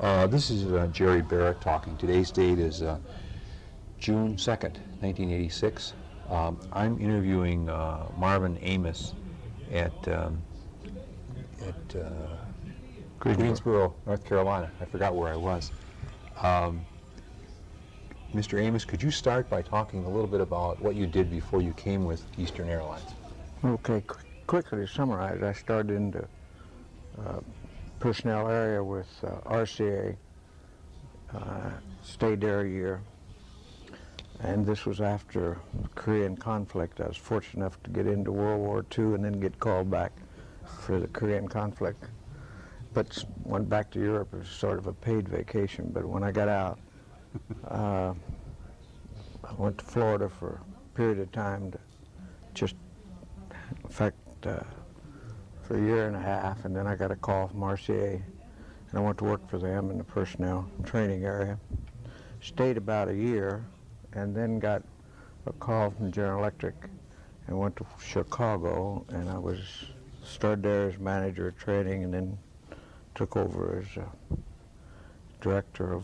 This is Jerry Barrett talking. Today's date is June 2nd, 1986. I'm interviewing Marv Amos at Greensboro, North Carolina. I forgot where I was. Mr. Amos, could you start by talking a little bit about what you did before you came with Eastern Airlines? Okay, quickly to summarize, I started in the personnel area with RCA, stayed there a year, and this was after the Korean conflict. I was fortunate enough to get into World War II and then get called back for the Korean conflict, but went back to Europe as sort of a paid vacation. But when I got out, I went to Florida for a period of time to just, in fact, for a year and a half, and then I got a call from RCA, and I went to work for them in the personnel training area. Stayed about a year, and then got a call from General Electric, and went to Chicago, and I started there as manager of training, and then took over as director of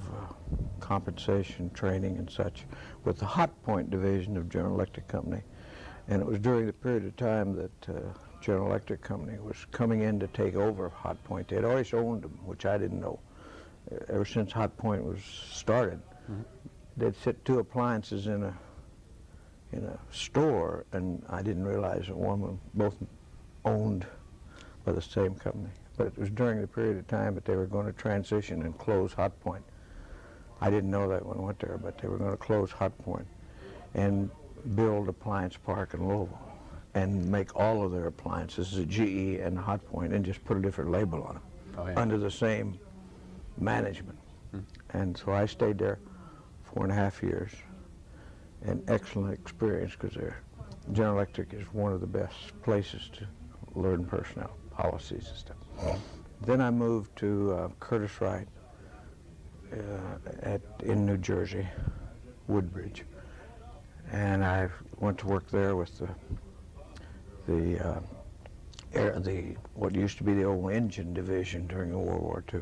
compensation training and such with the Hot Point division of General Electric Company. And it was during the period of time that General Electric Company was coming in to take over Hot Point. They had always owned them, which I didn't know. Ever since Hot Point was started, they'd sit two appliances in a store, and I didn't realize that both owned by the same company. But it was during the period of time that they were going to transition and close Hot Point. I didn't know that when I went there, but they were going to close Hot Point and build Appliance Park in Louisville and make all of their appliances, the GE and Hot Point, and just put a different label on them under the same management. And so I stayed there 4.5 years, an excellent experience, because General Electric is one of the best places to learn personnel policies and stuff. Then I moved to Curtiss-Wright in New Jersey, Woodbridge, and I went to work there with what used to be the old engine division during World War II,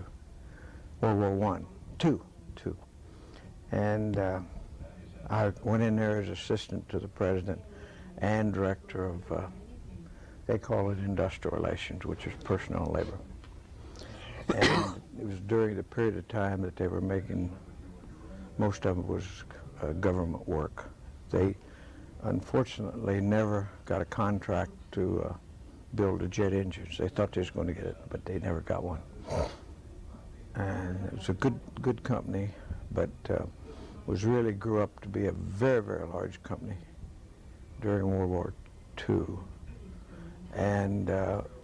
World War II. And I went in there as assistant to the president and director of they call it industrial relations, which is personnel and labor. And it was during the period of time that they were making, most of it was government work. They unfortunately never got a contract to build a jet engines. They thought they was going to get it, but they never got one. And it was a good company, but really grew up to be a very, very large company during World War II. And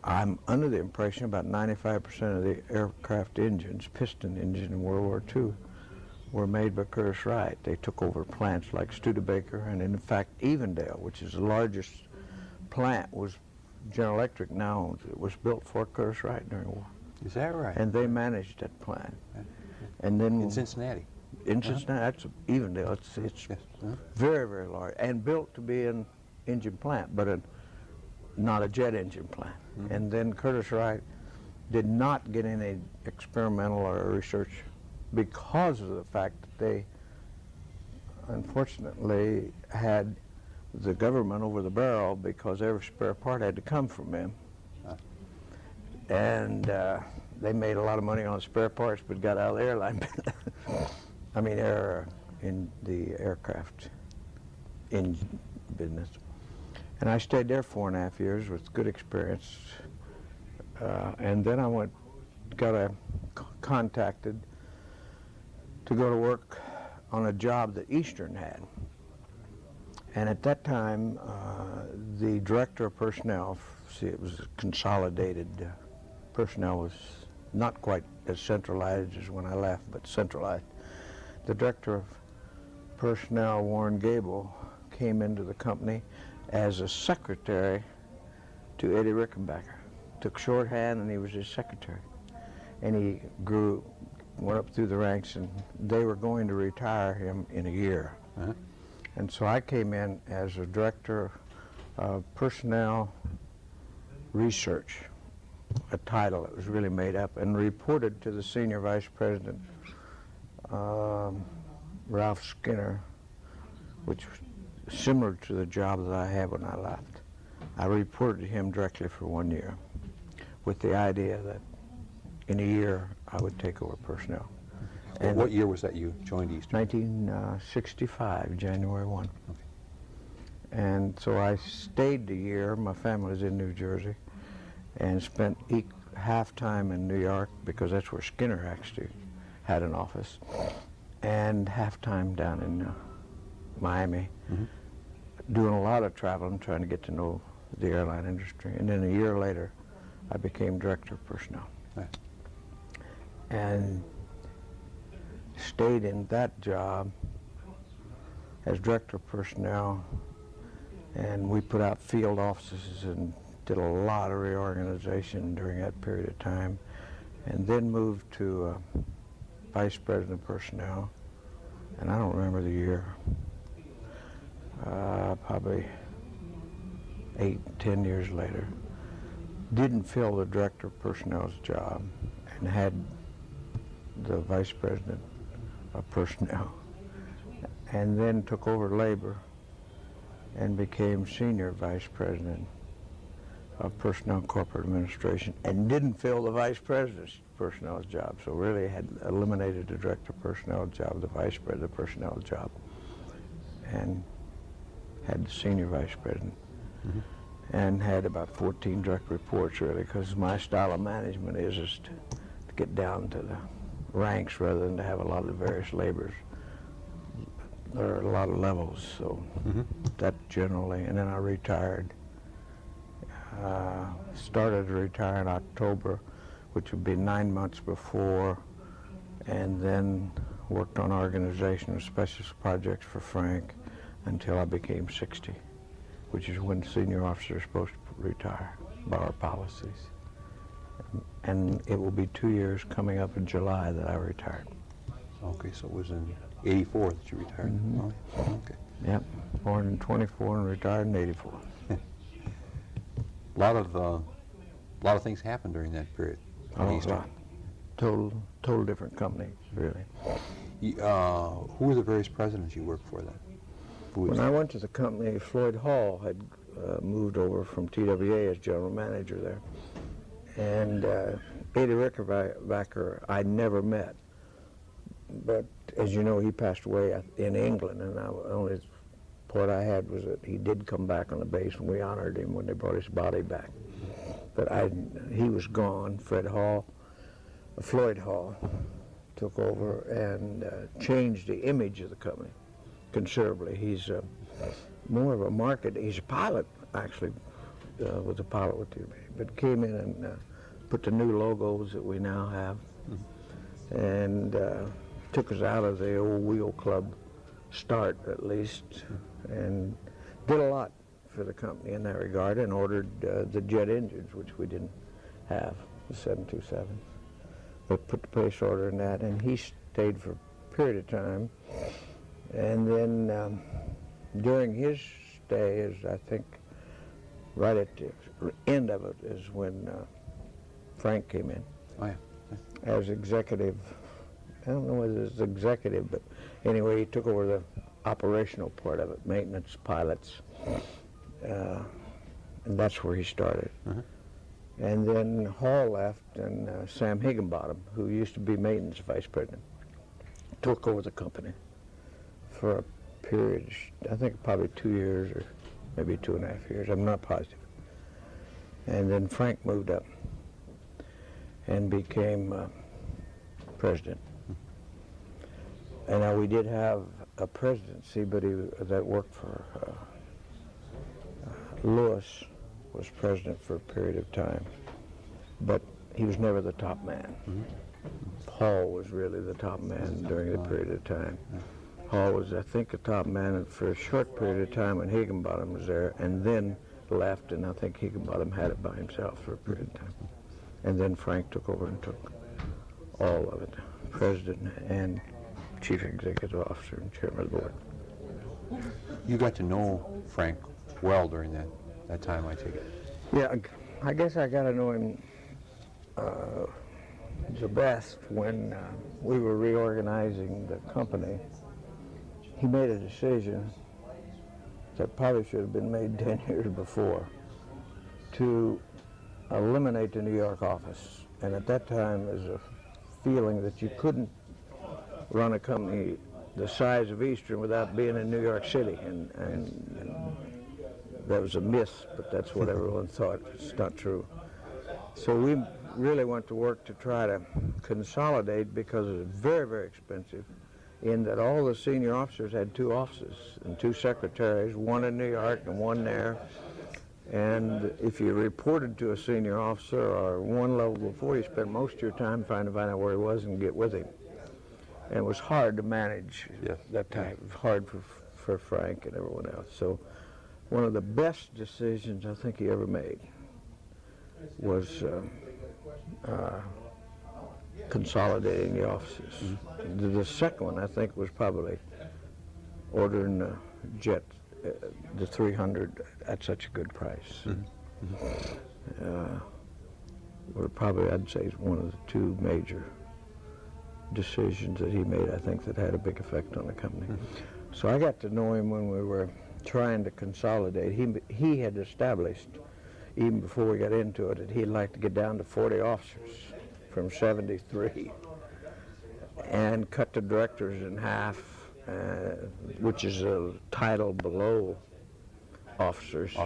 I'm under the impression about 95% of the aircraft engines, piston engine in World War II, were made by Curtiss-Wright. They took over plants like Studebaker, and in fact Evendale, which is the largest plant, was General Electric now owns. It was built for Curtiss-Wright during the war. Is that right? And they managed that plant. And then in Cincinnati. In Cincinnati, that's Evendale. It's very, very large, and built to be an engine plant, but not a jet engine plant. And then Curtiss-Wright did not get any experimental or research because of the fact that they unfortunately had the government over the barrel, because every spare part had to come from them. And they made a lot of money on spare parts, but got out of the airline business. I mean, in the aircraft engine business. And I stayed there 4.5 years with good experience. And then I got contacted to go to work on a job that Eastern had. And at that time, the director of personnel, it was consolidated, personnel was not quite as centralized as when I left, but centralized. The director of personnel, Warren Gable, came into the company as a secretary to Eddie Rickenbacker. Took shorthand, and he was his secretary. And he went up through the ranks, and they were going to retire him in a year. And so I came in as a director of personnel research a title that was really made up, and reported to the senior vice president, Ralph Skinner, which was similar to the job that I had when I left. I reported to him directly for 1 year with the idea that in a year I would take over personnel. And what year was that you joined Eastern? 1965, January 1. Okay. And so I stayed the year. My family was in New Jersey, and spent half time in New York, because that's where Skinner actually had an office, and half time down in Miami, doing a lot of traveling, trying to get to know the airline industry. And then a year later, I became director of personnel. Right. And stayed in that job as director of personnel, and we put out field offices and did a lot of reorganization during that period of time, and then moved to vice president of personnel, and I don't remember the year, probably 8-10 years later. Didn't fill the director of personnel's job, and had the vice president of personnel, and then took over labor and became senior vice president of personnel and corporate administration, and didn't fill the vice president's personnel job. So really had eliminated the director of personnel job, the vice president of personnel job, and had the senior vice president. And had about 14 direct reports, really, because my style of management is to get down to the ranks rather than to have a lot of various labors. There are a lot of levels, so that generally. And then I retired. Started to retire in October, which would be 9 months before, and then worked on organization of specialist projects for Frank until I became 60, which is when senior officers are supposed to retire by our policies. And it will be 2 years coming up in July that I retired. Okay, so it was in '84 that you retired. Oh, okay. Yep, born in '24 and retired in '84. A lot of things happened during that period. Total different company, really. Who were the various presidents you worked for then? When I went to the company, Floyd Hall had moved over from TWA as general manager there. And Eddie Rickenbacker I'd never met. But as you know, he passed away in England, and the only part I had was that he did come back on the base, and we honored him when they brought his body back. But he was gone. Floyd Hall took over and changed the image of the company considerably. He's more of a he's a pilot, actually, was a pilot with TWA, but came in and put the new logos that we now have, and took us out of the old wheel club start, at least, and did a lot for the company in that regard, and ordered the jet engines, which we didn't have, the 727. But put the place order in that, and he stayed for a period of time. And then during his stay, is I think right at the end of it, is when Frank came in. Oh, yeah. As executive. I don't know whether it's executive, but anyway, he took over the operational part of it, maintenance, pilots, and that's where he started. And then Hall left, and Sam Higginbottom, who used to be maintenance vice president, took over the company for a period, I think probably 2 years or maybe 2.5 years, I'm not positive. And then Frank moved up and became president. And now we did have a presidency, but that worked for Lewis was president for a period of time, but he was never the top man. Hall was really the top man during the period of time. Hall was, I think, a top man for a short period of time when Higginbottom was there, and then left, and I think Higginbottom had it by himself for a period of time. And then Frank took over and took all of it, president and chief executive officer and chairman of the board. You got to know Frank well during that time, I take it. Yeah, I guess I got to know him the best when we were reorganizing the company. He made a decision that probably should have been made 10 years before to eliminate the New York office. And at that time, there was a feeling that you couldn't run a company the size of Eastern without being in New York City. And that was a myth, but that's what everyone thought. It's not true. So we really went to work to try to consolidate, because it was very, very expensive, in that all the senior officers had 2 offices and 2 secretaries, one in New York and one there. And if you reported to a senior officer or one level before, you spent most of your time trying to find out where he was and get with him. And it was hard to manage that time. It was hard for Frank and everyone else. So one of the best decisions I think he ever made was consolidating the offices. The second one, I think, was probably ordering the jet, the 300 at such a good price. Or probably, I'd say, is one of the 2 major decisions that he made, I think, that had a big effect on the company. So I got to know him when we were trying to consolidate. He had established, even before we got into it, that he'd like to get down to 40 officers from 73 and cut the directors in half, which is a title below officers.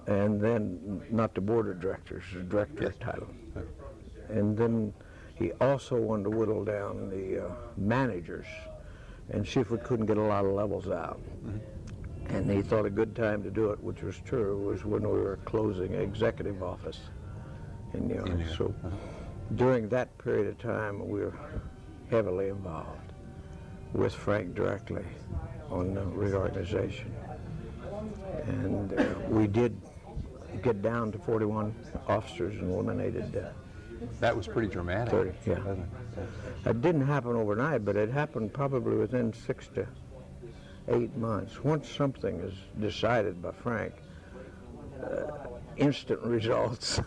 And then not the board of directors, the director title. And then he also wanted to whittle down the managers and see if we couldn't get a lot of levels out. And he thought a good time to do it, which was true, was when we were closing executive office in New York. So during that period of time, we were heavily involved with Frank directly on the reorganization. And we did get down to 41 officers and eliminated That was pretty dramatic. 30, yeah. It didn't happen overnight, but it happened probably within 6 to 8 months. Once something is decided by Frank, instant results.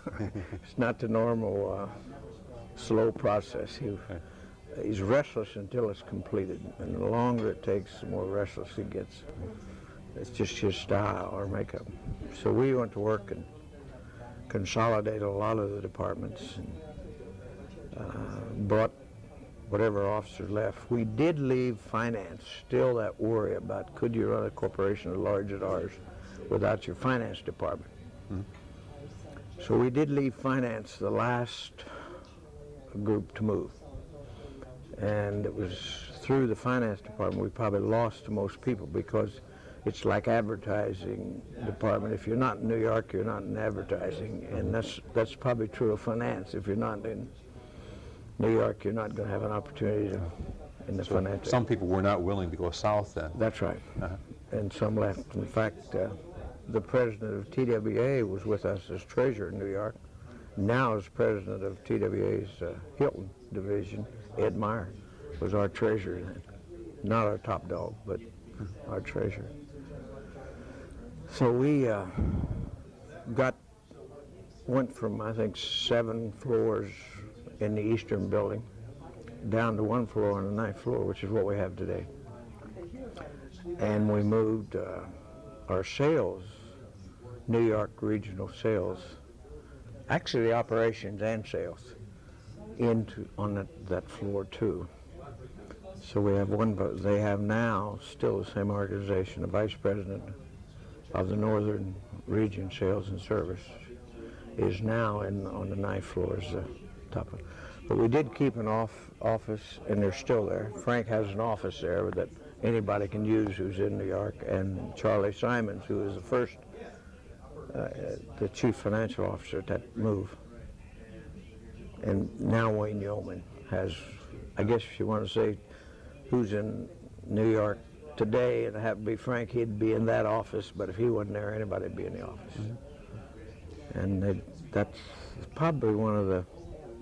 It's not the normal slow process. He's restless until it's completed, and the longer it takes, the more restless he gets. It's just his style or makeup. So we went to work and consolidated a lot of the departments and brought whatever officers left. We did leave finance, still that worry about could you run a corporation as large as ours without your finance department. So we did leave finance the last group to move. And it was through the finance department we probably lost the most people, because it's like advertising department. If you're not in New York, you're not in advertising, and that's probably true of finance. If you're not in New York, you're not going to have an opportunity in the finance. Some people were not willing to go south then. That's right. And some left. In fact, the president of TWA was with us as treasurer in New York. Now as president of TWA's Hilton division, Ed Meyer was our treasurer then. Not our top dog, but our treasurer. So we went from, I think, 7 floors in the Eastern building down to 1 floor on the 9th floor, which is what we have today. And we moved our sales, New York regional sales, actually the operations and sales, on that floor too. So we have they have now still the same organization. The vice president of the Northern Region Sales and Service is now on the 9th floor as the top of it. But we did keep an office, and they're still there. Frank has an office there that anybody can use who's in New York, and Charlie Simons, who is the first, the chief financial officer at that move. And now Wayne Yeoman has, I guess if you want to say who's in New York today, and it happened to be Frank, he'd be in that office, but if he wasn't there, anybody would be in the office. And that's probably one of the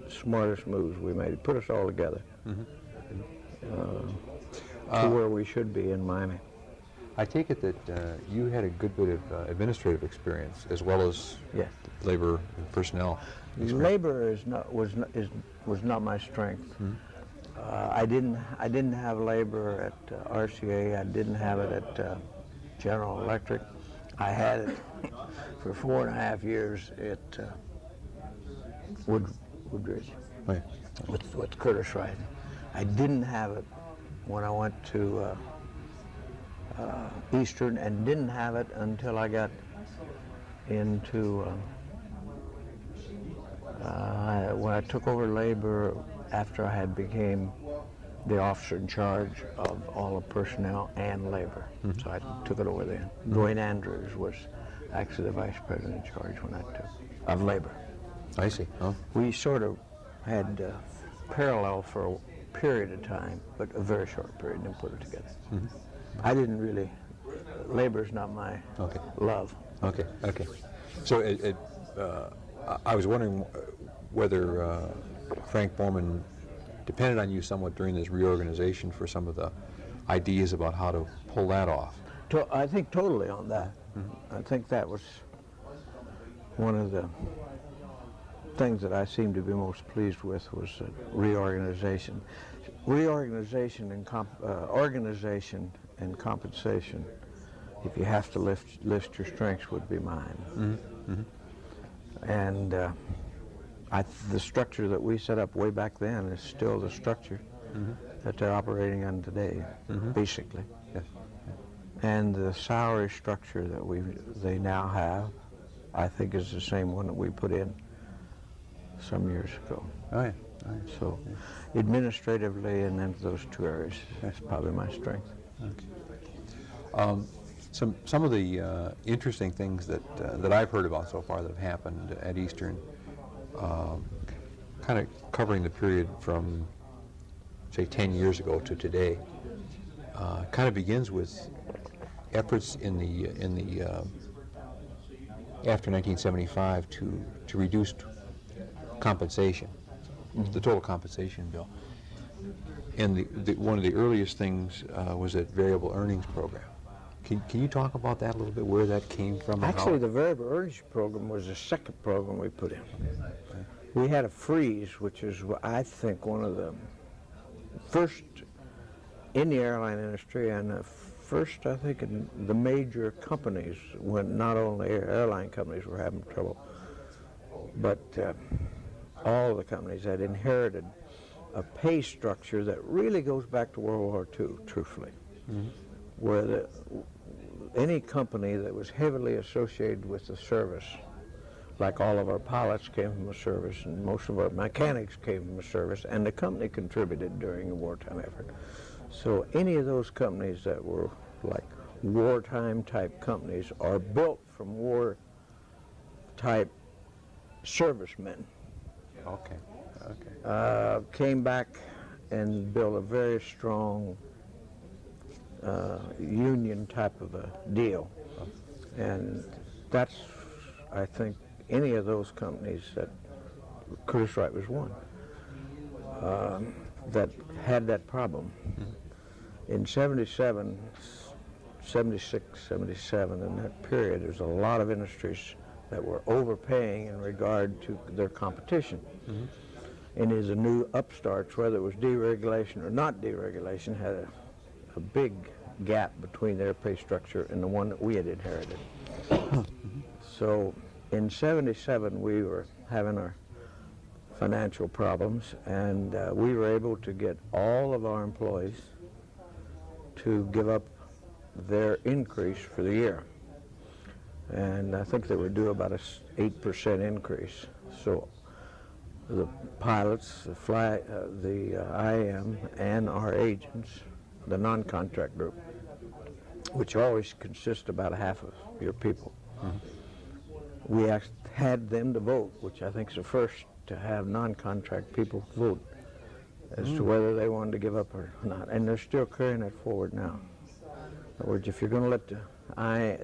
smartest moves we made. It put us all together to where we should be in Miami. I take it that you had a good bit of administrative experience as well as labor and personnel. Labor was not my strength. I didn't have labor at RCA. I didn't have it at General Electric. I had it for 4.5 years at Woodridge Oh, yeah. with Curtis Wright. I didn't have it when I went to Eastern, and didn't have it until I got into when I took over labor after I had became the officer in charge of all the personnel and labor. So I took it over then. Dwayne Andrews was actually the vice president in charge when I took of labor. I see. Oh. We sort of had parallel for a period of time, but a very short period, and then put it together. I didn't really, labor's not my love. Okay. Okay. So I was wondering whether Frank Borman depended on you somewhat during this reorganization for some of the ideas about how to pull that off. I think totally on that. I think that was one of the things that I seemed to be most pleased with was reorganization. Reorganization and organization and compensation, if you have to list your strengths, would be mine. And the structure that we set up way back then is still the structure that they're operating on today, basically. Yes. And the salary structure that they now have, I think, is the same one that we put in some years ago. Oh, yeah. So administratively and then those two areas, that's probably my strength. Okay. Some of the interesting things that I've heard about so far that have happened at Eastern, kind of covering the period from, say, 10 years ago to today, kind of begins with efforts in the after 1975 to reduce compensation, the total compensation bill. And one of the earliest things was that variable earnings program. Can you talk about that a little bit, where that came from? Actually, the variable earnings program was the second program we put in. We had a freeze, which is, I think, one of the first in the airline industry, and the first, I think, in the major companies, when not only airline companies were having trouble, but all the companies had inherited a pay structure that really goes back to World War II, truthfully, where any company that was heavily associated with the service, like all of our pilots came from the service and most of our mechanics came from the service, and the company contributed during the wartime effort. So any of those companies that were like wartime type companies are built from war type servicemen. Okay. Okay. Came back and built a very strong union type of a deal. And that's, I think, any of those companies that Curtis Wright was one, that had that problem. In 77, 76, 77, in that period, there's a lot of industries that were overpaying in regard to their competition. And as a new upstarts, whether it was deregulation or not deregulation, had a big gap between their pay structure and the one that we had inherited. So in 77, we were having our financial problems, and we were able to get all of our employees to give up their increase for the year. And I think they were due about a 8% increase. So the pilots, the IM, and our agents, the non-contract group, which always consists about half of your people, we had them to vote, which I think is the first to have non-contract people vote as to whether they wanted to give up or not. And they're still carrying that forward now. In other words, if you're going to let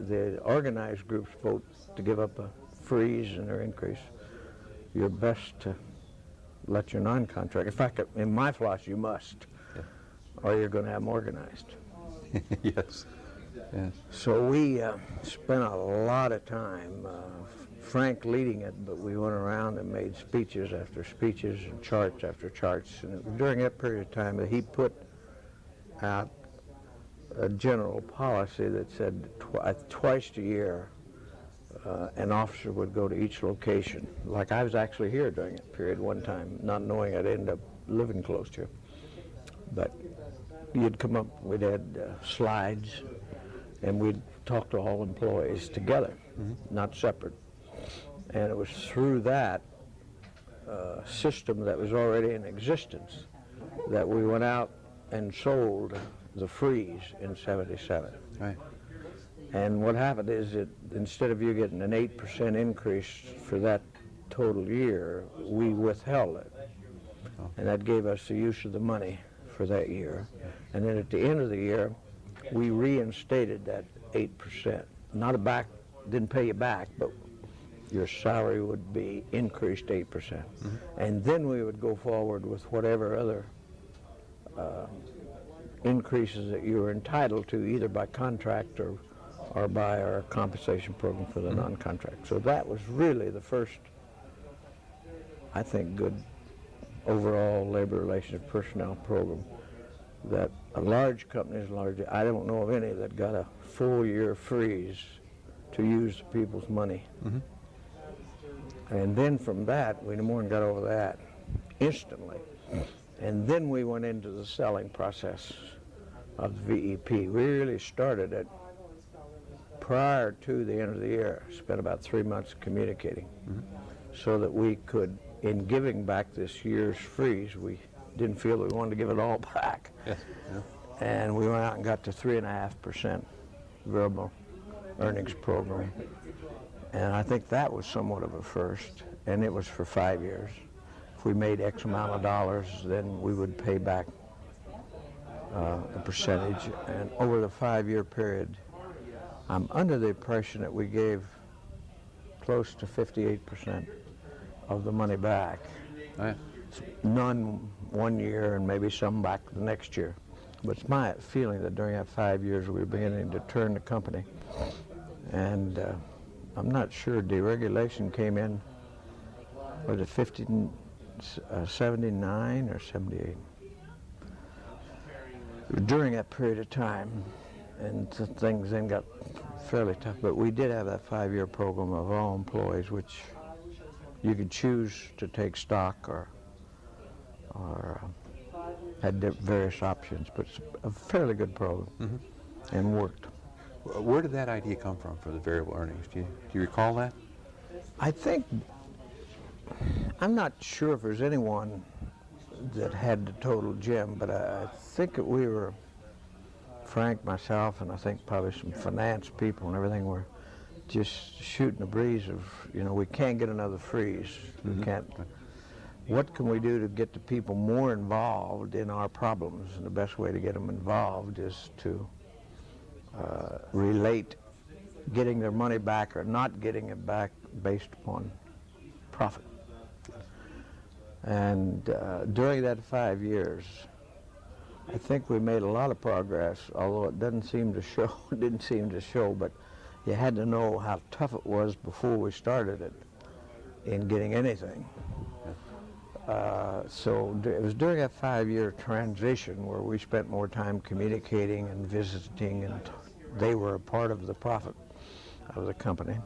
the organized groups vote to give up a freeze in their increase, you're best to let your non-contract. In fact, in my philosophy, you must, or you're going to have them organized. Yes. Yes. So we spent a lot of time Frank leading it, but we went around and made speeches after speeches and charts after charts. And it was during that period of time that he put out a general policy that said twice a year an officer would go to each location. Like I was actually here during that period one time, not knowing I'd end up living close to you. But you'd come up, we'd had slides, and we'd talk to all employees together, not separate. And it was through that system that was already in existence that we went out and sold the freeze in '77. Right. And what happened is that instead of you getting an 8% increase for that total year, we withheld it. And that gave us the use of the money for that year. And then at the end of the year, we reinstated that 8%. Not a back, didn't pay you back, but your salary would be increased 8%. And then we would go forward with whatever other increases that you were entitled to, either by contract or by our compensation program for the non-contract. So that was really the first, I think, good overall labor relations personnel program that a large companies, I don't know of any that got a full year freeze to use the people's money. And then from that, we more than got over that instantly. And then we went into the selling process of the VEP. We really started it prior to the end of the year. Spent about 3 months communicating so that we could, in giving back this year's freeze, we didn't feel that we wanted to give it all back. Yes. Yeah. And we went out and got to 3.5% variable earnings program. And I think that was somewhat of a first, and it was for 5 years. If we made X amount of dollars, then we would pay back a percentage. And over the 5-year period, I'm under the impression that we gave close to 58% of the money back. Oh, yeah. None one year and maybe some back the next year. But it's my feeling that during that 5 years we were beginning to turn the company. And I'm not sure, deregulation came in, was it 79 or 78? During that period of time, and things then got fairly tough, but we did have that 5-year program of all employees, which you could choose to take stock or had various options, but it's a fairly good program and worked. Where did that idea come from for the variable earnings? Do you recall that? I think, I'm not sure if there's anyone that had the total gem, but I think that we were, Frank, myself, and I think probably some finance people and everything were just shooting the breeze of, we can't get another freeze. We can't. What can we do to get the people more involved in our problems? And the best way to get them involved is to relate getting their money back or not getting it back based upon profit. And during that 5 years, I think we made a lot of progress, although it didn't seem to show, but you had to know how tough it was before we started it in getting anything. So it was during that 5-year transition where we spent more time communicating and visiting, and they were a part of the profit of the company,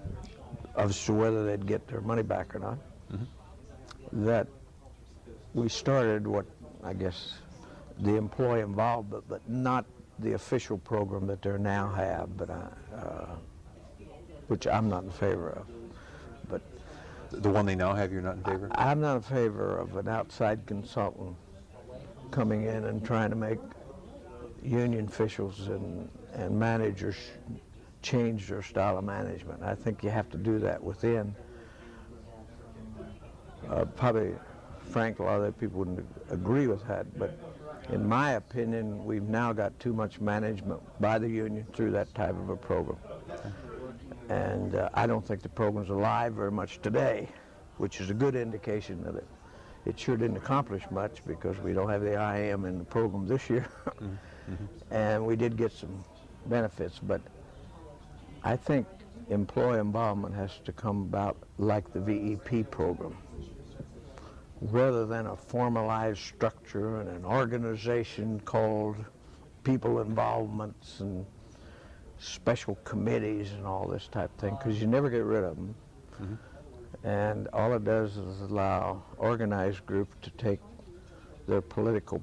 as to whether they'd get their money back or not, that we started what, I guess, the employee involvement, but not the official program that they now have, but which I'm not in favor of. But The one they now have, you're not in favor of? I'm not in favor of an outside consultant coming in and trying to make union officials and managers change their style of management. I think you have to do that within. Probably, Frank, a lot of other people wouldn't agree with that, but in my opinion, we've now got too much management by the union through that type of a program. And I don't think the program's alive very much today, which is a good indication that it sure didn't accomplish much, because we don't have the IM in the program this year. And we did get some benefits, but I think employee involvement has to come about like the VEP program. Rather than a formalized structure and an organization called people involvements and special committees and all this type of thing, because you never get rid of them. And all it does is allow organized groups to take their political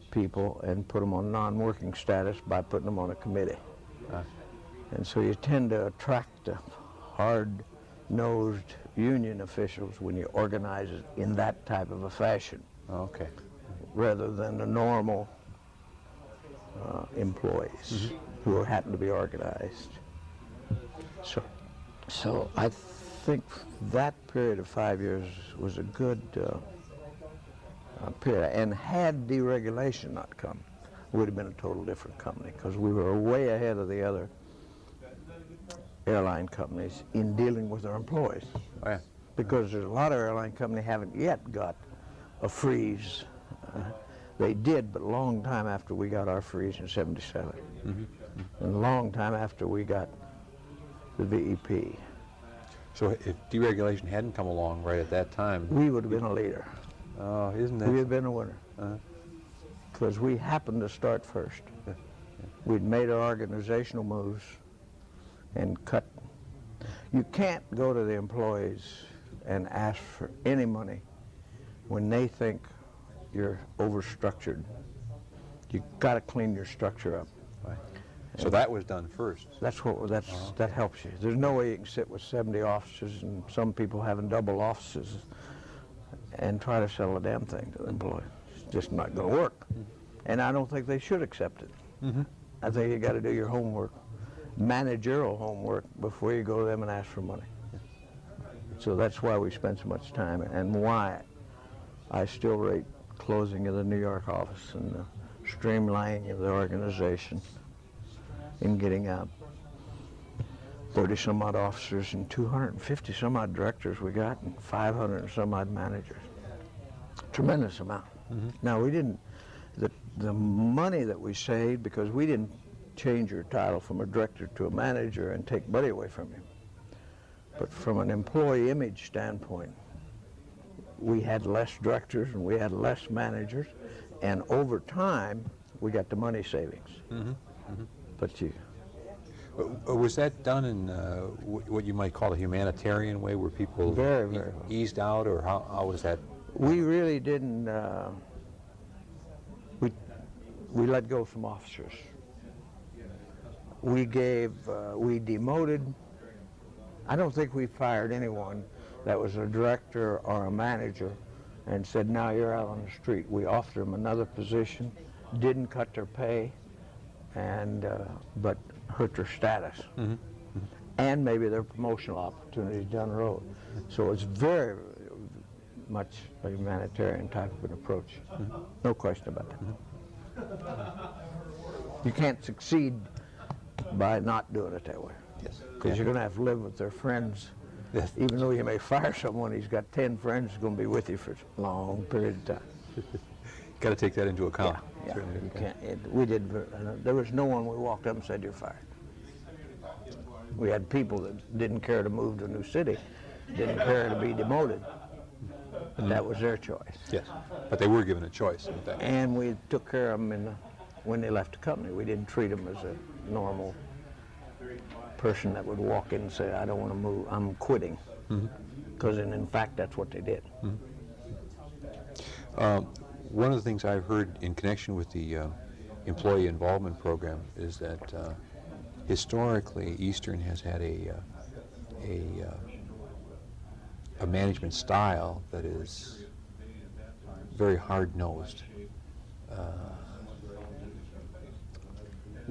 people and put them on non-working status by putting them on a committee. And so you tend to attract the hard-nosed union officials when you organize it in that type of a fashion. Okay. Rather than the normal employees who happen to be organized. So I think that period of 5 years was a good period. And had deregulation not come, it would have been a total different company, because we were way ahead of the other airline companies in dealing with their employees. Oh, yeah. Because there's a lot of airline companies haven't yet got a freeze. They did, but a long time after we got our freeze in '77. And a long time after we got the VEP. So if deregulation hadn't come along right at that time, We would have been a leader. oh, isn't that? We had been a winner. Because we happened to start first. We'd made our organizational moves and cut. You can't go to the employees and ask for any money when they think you're overstructured. You got to clean your structure up. Right. So that was done first. That helps you. There's no way you can sit with 70 officers and some people having double offices and try to sell a damn thing to the employee. It's just not going to work. And I don't think they should accept it. I think you got to do your homework, managerial homework, before you go to them and ask for money. So that's why we spend so much time, and why I still rate closing of the New York office and the streamlining of the organization in getting out 30 some odd officers and 250 some odd directors we got, and 500 and some odd managers. Tremendous amount. Now we didn't, the money that we saved, because we didn't change your title from a director to a manager and take money away from you. But from an employee image standpoint, we had less directors and we had less managers, and over time we got the money savings. But you, Was that done in what you might call a humanitarian way, where people Very, very well. eased out, or how was that? we really didn't. We let go some officers. We demoted. I don't think we fired anyone that was a director or a manager and said, now you're out on the street. We offered them another position, didn't cut their pay, and but hurt their status. And maybe their promotional opportunities down the road. So it's very much a humanitarian type of an approach. No question about that. You can't succeed by not doing it that way. Yes. Because you're going to have to live with their friends. Yes. Even though you may fire someone, he's got 10 friends who's going to be with you for a long period of time. Got to take that into account. Yeah, Certainly. you can't. We did. There was no one we walked up and said, you're fired. We had people that didn't care to move to a new city, didn't care to be demoted, but that was their choice. Yes, but they were given a choice. In fact. And we took care of them when they left the company. We didn't treat them as a normal person that would walk in and say, I don't want to move, I'm quitting. Because in fact, that's what they did. One of the things I've heard in connection with the employee involvement program is that historically Eastern has had a management style that is very hard-nosed.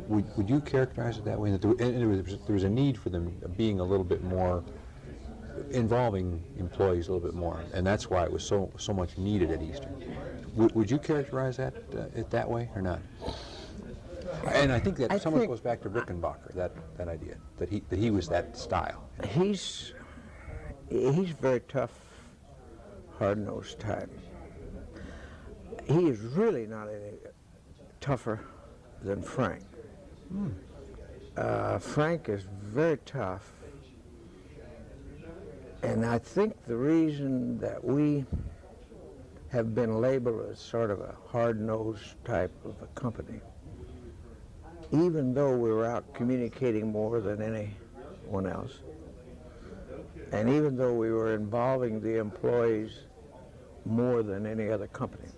Would you characterize it that way? That there was a need for them being a little bit more involving employees a little bit more, and that's why it was so much needed at Eastern. Would you characterize that it that way or not? And I think that some of it goes back to Rickenbacker, that idea that he was that style. He's very tough, hard-nosed type. He is really not any tougher than Frank. Frank is very tough And I think the reason that we have been labeled as sort of a hard-nosed type of a company, even though we were out communicating more than anyone else, and even though we were involving the employees more than any other company,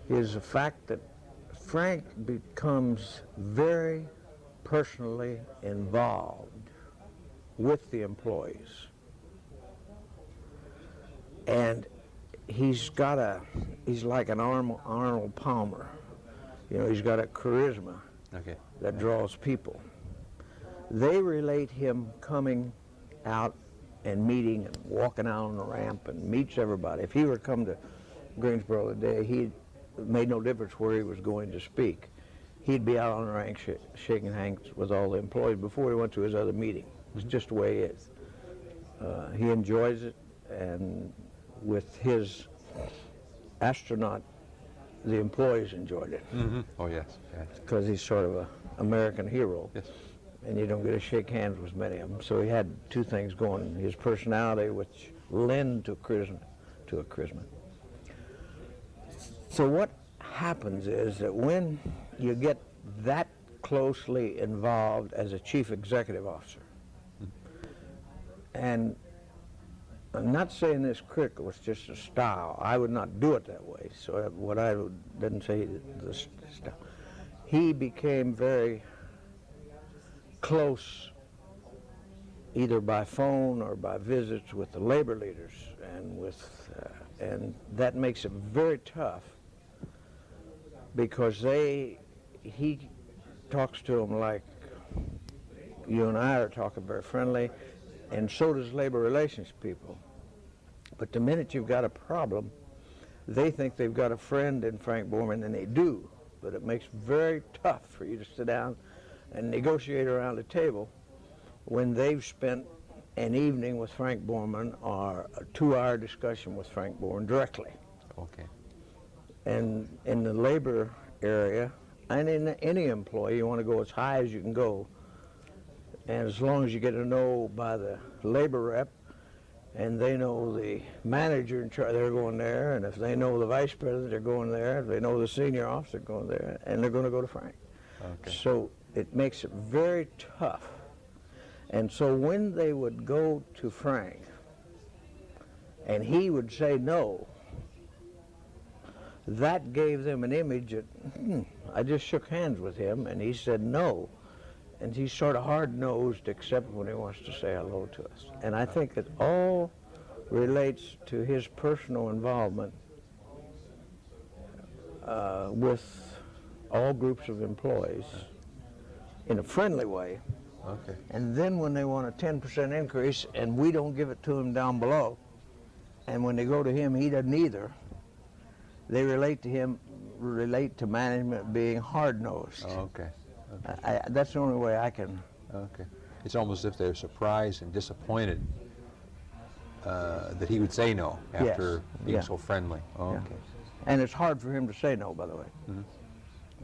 is the fact that Frank becomes very personally involved with the employees. And he's like an Arnold Palmer. You know, he's got a charisma that draws people. They relate him coming out and meeting and walking out on the ramp and meets everybody. If he were to come to Greensboro today, he made no difference where he was going to speak. He'd be out on the rank shaking hands with all the employees before he went to his other meeting. It's just the way it is. He enjoys it, and with his astronaut, the employees enjoyed it. Mm-hmm. Oh, yes. Because he's sort of an American hero. Yes. And you don't get to shake hands with many of them. So he had two things going: his personality, which lend to a charisma. So what happens is that when you get that closely involved as a chief executive officer, and I'm not saying this critical, it's just a style. I would not do it that way. So what I didn't say the style. He became very close, either by phone or by visits with the labor leaders, and that makes it very tough, because he talks to them like you and I are talking, very friendly, and so does labor relations people. But the minute you've got a problem, they think they've got a friend in Frank Borman, and they do, but it makes it very tough for you to sit down and negotiate around a table when they've spent an evening with Frank Borman or a 2-hour discussion with Frank Borman directly. Okay. And in the labor area, and in any employee, you want to go as high as you can go. And as long as you get to know by the labor rep, and they know the manager in charge, they're going there. And if they know the vice president, they're going there. If they know the senior officer, they're going there. And they're going to go to Frank. Okay. So it makes it very tough. And so when they would go to Frank, and he would say no, that gave them an image that, I just shook hands with him, and he said no. And he's sort of hard-nosed, except when he wants to say hello to us. And I think it all relates to his personal involvement with all groups of employees in a friendly way. Okay. And then when they want a 10% increase and we don't give it to them down below, and when they go to him, he doesn't either, they relate to management being hard-nosed. Oh, okay. That's the only way I can. Okay. It's almost as if they're surprised and disappointed that he would say no after being so friendly. Oh, Yeah. okay. And it's hard for him to say no, by the way. Mhm.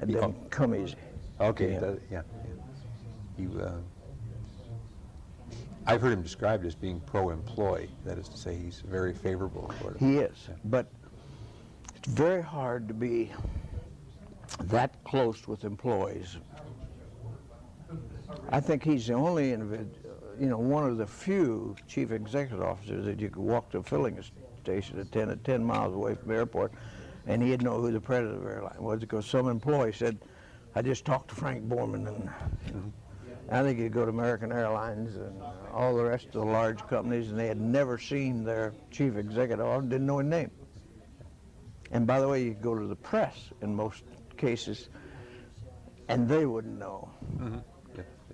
It doesn't come easy. Okay. Yeah. Yeah. I've heard him described as being pro-employee. That is to say, he's very favorable toward him. He is, but it's very hard to be that close with employees. I think he's the only individual, one of the few chief executive officers that you could walk to a filling station at 10 miles away from the airport, and he'd know who the president of the airline was, because some employee said, I just talked to Frank Borman, and I think he'd go to American Airlines and all the rest of the large companies, and they had never seen their chief executive officer, didn't know his name. And by the way, you go to the press in most cases, and they wouldn't know. Mm-hmm.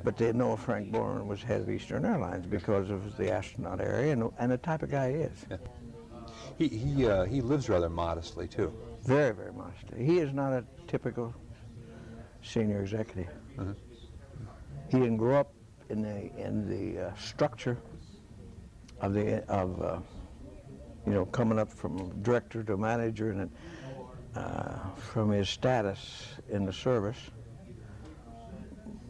But they'd know Frank Borman was head of Eastern Airlines because of the astronaut area and the type of guy he is. Yeah. He lives rather modestly, too. Very, very modestly. He is not a typical senior executive. Mm-hmm. He didn't grow up in the structure of coming up from director to manager, and from his status in the service.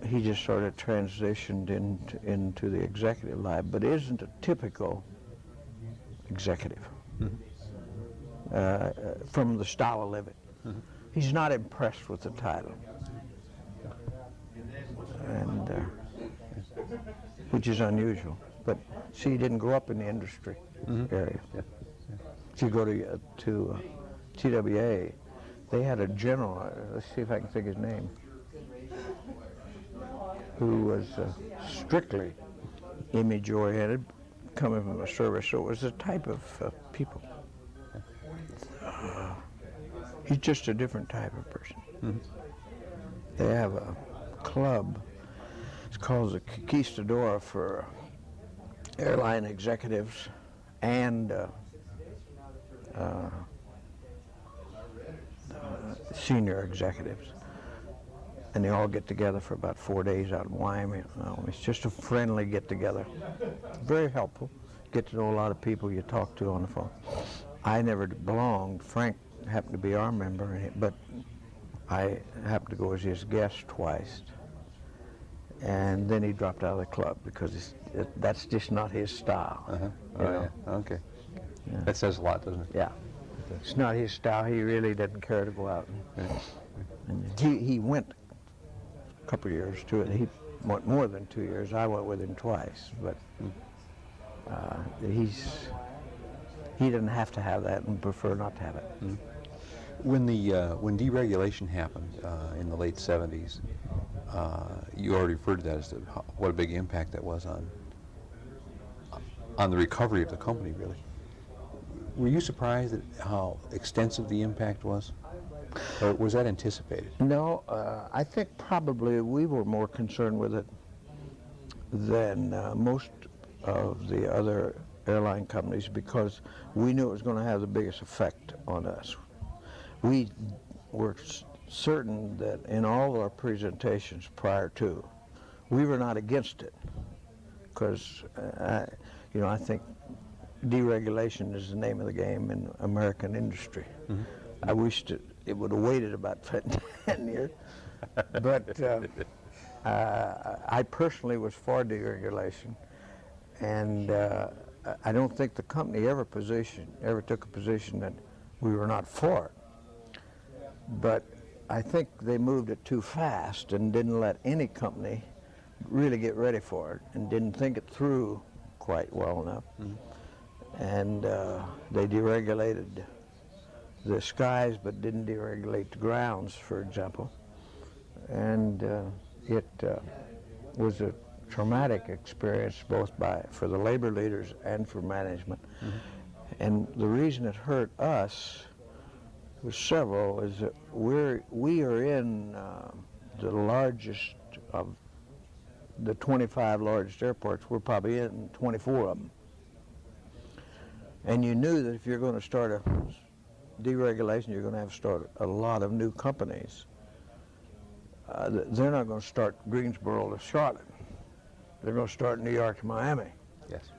he just sort of transitioned into the executive life, but isn't a typical executive from the style of living. He's not impressed with the title, and which is unusual. But see, he didn't grow up in the industry area. If you go to TWA, they had a general, let's see if I can think his name, who was strictly image-oriented, coming from a service, so it was a type of people. He's just a different type of person. They have a club, it's called the Conquistador for airline executives and senior executives. And they all get together for about 4 days out in Wyoming. It's just a friendly get-together. Very helpful. Get to know a lot of people you talk to on the phone. I never belonged. Frank happened to be our member, but I happened to go as his guest twice. And then he dropped out of the club because that's just not his style. Oh, yeah. Okay. Yeah. That says a lot, doesn't it? Yeah. It's not his style. He really didn't care to go out. And he went a couple of years to it. He went more than 2 years. I went with him twice, but he didn't have to have that and prefer not to have it. When deregulation happened in the late 70s, you already referred to that as what a big impact that was on the recovery of the company, really. Were you surprised at how extensive the impact was? Or was that anticipated? No, I think probably we were more concerned with it than most of the other airline companies because we knew it was going to have the biggest effect on us. We were certain that in all of our presentations prior to, we were not against it because, I think deregulation is the name of the game in American industry. I wished it would have waited about 10 years, but I personally was for deregulation, and I don't think the company ever took a position that we were not for it. But I think they moved it too fast and didn't let any company really get ready for it and didn't think it through quite well enough. And they deregulated the skies but didn't deregulate the grounds, for example. And it was a traumatic experience both for the labor leaders and for management. And the reason it hurt us was several, is that we are in the largest of the 25 largest airports. We're probably in 24 of them. And you knew that if you're going to start a deregulation, you're going to have to start a lot of new companies. They're not going to start Greensboro to Charlotte. They're going to start New York to Miami. Yes.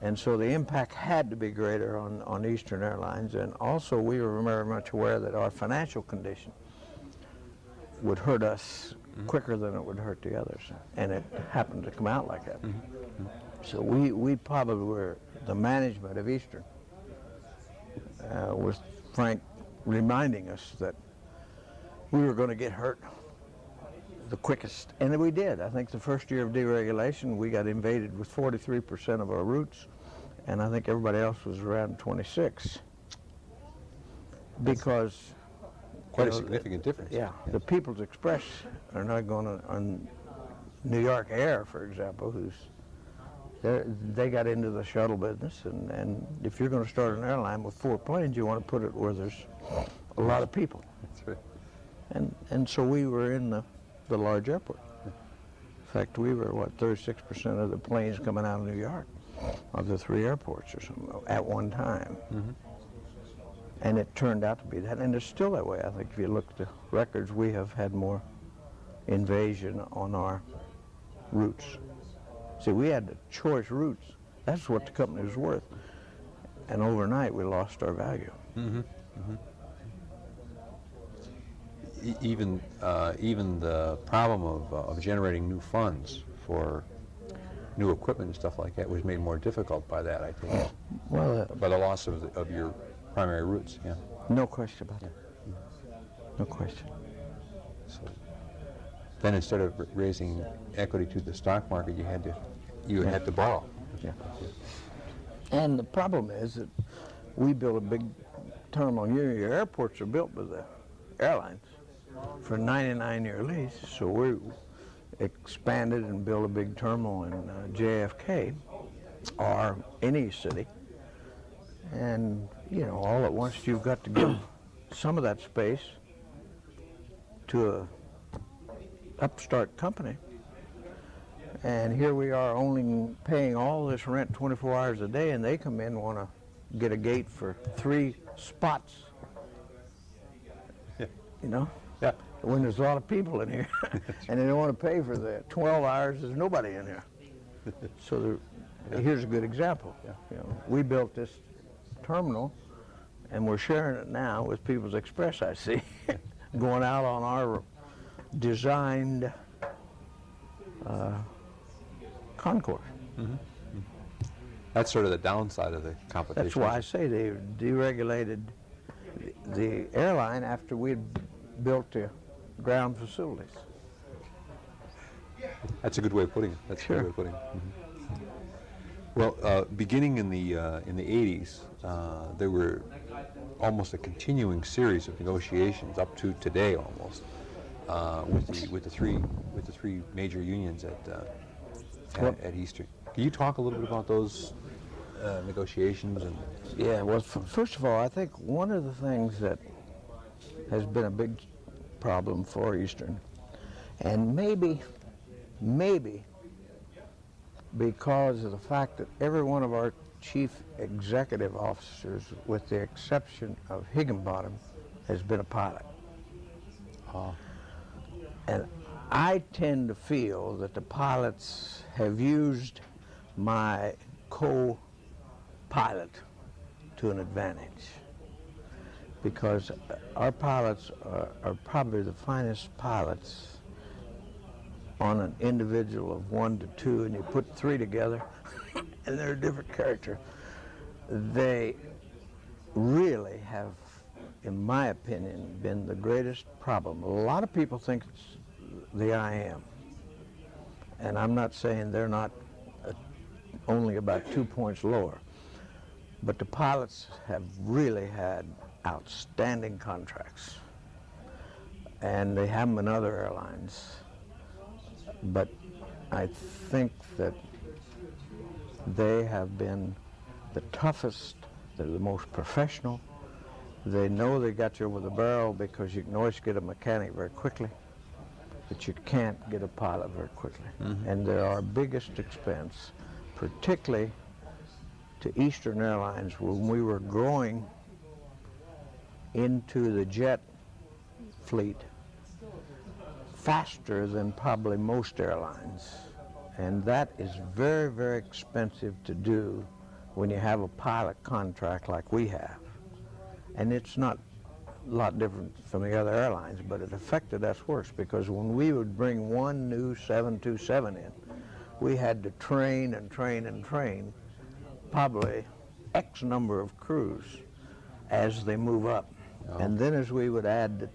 And so the impact had to be greater on Eastern Airlines. And also we were very much aware that our financial condition would hurt us quicker than it would hurt the others. And it happened to come out like that. So we probably were, the management of Eastern, with Frank reminding us that we were going to get hurt the quickest, and we did. I think the first year of deregulation, we got invaded with 43% of our routes, and I think everybody else was around 26. Because quite a significant difference. Yeah, the People's Express are not going on New York Air, for example, they got into the shuttle business, and if you're going to start an airline with 4 planes, you want to put it where there's a lot of people. That's right. And so we were in the large airport. In fact, we were, 36% of the planes coming out of New York, of the 3 airports or something, at one time. And it turned out to be that, and it's still that way. I think if you look at the records, we have had more invasion on our routes. See, we had the choice routes. That's what the company was worth. And overnight, we lost our value. even the problem of generating new funds for new equipment and stuff like that was made more difficult by that, I think. Well, By the loss of your primary roots, yeah. no question about it. No question. So then instead of raising equity to the stock market, you had to borrow. Yeah. And the problem is that we built a big terminal. Your airports are built by the airlines for a 99-year lease, so we expanded and built a big terminal in JFK or any city. And, you know, all at once you've got to give some of that space to a upstart company. And here we are only paying all this rent 24 hours a day, and they come in and want to get a gate for 3 spots. Yeah. You know? Yeah. When there's a lot of people in here, and they don't want to pay for the 12 hours, there's nobody in here. So here's a good example. Yeah. You know, we built this terminal, and we're sharing it now with People's Express, I see, going out on our designed concourse. That's sort of the downside of the competition. That's why I say they deregulated the airline after we'd built the ground facilities. That's a good way of putting it. That's a good way of putting it. Well, beginning in the 80s, there were almost a continuing series of negotiations up to today, almost, with the three major unions at Eastern. Can you talk a little bit about those negotiations? And Yeah, well, first of all, I think one of the things that has been a big problem for Eastern, and maybe because of the fact that every one of our chief executive officers, with the exception of Higginbottom, has been a pilot. And I tend to feel that the pilots have used my co-pilot to an advantage, because our pilots are probably the finest pilots on an individual of 1 to 2, and you put 3 together and they're a different character. They really have, in my opinion, been the greatest problem. A lot of people think it's the IM, and I'm not saying they're not only about 2 points lower, but the pilots have really had outstanding contracts, and they have them in other airlines. But I think that they have been the toughest, they're the most professional. They know they got you over the barrel, because you can always get a mechanic very quickly, but you can't get a pilot very quickly. And they're our biggest expense, particularly to Eastern Airlines when we were growing into the jet fleet faster than probably most airlines. And that is very, very expensive to do when you have a pilot contract like we have. And it's not a lot different from the other airlines, but it affected us worse, because when we would bring one new 727 in, we had to train and train and train probably X number of crews as they move up. And then as we would add the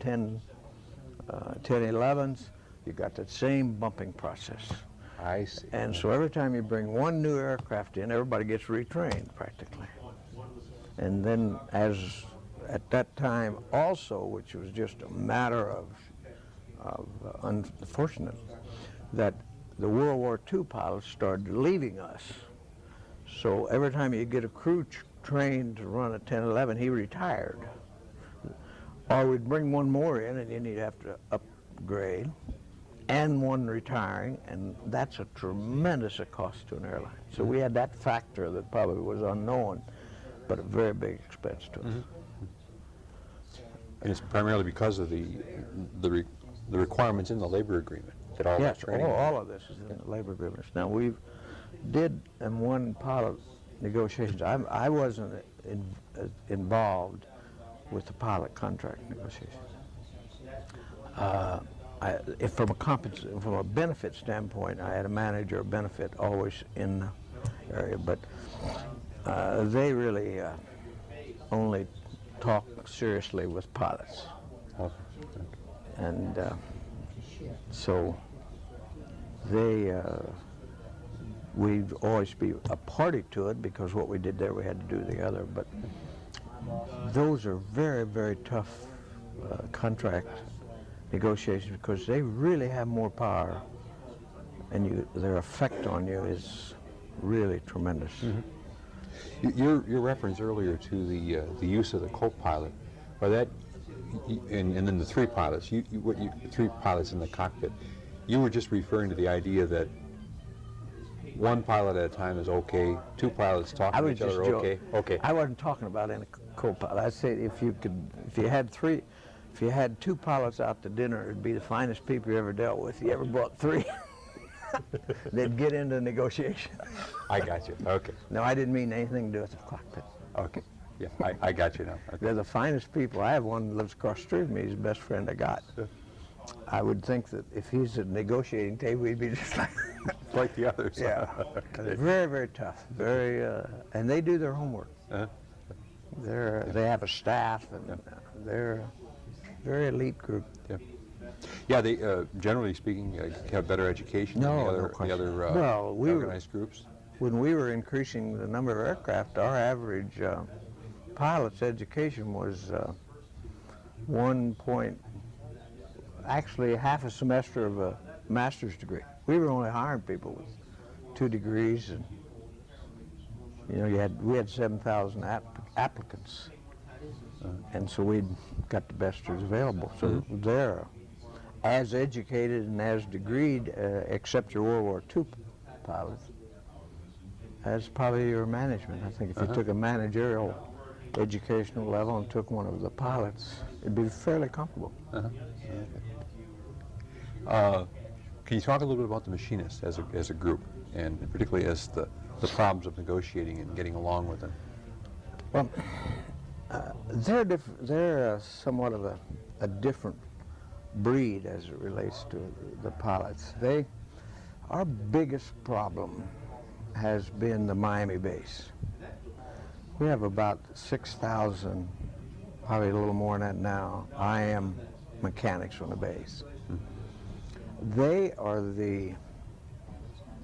1011s, you got that same bumping process. I see. And so every time you bring one new aircraft in, everybody gets retrained practically. And then at that time also, which was just a matter of unfortunate, that the World War II pilots started leaving us. So every time you get a crew trained to run a 1011, he retired. Or we'd bring one more in, and then you'd have to upgrade, and one retiring, and that's a tremendous cost to an airline. So we had that factor that probably was unknown, but a very big expense to us. And it's primarily because of the requirements in the labor agreement that all that Yes, training. all of this is in the labor agreements. Now, we did in one pilot negotiations. I wasn't involved with the pilot contract negotiations. If from a benefit standpoint, I had a manager of benefit always in the area, but they really only talk seriously with pilots. Okay. And so we'd always be a party to it because what we did there we had to do the other. But those are very, very tough contract negotiations because they really have more power, and their effect on you is really tremendous. Your reference earlier to the use of the co-pilot, by that, and then the three pilots, three pilots in the cockpit, you were just referring to the idea that one pilot at a time is okay, two pilots talking to each other okay. Okay. I wasn't talking about any co-pilot. I said if you had two pilots out to dinner, it'd be the finest people you ever dealt with. You ever brought three? They'd get into negotiation. I got you. Okay. No, I didn't mean anything to do with the cockpit. Okay. Yeah, I got you now. Okay. They're the finest people. I have one that lives across the street from me. He's the best friend I got. I would think that if he's at a negotiating table, he'd be just like the others. Yeah. Okay. Very, very tough. Very, and they do their homework. They have a staff, and they're a very elite group. Yeah. Yeah, they generally speaking have better education than the other organized groups. When we were increasing the number of aircraft, our average pilot's education was actually half a semester of a master's degree. We were only hiring people with 2 degrees, and we had 7,000 applicants, and so we got the best that was available. So they're as educated and as degreed, except your World War II pilots, as probably your management. I think if you took a managerial educational level and took one of the pilots, it'd be fairly comparable. Can you talk a little bit about the machinists as a group, and particularly as the problems of negotiating and getting along with them? Well, they're somewhat of a different breed as it relates to the pilots. Our biggest problem has been the Miami base. We have about 6,000, probably a little more than that now, IM mechanics on the base.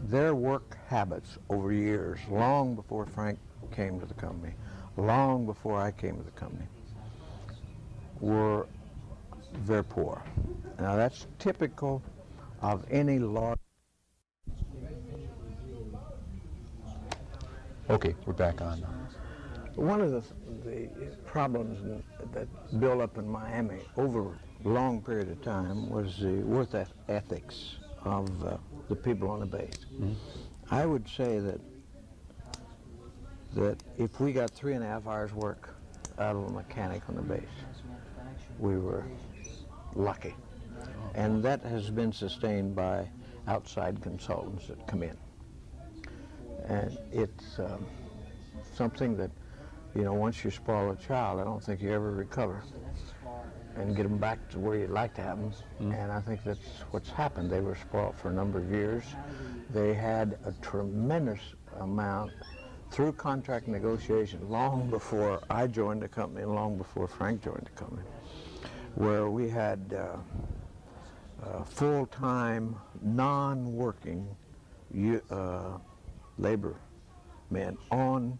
Their work habits over years, long before Frank came to the company, long before I came to the company, were very poor. Now that's typical of any large. Okay, we're back on now. One of the problems that built up in Miami over a long period of time was the work ethics of the people on the base. I would say that if we got 3.5 hours work out of a mechanic on the base, we were lucky. And that has been sustained by outside consultants that come in. And it's something that, once you spoil a child, I don't think you ever recover and get them back to where you'd like to have them. And I think that's what's happened. They were spoiled for a number of years. They had a tremendous amount through contract negotiation long before I joined the company and long before Frank joined the company, where we had full-time, non-working labor men on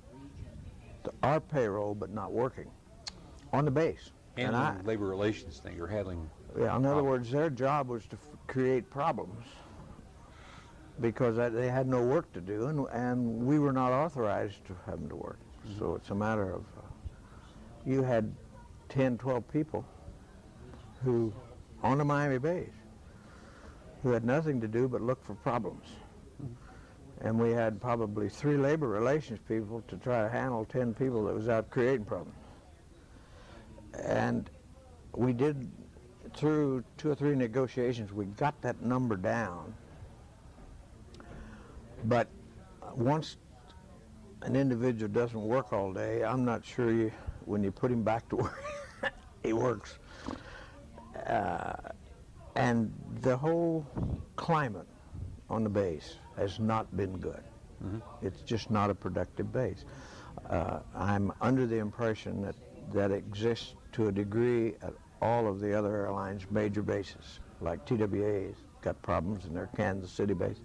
our payroll but not working on the base. Handling the labor relations thing, you're handling. Yeah, in other words, their job was to create problems because they had no work to do, and we were not authorized to have them to work. So it's a matter of, you had 10, 12 people who, on the Miami base, who had nothing to do but look for problems. And we had probably 3 labor relations people to try to handle 10 people that was out creating problems. And we did, through 2 or 3 negotiations, we got that number down. But once an individual doesn't work all day, I'm not sure when you put him back to work, he works. And the whole climate on the base has not been good. It's just not a productive base. I'm under the impression that that exists to a degree at all of the other airlines' major bases, like TWA's got problems in their Kansas City base,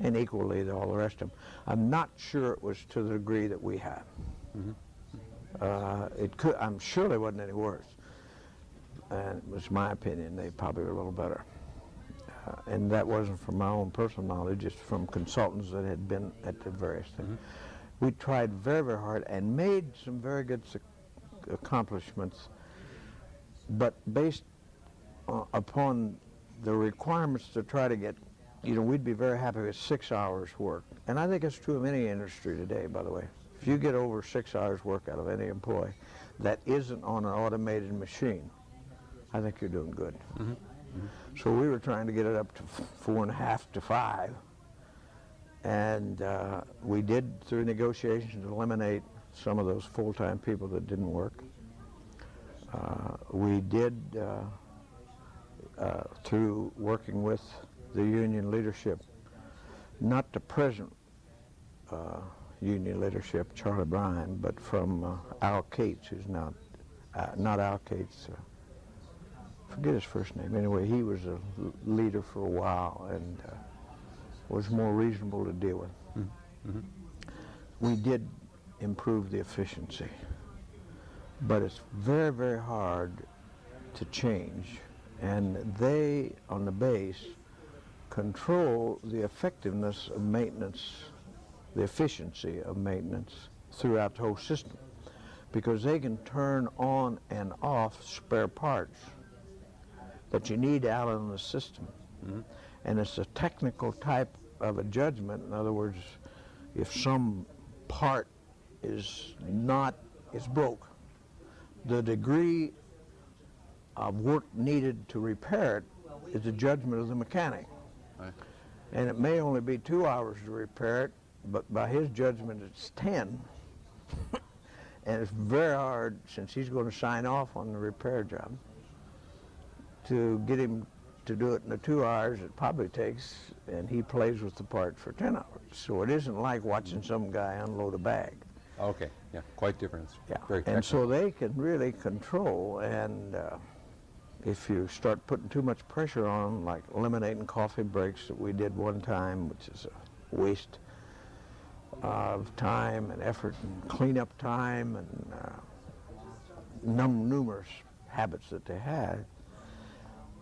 and equally all the rest of them. I'm not sure it was to the degree that we have. I'm sure they wasn't any worse. And it was my opinion, they probably were a little better. And that wasn't from my own personal knowledge, it's from consultants that had been at the various things. We tried very, very hard and made some very good accomplishments, but based upon the requirements to try to get, we'd be very happy with 6 hours work. And I think it's true of any industry today, by the way. If you get over 6 hours work out of any employee that isn't on an automated machine, I think you're doing good. So we were trying to get it up to 4.5 to 5. And we did, through negotiations, eliminate some of those full-time people that didn't work. We did, through working with the union leadership, not the present union leadership, Charlie Bryan, but from Al Cates, who's now, not Al Cates, forget his first name. Anyway, he was a leader for a while and was more reasonable to deal with. We did improve the efficiency, but it's very, very hard to change. And they, on the base, control the effectiveness of maintenance, the efficiency of maintenance throughout the whole system, because they can turn on and off spare parts that you need out in the system. And it's a technical type of a judgment. In other words, if some part is broke, the degree of work needed to repair it is a judgment of the mechanic. Right. And it may only be 2 hours to repair it, but by his judgment it's 10. And it's very hard, since he's going to sign off on the repair job, to get him to do it in the 2 hours it probably takes, and he plays with the part for 10 hours. So it isn't like watching some guy unload a bag. Okay, yeah, quite different. Yeah, Very and so technical. they can really control, and if you start putting too much pressure on them, like eliminating coffee breaks that we did one time, which is a waste of time and effort and cleanup time and numerous habits that they had,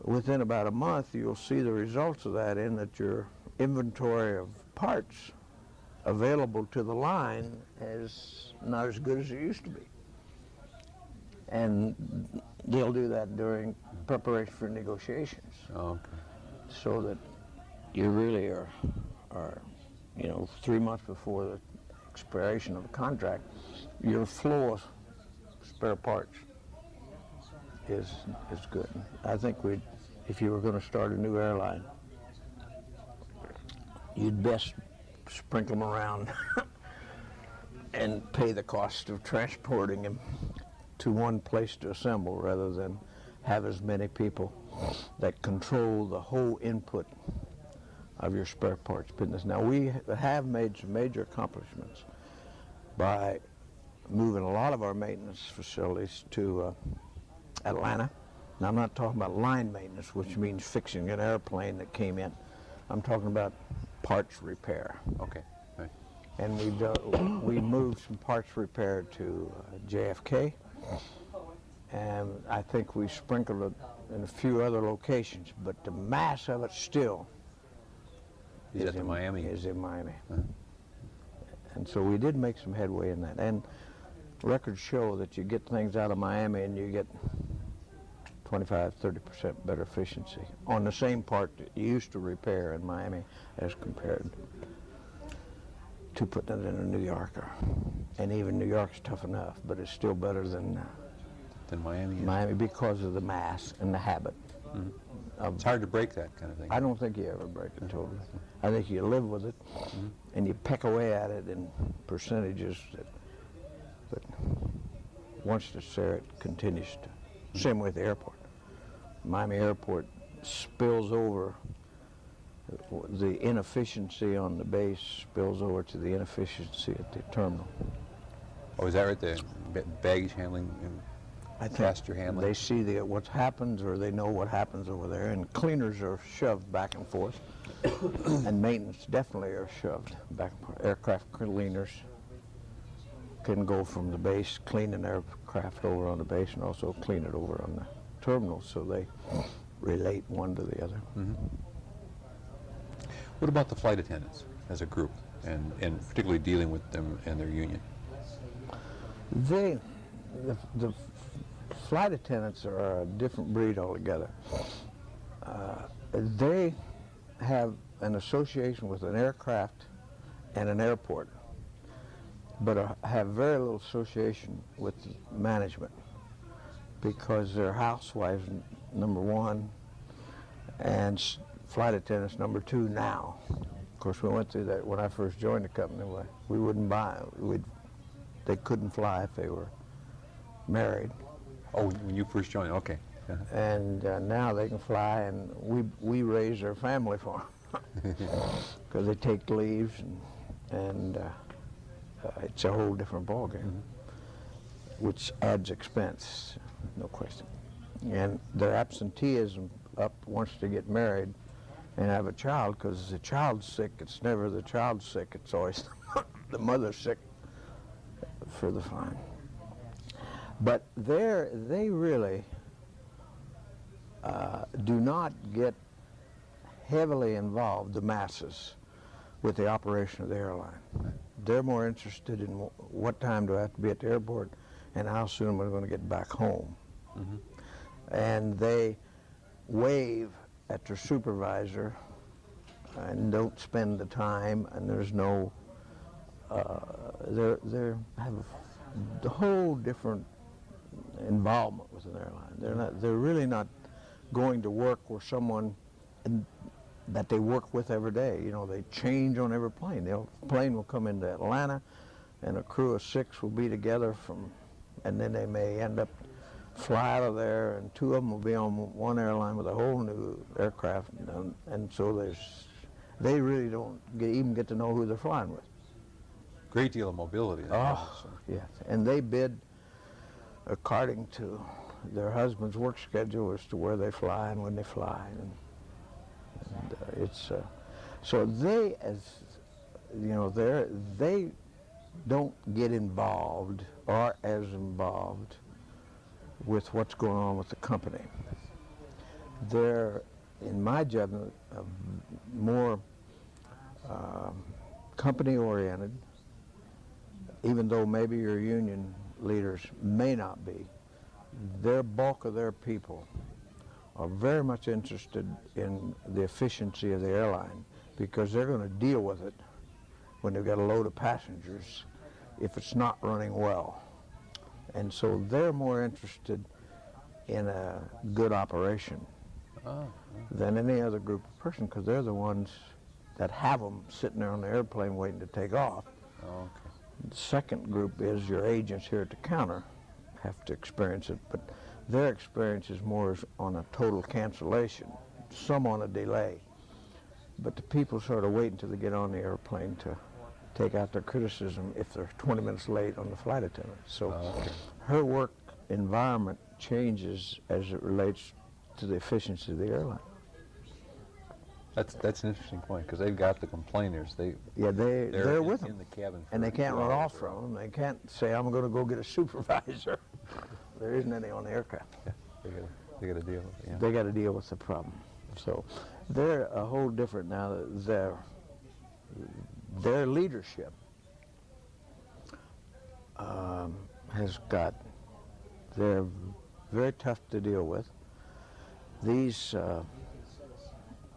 within about a month you'll see the results of that in that your inventory of parts available to the line is not as good as it used to be. And they'll do that during preparation for negotiations. Oh, okay. So that you really are 3 months before the expiration of the contract, your flow of spare parts is good. I think if you were going to start a new airline, you'd best sprinkle them around and pay the cost of transporting them to one place to assemble, rather than have as many people that control the whole input of your spare parts business. Now, we have made some major accomplishments by moving a lot of our maintenance facilities to Atlanta. Now, I'm not talking about line maintenance, which means fixing an airplane that came in. I'm talking about parts repair. Okay, right. And we moved some parts repair to JFK, and I think we sprinkled it in a few other locations, but the mass of it still Is that in Miami? Is in Miami. And so we did make some headway in that. And records show that you get things out of Miami and you get 25-30% better efficiency on the same part that you used to repair in Miami as compared to putting it in a New Yorker. And even New York's tough enough, but it's still better than Miami. Miami because of the mass and the habit. It's hard to break that kind of thing. I don't think you ever break it totally. I think you live with it and you peck away at it in percentages, but once it's there, it continues to. Same with the airport. Miami Airport spills over, the inefficiency on the base spills over to the inefficiency at the terminal. Oh, is that right? The baggage handling and I think passenger handling? they see what happens, or they know what happens over there, and cleaners are shoved back and forth, and maintenance definitely are shoved back and forth. Aircraft cleaners can go from the base, clean an aircraft over on the base, and also clean it over on the terminal, so they relate one to the other. Mm-hmm. What about the flight attendants as a group, and particularly dealing with them and their union? The flight attendants are a different breed altogether. They have an association with an aircraft and an airport, but have very little association with management, because they're housewives, number one, and flight attendants, number two, now. Of course, we went through that when I first joined the company. We wouldn't buy, they couldn't fly if they were married. Oh, when you first joined, okay. And now they can fly, and we raise their family for them, because they take leaves, and it's a whole different ballgame, which adds expense, no question. And their absenteeism up once they get married and have a child, because the child's sick, it's never the child's sick, it's always the mother's sick for the fine. But they really do not get heavily involved, the masses, with the operation of the airline. They're more interested in what time do I have to be at the airport and how soon am I going to get back home. Mm-hmm. And they wave at their supervisor and don't spend the time, and there's no, they have a whole different involvement with an airline. They're really not going to work where someone that they work with every day. You know, they change on every plane. The plane will come into Atlanta, and a crew of 6 will be together and then they may end up fly out of there, and 2 of them will be on one airline with a whole new aircraft, and so they really don't even get to know who they're flying with. Great deal of mobility. Oh, yes, and they bid according to their husband's work schedule as to where they fly and when they fly, and it's so they, as you know, they don't get involved or as involved with what's going on with the company. They're, in my judgment, more company-oriented, even though maybe your union leaders may not be. Their bulk of their people are very much interested in the efficiency of the airline, because they're going to deal with it when they've got a load of passengers if it's not running well. And so they're more interested in a good operation than any other group of person, because they're the ones that have them sitting there on the airplane waiting to take off. Oh, okay. The second group is your agents here at the counter have to experience it, but their experience is more on a total cancellation, some on a delay. But the people sort of wait until they get on the airplane to take out their criticism if they're 20 minutes late on the flight attendant. So okay. Her work environment changes as it relates to the efficiency of the airline. That's an interesting point, because they've got the complainers. They're with them in the cabin, and they can't run off from them. They can't say, I'm going to go get a supervisor. There isn't any on the aircraft. Yeah, they got to deal with it. Yeah. They got to deal with the problem. So they're a whole different now. Their leadership they're very tough to deal with. These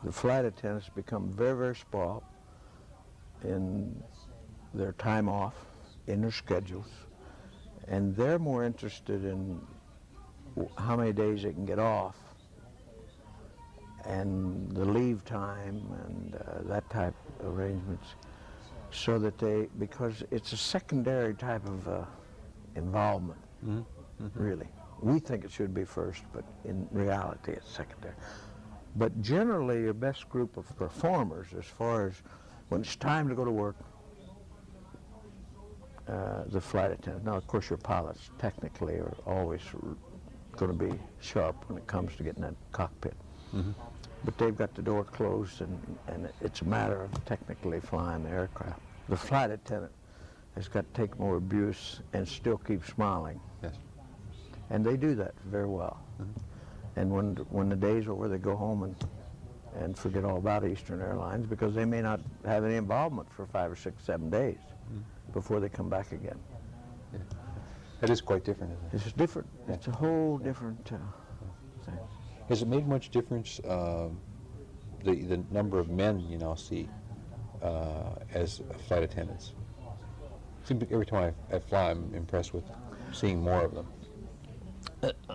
the flight attendants become very, very spoiled in their time off, in their schedules, and they're more interested in how many days they can get off and the leave time and that type of arrangements, so that because it's a secondary type of involvement, really. We think it should be first, but in reality it's secondary. But generally, your best group of performers, as far as when it's time to go to work, the flight attendant. Now, of course, your pilots technically are always going to be sharp when it comes to getting that cockpit. Mm-hmm. But they've got the door closed, and it's a matter of technically flying the aircraft. The flight attendant has got to take more abuse and still keep smiling. Yes. And they do that very well. Mm-hmm. And when the day's over, they go home and forget all about Eastern Airlines, because they may not have any involvement for 5 or 6, 7 days before they come back again. Yeah. That is quite different, isn't it? It's different. Yeah. It's a whole different thing. Has it made much difference, the number of men you now see as flight attendants? Seems like every time I fly, I'm impressed with seeing more of them.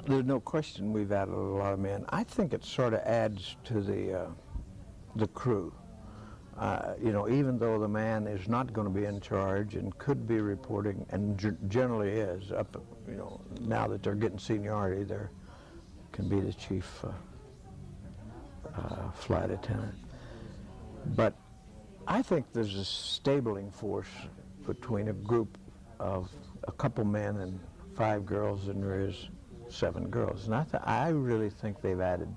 There's no question we've added a lot of men. I think it sort of adds to the crew. You know, even though the man is not going to be in charge and could be reporting, and generally is, up, you know, now that they're getting seniority, they can be the chief flight attendant. But I think there's a stabling force between a group of a couple men and 5 girls than there is 7 girls. And I really think they've added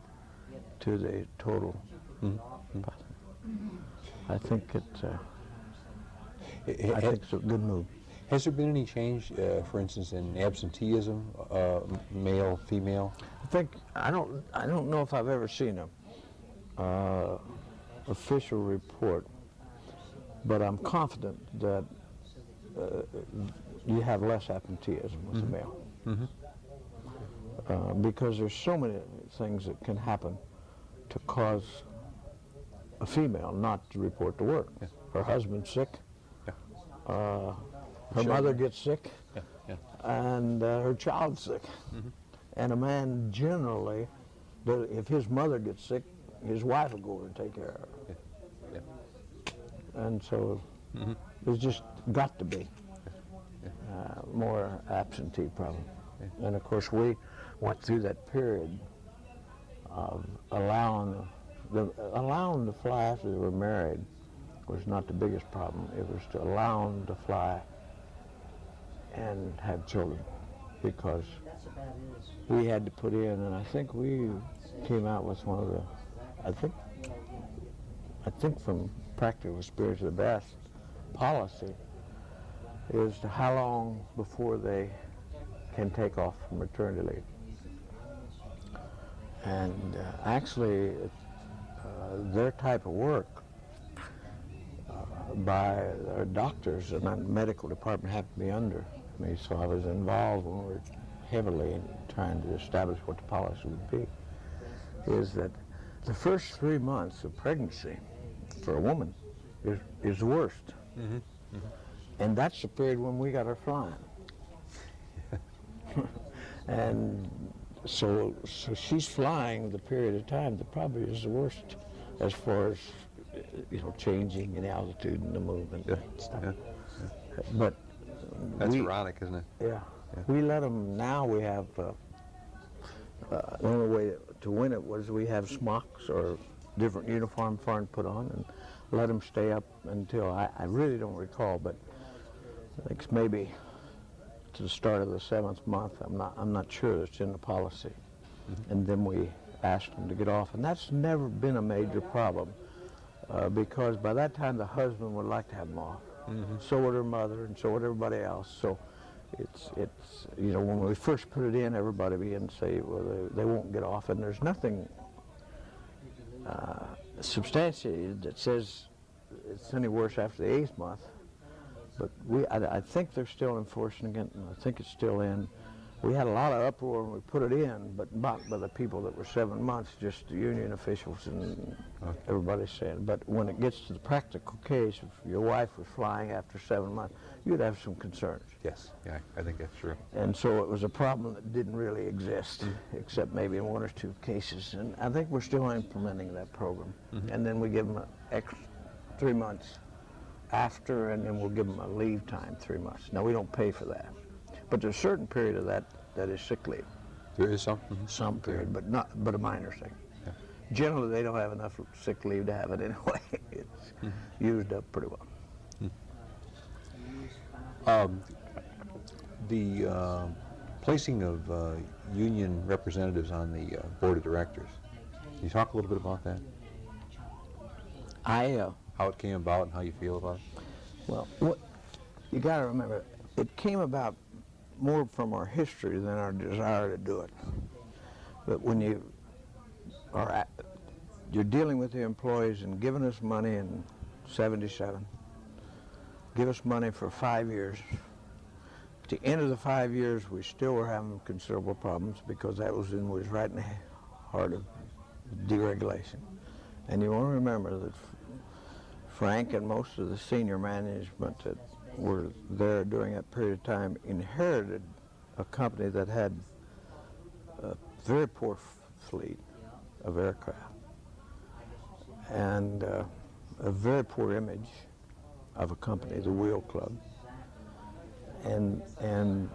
to the total. Mm-hmm. I think it's a good move. Has there been any change, for instance, in absenteeism, male, female? I don't know if I've ever seen a official report, but I'm confident that you have less absenteeism with the male. Mm-hmm. Because there's so many things that can happen to cause a female not to report to work. Yeah. Her husband's sick, Yeah. her mother gets sick, Yeah. Yeah. and her child's sick. Mm-hmm. And a man generally, if his mother gets sick, his wife will go over and take care of her. Yeah. Yeah. And so Mm-hmm. there's just got to be Yeah. more absentee problem. Yeah. And of course we went through that period of allowing to fly after they were married was not the biggest problem. It was to allow them to fly and have children, because we had to put in, and I think we came out with one of the, I think from Practical Spirit to the Best policy is to how long before they can take off from maternity leave. And actually, their type of work by our doctors and my medical department happened to be under me, so I was involved when we were heavily in trying to establish what the policy would be, is that the first 3 months of pregnancy for a woman is the worst. Mm-hmm. Mm-hmm. And that's the period when we got her flying. And so she's flying the period of time that probably is the worst as far as, you know, changing in altitude and the movement and stuff. Yeah. But That's ironic, isn't it? Yeah. Yeah. We let them, now we have, the only way to win it was we have smocks or different uniform for them to put on and let them stay up until, I really don't recall, but I think it's maybe to the start of the 7th month. I'm not sure. It's in the policy. Mm-hmm. And then we asked them to get off, and that's never been a major problem, because by that time the husband would like to have them off. Mm-hmm. So would her mother, and so would everybody else. So it's you know, when we first put it in, everybody began to say, well, they won't get off, and there's nothing substantiated that says it's any worse after the 8th month. But I think they're still enforcing it, and I think it's still in. We had a lot of uproar when we put it in, but not by the people that were 7 months, just the union officials and everybody saying. But when it gets to the practical case, if your wife was flying after 7 months, you'd have some concerns. Yes, yeah, I think that's true. And so it was a problem that didn't really exist, except maybe in 1 or 2 cases. And I think we're still implementing that program. Mm-hmm. And then we give them an extra 3 months after, and then we'll give them a leave time 3 months. Now, we don't pay for that. But there's a certain period of that is sick leave. There is some? Mm-hmm. Some period, but a minor thing. Yeah. Generally, they don't have enough sick leave to have it anyway. It's used up pretty well. The placing of union representatives on the board of directors. Can you talk a little bit about that? How it came about and how you feel about it? Well, what you got to remember, it came about more from our history than our desire to do it. But when you're dealing with the employees and giving us money in '77, give us money for 5 years. At the end of the 5 years, we still were having considerable problems because that was right in the heart of deregulation. And you want to remember that Frank and most of the senior management that were there during that period of time inherited a company that had a very poor fleet of aircraft and a very poor image of a company, the Wheel Club. And in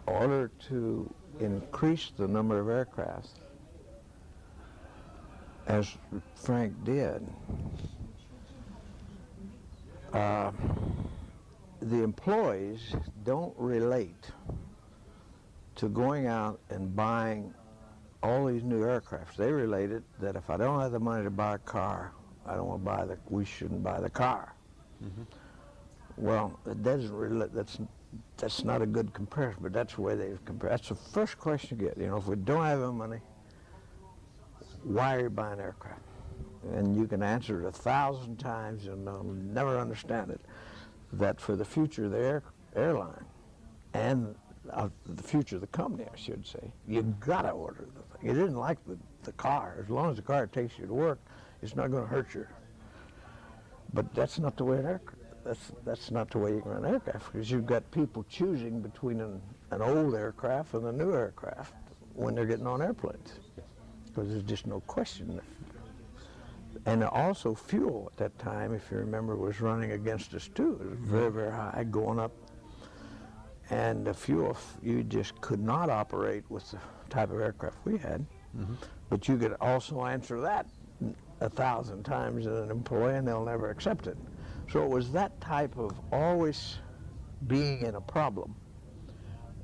order to increase the number of aircraft, as Frank did, the employees don't relate to going out and buying all these new aircraft. They relate it that if I don't have the money to buy a car, I don't want to buy we shouldn't buy the car. Mm-hmm. Well, it doesn't really, that's not a good comparison, but that's the way they compare. That's the first question you get. You know, if we don't have the money, why are you buying aircraft? And you can answer it 1,000 times and they'll never understand it. That for the future of the airline and the future of the company, I should say, you've got to order the thing. You didn't like the car. As long as the car takes you to work, it's not going to hurt you. But that's not the way that's not the way you can run an aircraft, because you've got people choosing between an old aircraft and a new aircraft when they're getting on airplanes, because there's just no question. And also fuel at that time, if you remember, was running against us too. It was very, very high, going up. And the fuel, you just could not operate with the type of aircraft we had. Mm-hmm. But you could also answer that 1,000 times to an employee and they'll never accept it. So it was that type of always being in a problem.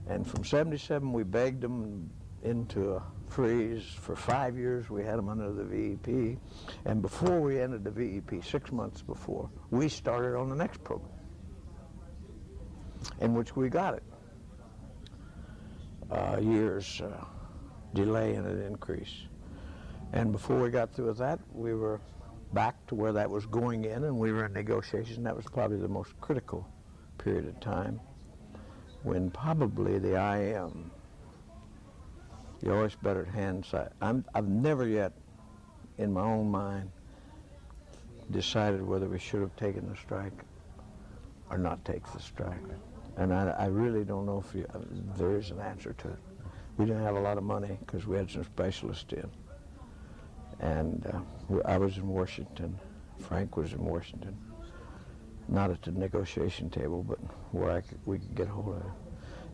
And from '77, we begged them into a freeze. For 5 years, we had them under the VEP. And before we ended the VEP, 6 months before, we started on the next program, in which we got it. Years delay in an increase. And before we got through with that, we were back to where that was going in, and we were in negotiations. That was probably the most critical period of time, when probably the IM, you're always better at hindsight. I've never yet, in my own mind, decided whether we should have taken the strike or not take the strike. And I really don't know if there is an answer to it. We didn't have a lot of money because we had some specialists in. And I was in Washington. Frank was in Washington. Not at the negotiation table, but where we could get hold of it.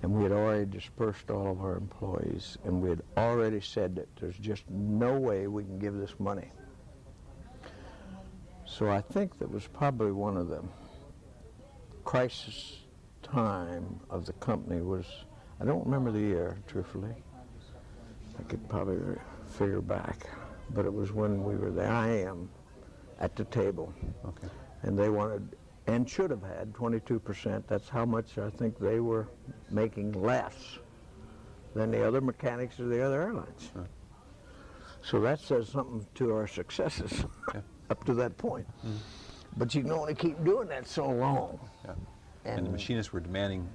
And we had already dispersed all of our employees, and we had already said that there's just no way we can give this money. So I think that was probably one of the crisis time of the company was, I don't remember the year, truthfully. I could probably figure back. But it was when we were the IM at the table. Okay. And they wanted, and should have had, 22%. That's how much I think they were making less than the other mechanics of the other airlines. Huh. So that says something to our successes up to that point. Mm-hmm. But you can only keep doing that so long. Yeah. And the machinists were demanding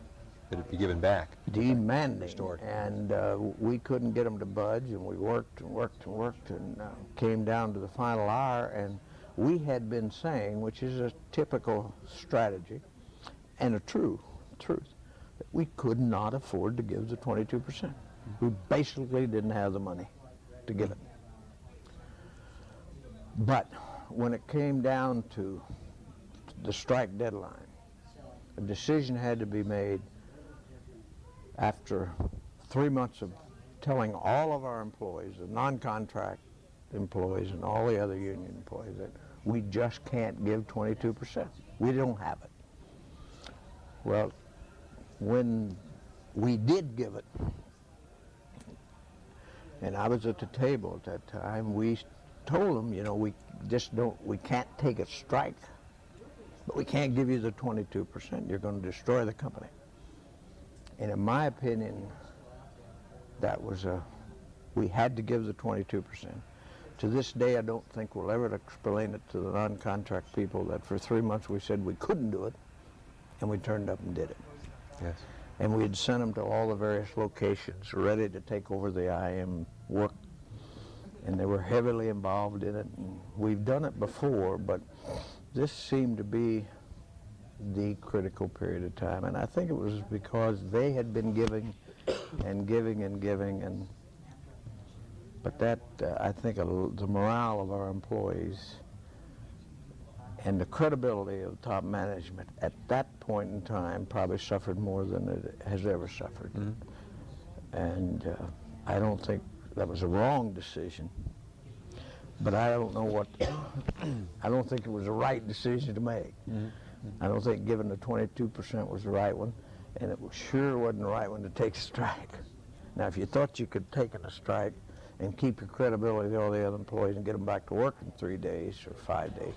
that it be given back. Demanding. Restored. And we couldn't get them to budge, and we worked and worked and worked, and came down to the final hour, and we had been saying, which is a typical strategy and a truth, that we could not afford to give the 22%. We basically didn't have the money to give it. But when it came down to the strike deadline, a decision had to be made after 3 months of telling all of our employees, the non-contract employees and all the other union employees, that we just can't give 22%. We don't have it. Well, when we did give it, and I was at the table at that time, we told them, you know, we can't take a strike, but we can't give you the 22%. You're going to destroy the company. And in my opinion, we had to give the 22%. To this day, I don't think we'll ever explain it to the non-contract people that for 3 months we said we couldn't do it, and we turned up and did it. Yes. And we had sent them to all the various locations ready to take over the IM work, and they were heavily involved in it. And we've done it before, but this seemed to be the critical period of time. And I think it was because they had been giving and giving and giving, but that, I think the morale of our employees and the credibility of top management at that point in time probably suffered more than it has ever suffered. Mm-hmm. And I don't think that was a wrong decision, but I don't know what, I don't think it was the right decision to make. Mm-hmm. I don't think giving the 22% was the right one, and it sure wasn't the right one to take a strike. Now, if you thought you could take a strike and keep your credibility to all the other employees and get them back to work in 3 days or 5 days,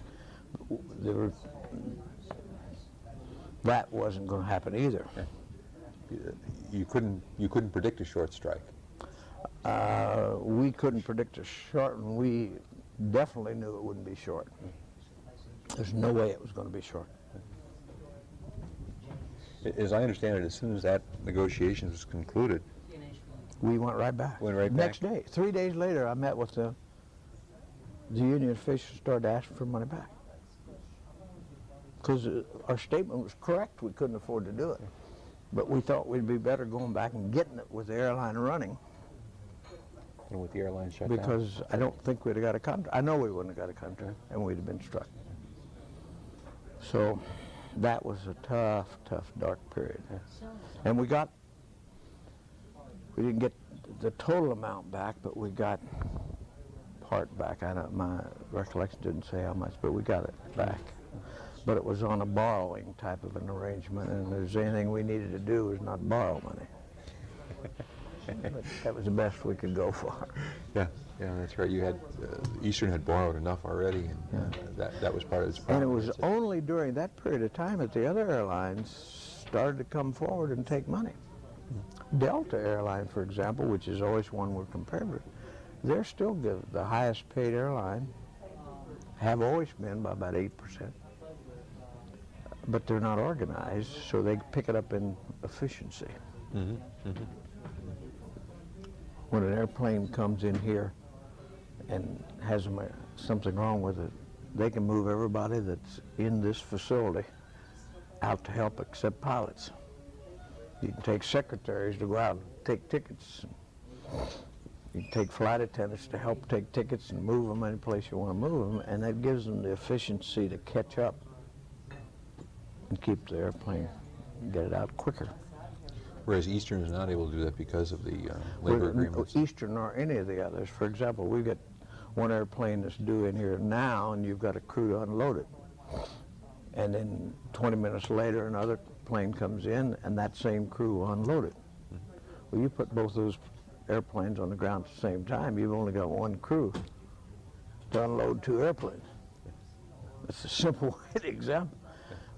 that wasn't going to happen either. You couldn't predict a short strike. We couldn't predict a short one. We definitely knew it wouldn't be short. There's no way it was going to be short. As I understand it, as soon as that negotiation was concluded, we went right back. Next day. 3 days later, I met with the union officials, started asking for money back. Because our statement was correct, we couldn't afford to do it. But we thought we'd be better going back and getting it with the airline running. And with the airline shut down? Because I don't think we'd have got a contract. I know we wouldn't have got a contract, and we'd have been struck. So that was a tough, dark period. And we didn't get the total amount back, but we got part back. My recollection didn't say how much, but we got it back. But it was on a borrowing type of an arrangement, and if there's anything we needed to do was not borrow money. But that was the best we could go for. Yeah, that's right. You had Eastern had borrowed enough already, and that was part of its problem. And it was only during that period of time that the other airlines started to come forward and take money. Delta Airline, for example, which is always one we're compared with, they're still the highest paid airline, have always been by about 8%. But they're not organized, so they pick it up in efficiency. Mm-hmm. Mm-hmm. When an airplane comes in here and has something wrong with it, they can move everybody that's in this facility out to help except pilots. You can take secretaries to go out and take tickets. You can take flight attendants to help take tickets and move them any place you want to move them, and that gives them the efficiency to catch up and keep the airplane, get it out quicker. Whereas Eastern is not able to do that because of the labor agreements. Eastern or any of the others. For example, we've got one airplane that's due in here now, and you've got a crew to unload it. And then 20 minutes later, another plane comes in, and that same crew will unload it. Mm-hmm. Well, you put both those airplanes on the ground at the same time, you've only got one crew to unload 2 airplanes. That's a simple example.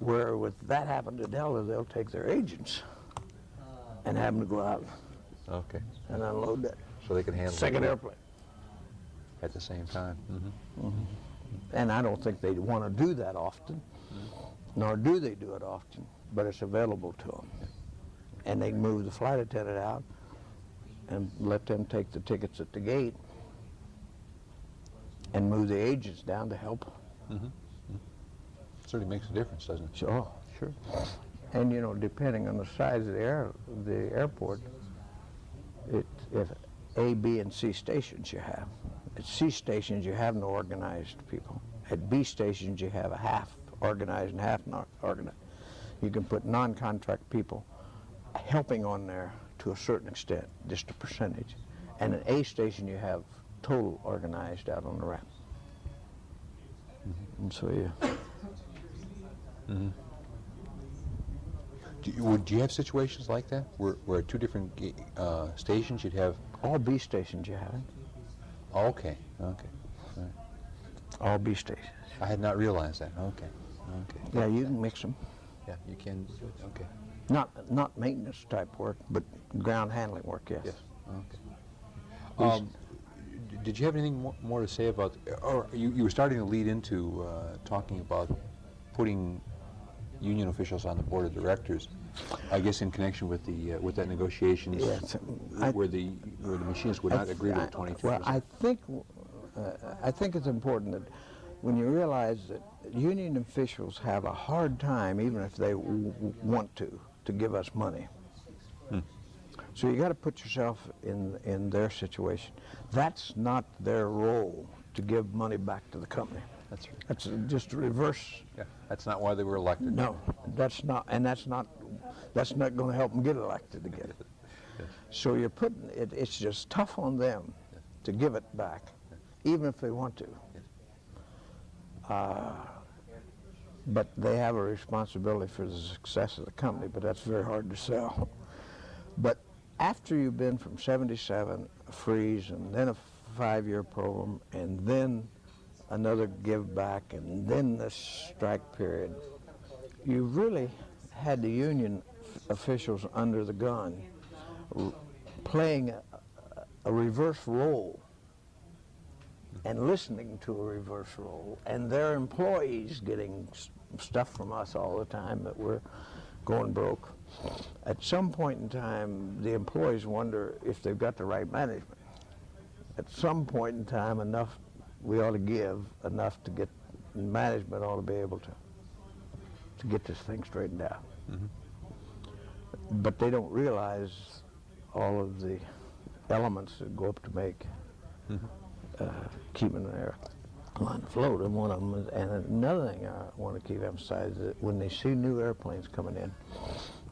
Where with that happen to Delta, they'll take their agents and have them to go out and unload that so they can handle second airplane at the same time. Mm-hmm. Mm-hmm. And I don't think they want to do that often, nor do they do it often, but it's available to them. And they can move the flight attendant out and let them take the tickets at the gate and move the agents down to help. Mm-hmm. Certainly makes a difference, doesn't it? Sure. And you know, depending on the size of the airport, if A, B, and C stations you have. At C stations you have no organized people. At B stations you have a half organized and half not organized. You can put non-contract people helping on there to a certain extent, just a percentage. And an A station you have total organized out on the ramp. And so you, Do you have situations like that where two different stations you'd have? all B stations you have, Oh, okay, okay. All right. all B stations. I had not realized that. Okay, okay. Yeah, you can mix them. Yeah, you can do it. Okay. Not maintenance type work, but ground handling work, yes. Yes. Okay. Did you have anything more to say about, or you were starting to lead into talking about putting union officials on the board of directors, I guess in connection with the with that negotiations Yes, where the machinists would not agree to the 23%. Well, I think it's important that when you realize that union officials have a hard time, even if they want to give us money. So you got to put yourself in their situation. That's not their role to give money back to the company. That's right. That's just a reverse. Yeah, that's not why they were elected. No, that's not, and that's not going to help them get elected again. Yes. So you're putting it. It's just tough on them to give it back, even if they want to. But they have a responsibility for the success of the company. But that's very hard to sell. But after you've been from '77 a freeze and then a 5-year program and then another give back and then this strike period, you really had the union officials under the gun playing a reverse role and listening to a reverse role, and their employees getting stuff from us all the time that we're going broke. At some point in time, the employees wonder if they've got the right management. At some point in time, we ought to give enough to get management ought to be able to get this thing straightened out. But they don't realize all of the elements that go up to make keeping their line afloat. And one of them is, and another thing I want to keep emphasizing, that when they see new airplanes coming in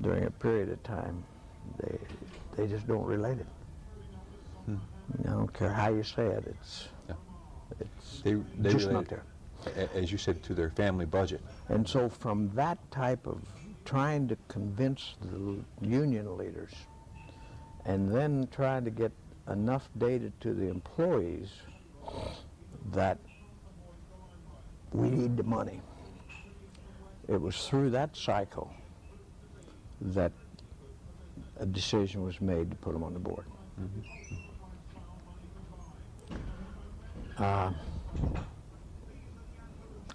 during a period of time, they just don't relate it. I don't care how you say it, it's They just relate, not there. as you said, to their family budget. And so from that type of trying to convince the union leaders and then trying to get enough data to the employees that we need the money, it was through that cycle that a decision was made to put them on the board.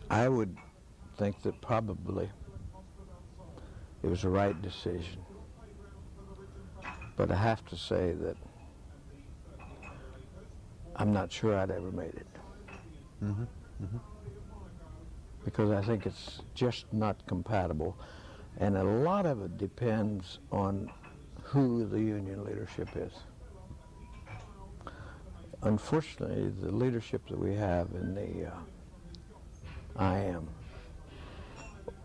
I would think that probably it was the right decision. But I have to say that I'm not sure I'd ever made it. Because I think it's just not compatible. And a lot of it depends on who the union leadership is. Unfortunately, the leadership that we have in the IM,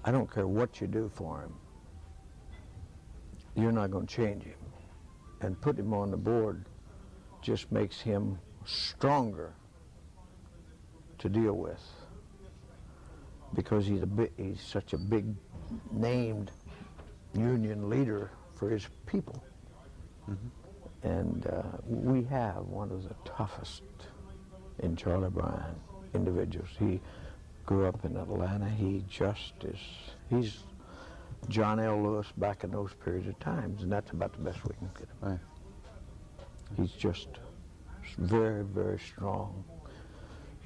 I don't care what you do for him, you're not going to change him. And put him on the board just makes him stronger to deal with, because he's such a big named union leader for his people. And we have one of the toughest in Charlie Bryan individuals. He grew up in Atlanta. He just is, he's John L. Lewis back in those periods of times, and that's about the best we can get him. Right. He's just very, very strong.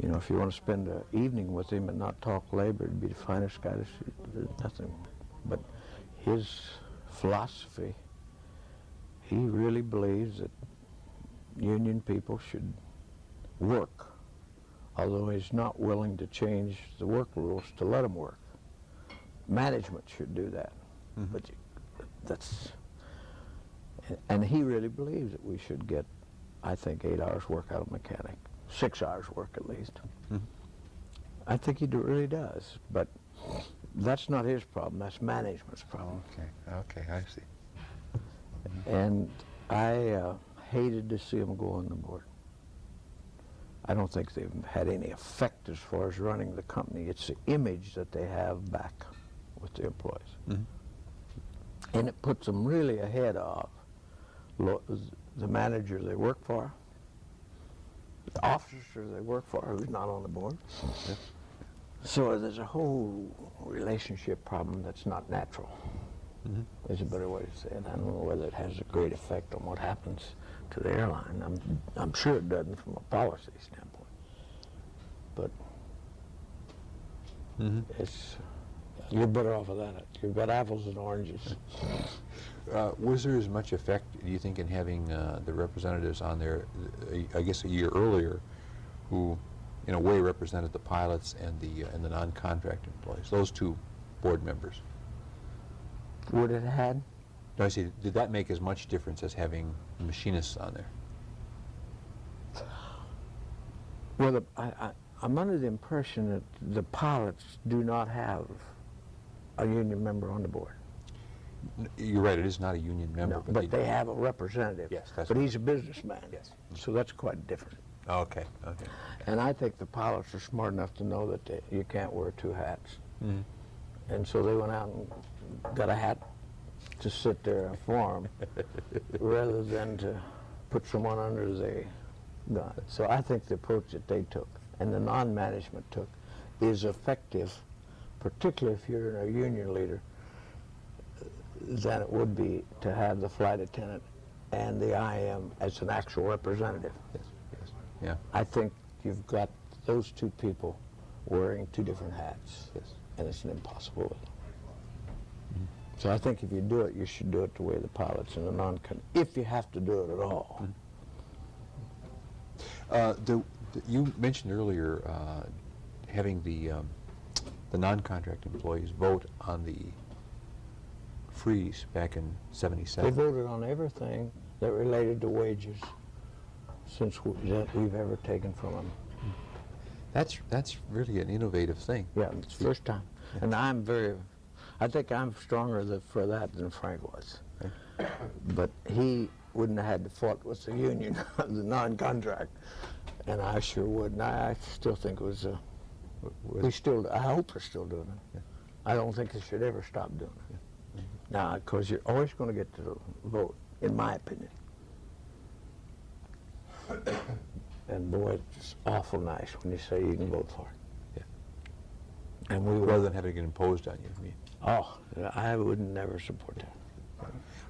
You know, if you want to spend an evening with him and not talk labor, he'd be the finest guy to see. There's nothing. But his philosophy, he really believes that union people should work, although he's not willing to change the work rules to let them work. Management should do that. But that's, and he really believes that we should get, I think, 8 hours work out of a mechanic, 6 hours work at least. I think he really does, but that's not his problem, that's management's problem. Okay, I see. And I hated to see them go on the board. I don't think they've had any effect as far as running the company. It's the image that they have back with the employees. Mm-hmm. And it puts them really ahead of the manager they work for, the officer they work for who's not on the board. Yeah. So there's a whole relationship problem that's not natural. Mm-hmm. Is a better way to say it. I don't know whether it has a great effect on what happens to the airline. I'm sure it doesn't from a policy standpoint. But Mm-hmm. it's, you're better off of that. You've got apples and oranges. Was there as much effect, do you think, in having the representatives on there, I guess a year earlier, who, in a way, represented the pilots and the non-contract employees, those two board members? Would it had? No, I see. Did that make as much difference as having machinists on there? Well, I'm under the impression that the pilots do not have a union member on the board. You're right. It is not a union member, No, but they have a representative. Yes, that's but right. he's a businessman. Yes. So that's quite different. Okay. Okay. And I think the pilots are smart enough to know that you can't wear two hats. Mm-hmm. And so they went out and got a hat to sit there and form rather than to put someone under the gun. So I think the approach that they took and the non-management took is effective, particularly if you're a union leader, than it would be to have the flight attendant and the IM as an actual representative. Yes. Yes. Yeah. I think you've got those two people wearing two different hats. Yes. And it's an impossibility. Mm-hmm. So I think if you do it, you should do it the way the pilots and the if you have to do it at all. Mm-hmm. You mentioned earlier having the non-contract employees vote on the freeze back in '77. They voted on everything that related to wages since that we've ever taken from them. That's really an innovative thing. Yeah, it's the first time. And I think I'm stronger for that than Frank was. Okay. But he wouldn't have had to fought with the union, the non-contract, and I sure would. And I still think it was, I hope we're still doing it. Yeah. I don't think they should ever stop doing it. Yeah. Now, because you're always going to get to vote, in my opinion. And boy, it's awful nice when you say you can vote for it. Yeah. And we Rather than having it imposed on you. I mean, I would never support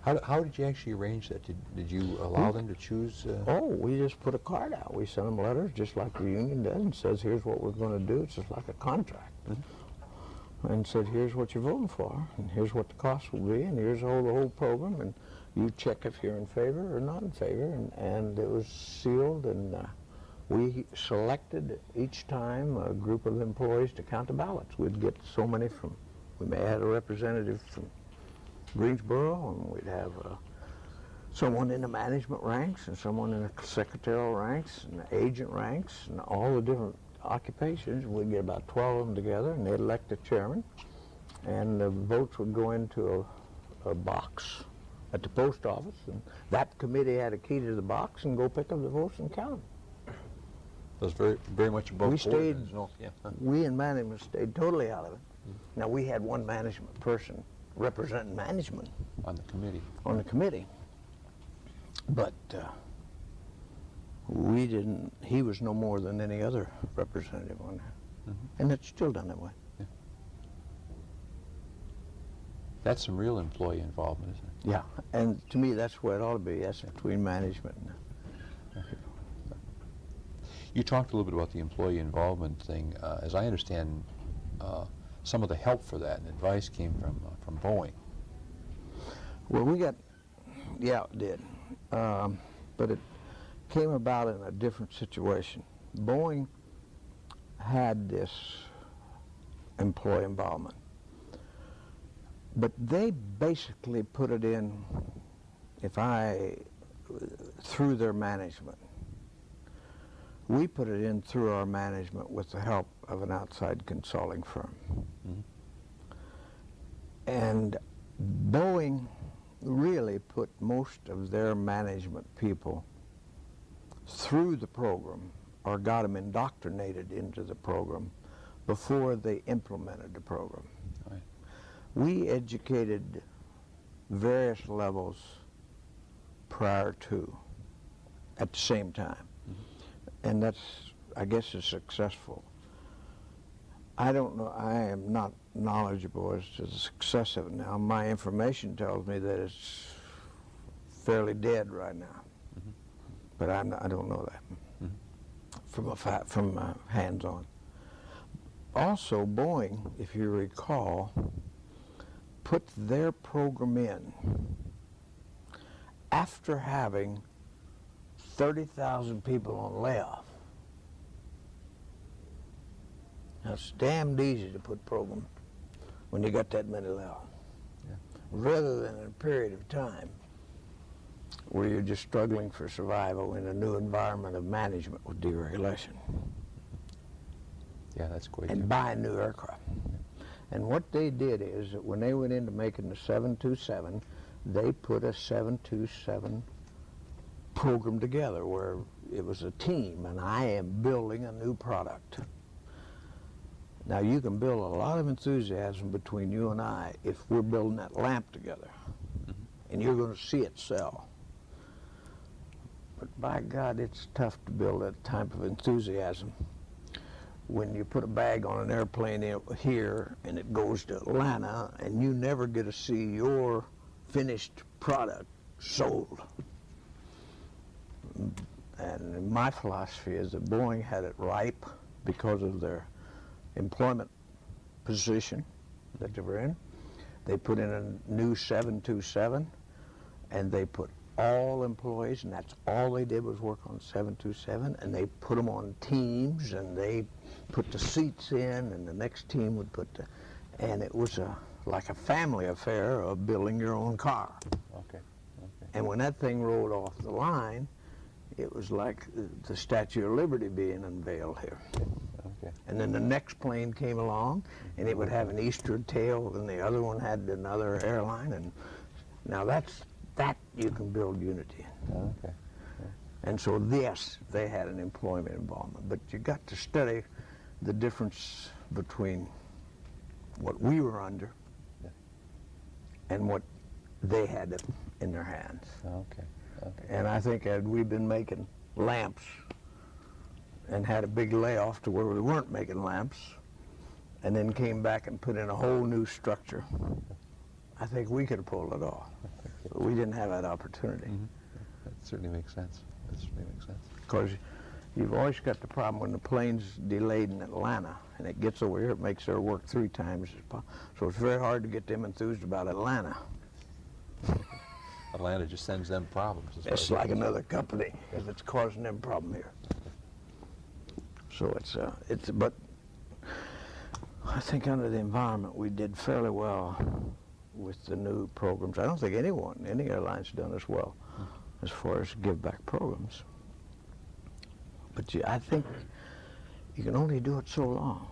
that. how did you actually arrange that? Did you allow them to choose? We just put a card out. We sent them letters just like the union does and says, here's what we're going to do. It's just like a contract. Mm-hmm. And said, here's what you're voting for, and here's what the cost will be, and here's the whole program, and you check if you're in favor or not in favor. And it was sealed, and we selected each time a group of employees to count the ballots. We'd get so many we may have had a representative from Greensboro, and we'd have someone in the management ranks and someone in the secretarial ranks and the agent ranks and all the different occupations. We'd get about 12 of them together, and they'd elect a chairman, and the votes would go into a box at the post office, and that committee had a key to the box and go pick up the votes and count them. It was very, very much above We board. stayed, No, yeah. Huh. we in management stayed totally out of it. Now, we had one management person representing management On the committee. on the committee, but we didn't, he was no more than any other representative on there. Mm-hmm. And it's still done that way. That's some real employee involvement, isn't it? Yeah, and to me, that's where it ought to be. That's between management and You talked a little bit about the employee involvement thing. As I understand, some of the help for that and advice came from Boeing. well, it did. But it came about in a different situation. Boeing had this employee involvement, but they basically put it in, through their management. We put it in through our management with the help of an outside consulting firm. Mm-hmm. And Boeing really put most of their management people through the program or got them indoctrinated into the program before they implemented the program. Right. We educated various levels prior to, at the same time. And that's, I guess, is successful. I don't know, I am not knowledgeable as to the success of it now. My information tells me that it's fairly dead right now. But I don't know that from hands-on. Also, Boeing, if you recall, put their program in after having 30,000 people on layoff. Now, it's damned easy to put program when you got that many layoffs. Yeah. Rather than in a period of time where you're just struggling for survival in a new environment of management with deregulation. Yeah, that's great. And buying new aircraft. And what they did is that when they went into making the 727, they put a 727 program together where it was a team, and I am building a new product. Now, you can build a lot of enthusiasm between you and I if we're building that lamp together, and you're going to see it sell. But by God, it's tough to build that type of enthusiasm when you put a bag on an airplane here and it goes to Atlanta and you never get to see your finished product sold. And my philosophy is that Boeing had it ripe because of their employment position that they were in. They put in a new 727 and they put all employees, and that's all they did was work on 727, and they put them on teams, and they put the seats in, and the next team would put the, and it was like a family affair of building your own car. Okay. And when that thing rolled off the line, it was like the Statue of Liberty being unveiled here. Okay. And then the next plane came along, and it would have an eastward tail, and the other one had another airline, and now that you can build unity in. Okay. And so, yes, they had an employment involvement, but you got to study the difference between what we were under and what they had in their hands. Okay. And I think had we been making lamps and had a big layoff to where we weren't making lamps, and then came back and put in a whole new structure, I think we could have pulled it off. But we didn't have that opportunity. That certainly makes sense. Because you've always got the problem when the plane's delayed in Atlanta and it gets over here, it makes their work 3 times as possible. So it's very hard to get them enthused about Atlanta. Atlanta just sends them problems. It's like another company because it's causing them problem here. So but I think under the environment we did fairly well with the new programs. I don't think any airline's done as well as far as give back programs. But I think you can only do it so long.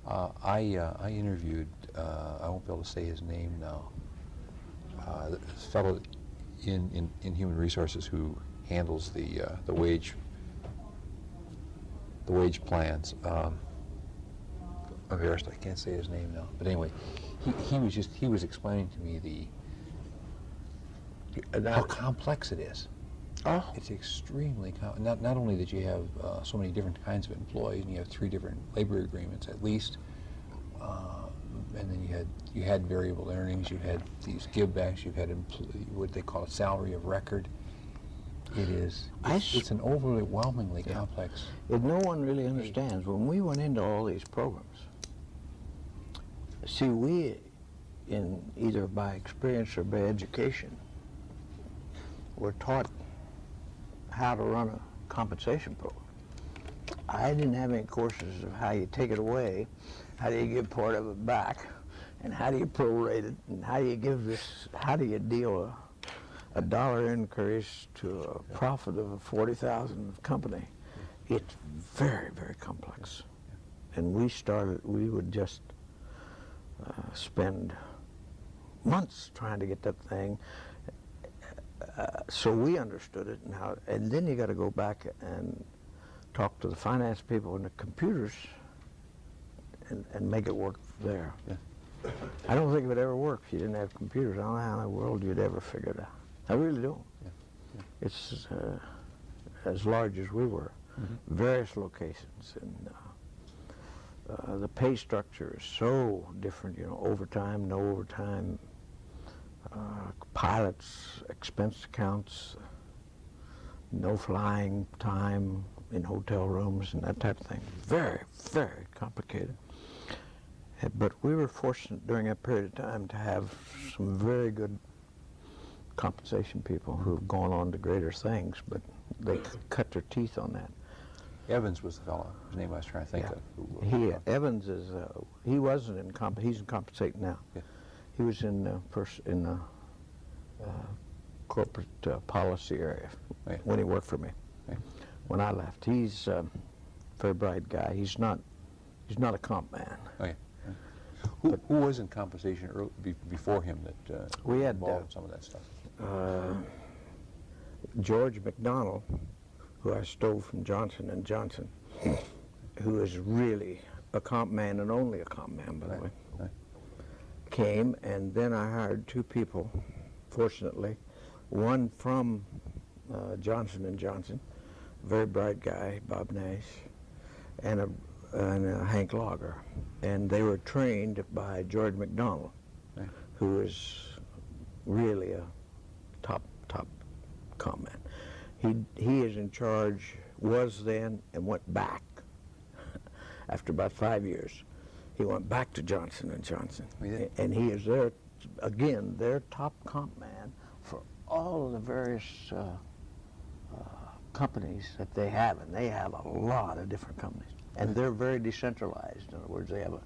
Yeah. I interviewed, I won't be able to say his name now, this fellow in human resources who handles the wage plans. I'm embarrassed, I can't say his name now. But anyway, he was explaining to me how complex it is. Oh. It's extremely complex. Not only that you have so many different kinds of employees, and you have 3 different labor agreements at least, and then you had variable earnings, you had these givebacks, you had what they call a salary of record. It's an overwhelmingly complex. No one really understands. When we went into all these programs, see, we, in either by experience or by education, were taught how to run a compensation program. I didn't have any courses of how you take it away, how do you give part of it back, and how do you prorate it, and how do you deal a $1 increase to a profit of $40,000 company. It's very, very complex. And we would just spend months trying to get that thing. So we understood it, and then you got to go back and talk to the finance people and the computers and make it work there. Yeah. I don't think it would ever work if you didn't have computers. I don't know how in the world you'd ever figure it out. I really don't. Yeah. Yeah. It's as large as we were, various locations, and the pay structure is so different, you know, overtime, no overtime, pilots, expense accounts, no flying time in hotel rooms and that type of thing. Very, very complicated. But we were fortunate during that period of time to have some very good compensation people who have gone on to greater things, but they cut their teeth on that. Evans was the fellow whose name I was trying to think of. Evans is, he wasn't in he's in compensate now. Yeah. He was in corporate policy area when he worked for me. Right. When I left, he's a very bright guy. He's not a comp man. Oh, yeah. Who was in compensation before him that we had involved some of that stuff? George McDonald, who I stole from Johnson & Johnson, who is really a comp man and only a comp man, by the way, came, and then I hired two people, fortunately, one from Johnson & Johnson, a very bright guy, Bob Nash, and Hank Lager, and they were trained by George McDonald, who is really a top comp man. He is in charge, was then, and went back after about 5 years. He went back to Johnson & Johnson, and he is their top comp man for all of the various companies that they have, and they have a lot of different companies. And they're very decentralized. In other words, they have a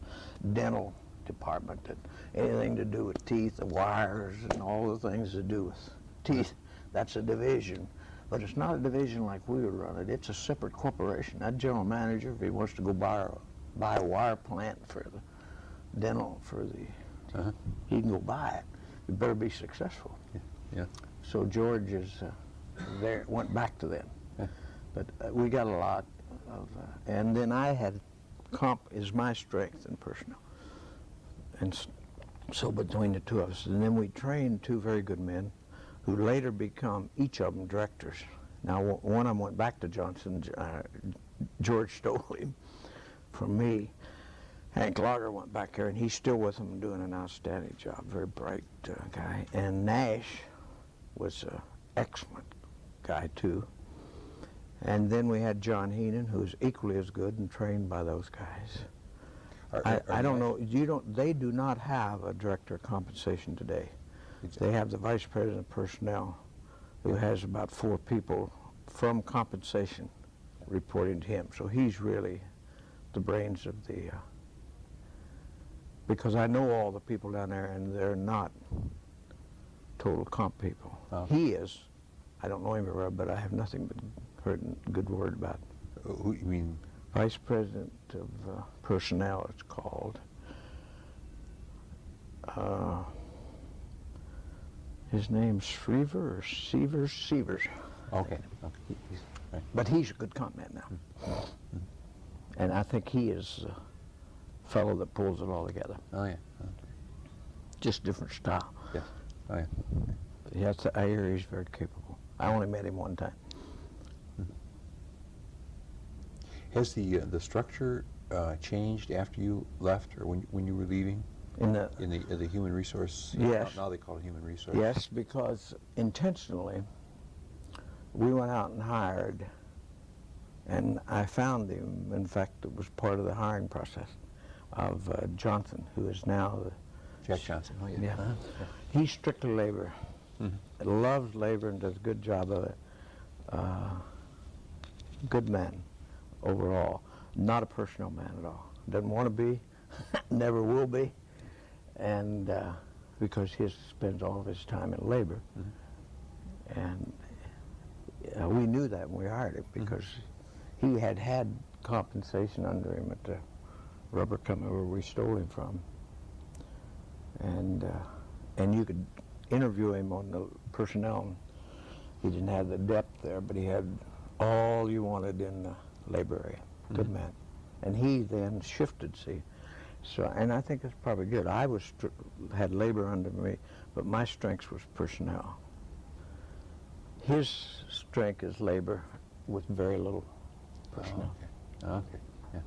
dental department that anything to do with teeth, the wires, and all the things to do with teeth, that's a division. But it's not a division like we would run it. It's a separate corporation. That general manager, if he wants to go buy a wire plant for the dental, he can go buy it. You better be successful. Yeah. So George is there, went back to them. Yeah. But we got a lot of, and then I had comp is my strength in personnel. And so between the two of us, and then we trained two very good men who later become, each of them, directors. Now, one of them went back to Johnson. George stole him from me. Hank Lager went back there, and he's still with them doing an outstanding job, very bright guy. And Nash was an excellent guy, too. And then we had John Heenan, who's equally as good and trained by those guys. I don't know, they do not have a director of compensation today. They have the vice president of personnel, who has about 4 people from compensation reporting to him. So he's really the brains of the, because I know all the people down there, and they're not total comp people. Oh. He is. I don't know him very well, but I have nothing but heard a good word about. Who you mean? Vice president of personnel, it's called. His name's Shriver or Severs. Okay. Right. But he's a good comp man now. And I think he is the fellow that pulls it all together. Oh, yeah. Just different style. Yes. Oh, yeah. Yes, I hear he's very capable. I only met him one time. Has the structure changed after you left, or when you were leaving? In the human resource. Yes. Now they call it human resource. Yes, because intentionally we went out and hired, and I found him. In fact, it was part of the hiring process of Johnson, who is now the Jack Johnson. Oh, yeah. Yeah. He's strictly labor. Loves labor and does a good job of it. Good man overall. Not a personnel man at all. Doesn't want to be, never will be, and because he spends all of his time in labor. And we knew that when we hired him, because he had compensation under him at the rubber company where we stole him from. And and you could interview him on the personnel. He didn't have the depth there, but he had all you wanted in the labor area. Good man. And he then shifted, see. So, and I think it's probably good. I had labor under me, but my strength was personnel. His strength is labor with very little personnel. Oh, okay. Yeah.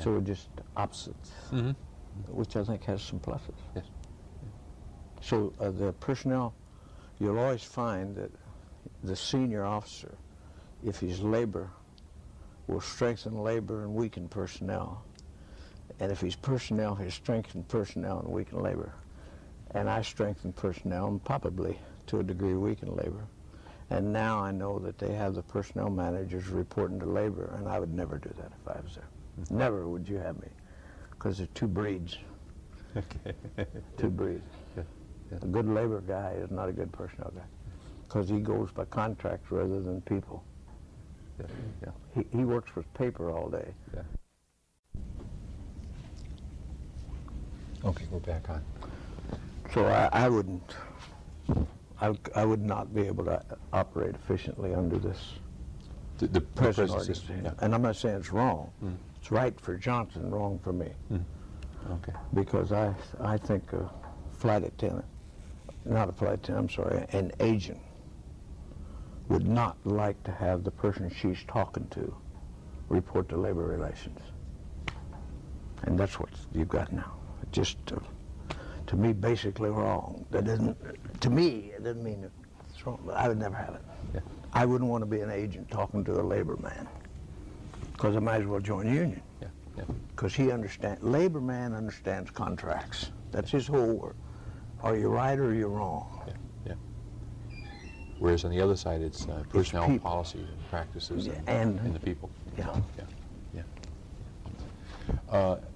So we're just opposites, which I think has some pluses. Yes. So the personnel, you'll always find that the senior officer, if he's labor, will strengthen labor and weaken personnel. And if he's personnel, he'll strengthen personnel and weaken labor. And I strengthen personnel and probably, to a degree, weaken labor. And now I know that they have the personnel managers reporting to labor, and I would never do that if I was there. Never would you have me, because there's two breeds. Okay. Two breeds. Yeah. A good labor guy is not a good personnel guy, because he goes by contracts rather than people. Yeah. He works with paper all day. Yeah. Okay, we're back on. So I wouldn't, I would not be able to operate efficiently under this The present present system. organization. Yeah. And I'm not saying it's wrong. It's right for Johnson, wrong for me. Okay. Because I think a flight attendant, not a flight attendant, I'm sorry, an agent would not like to have the person she's talking to report to labor relations. And that's what you've got now. Just to me, basically wrong. That isn't, to me, it doesn't mean it's wrong, but I would never have it. Yeah. I wouldn't want to be an agent talking to a labor man, because I might as well join a union. Yeah. Yeah. Because labor man understands contracts. That's his whole work. Are you right or are you wrong? Yeah. Yeah. Whereas on the other side, it's personnel people. policies and practices And- and the people. Yeah. Yeah. Yeah.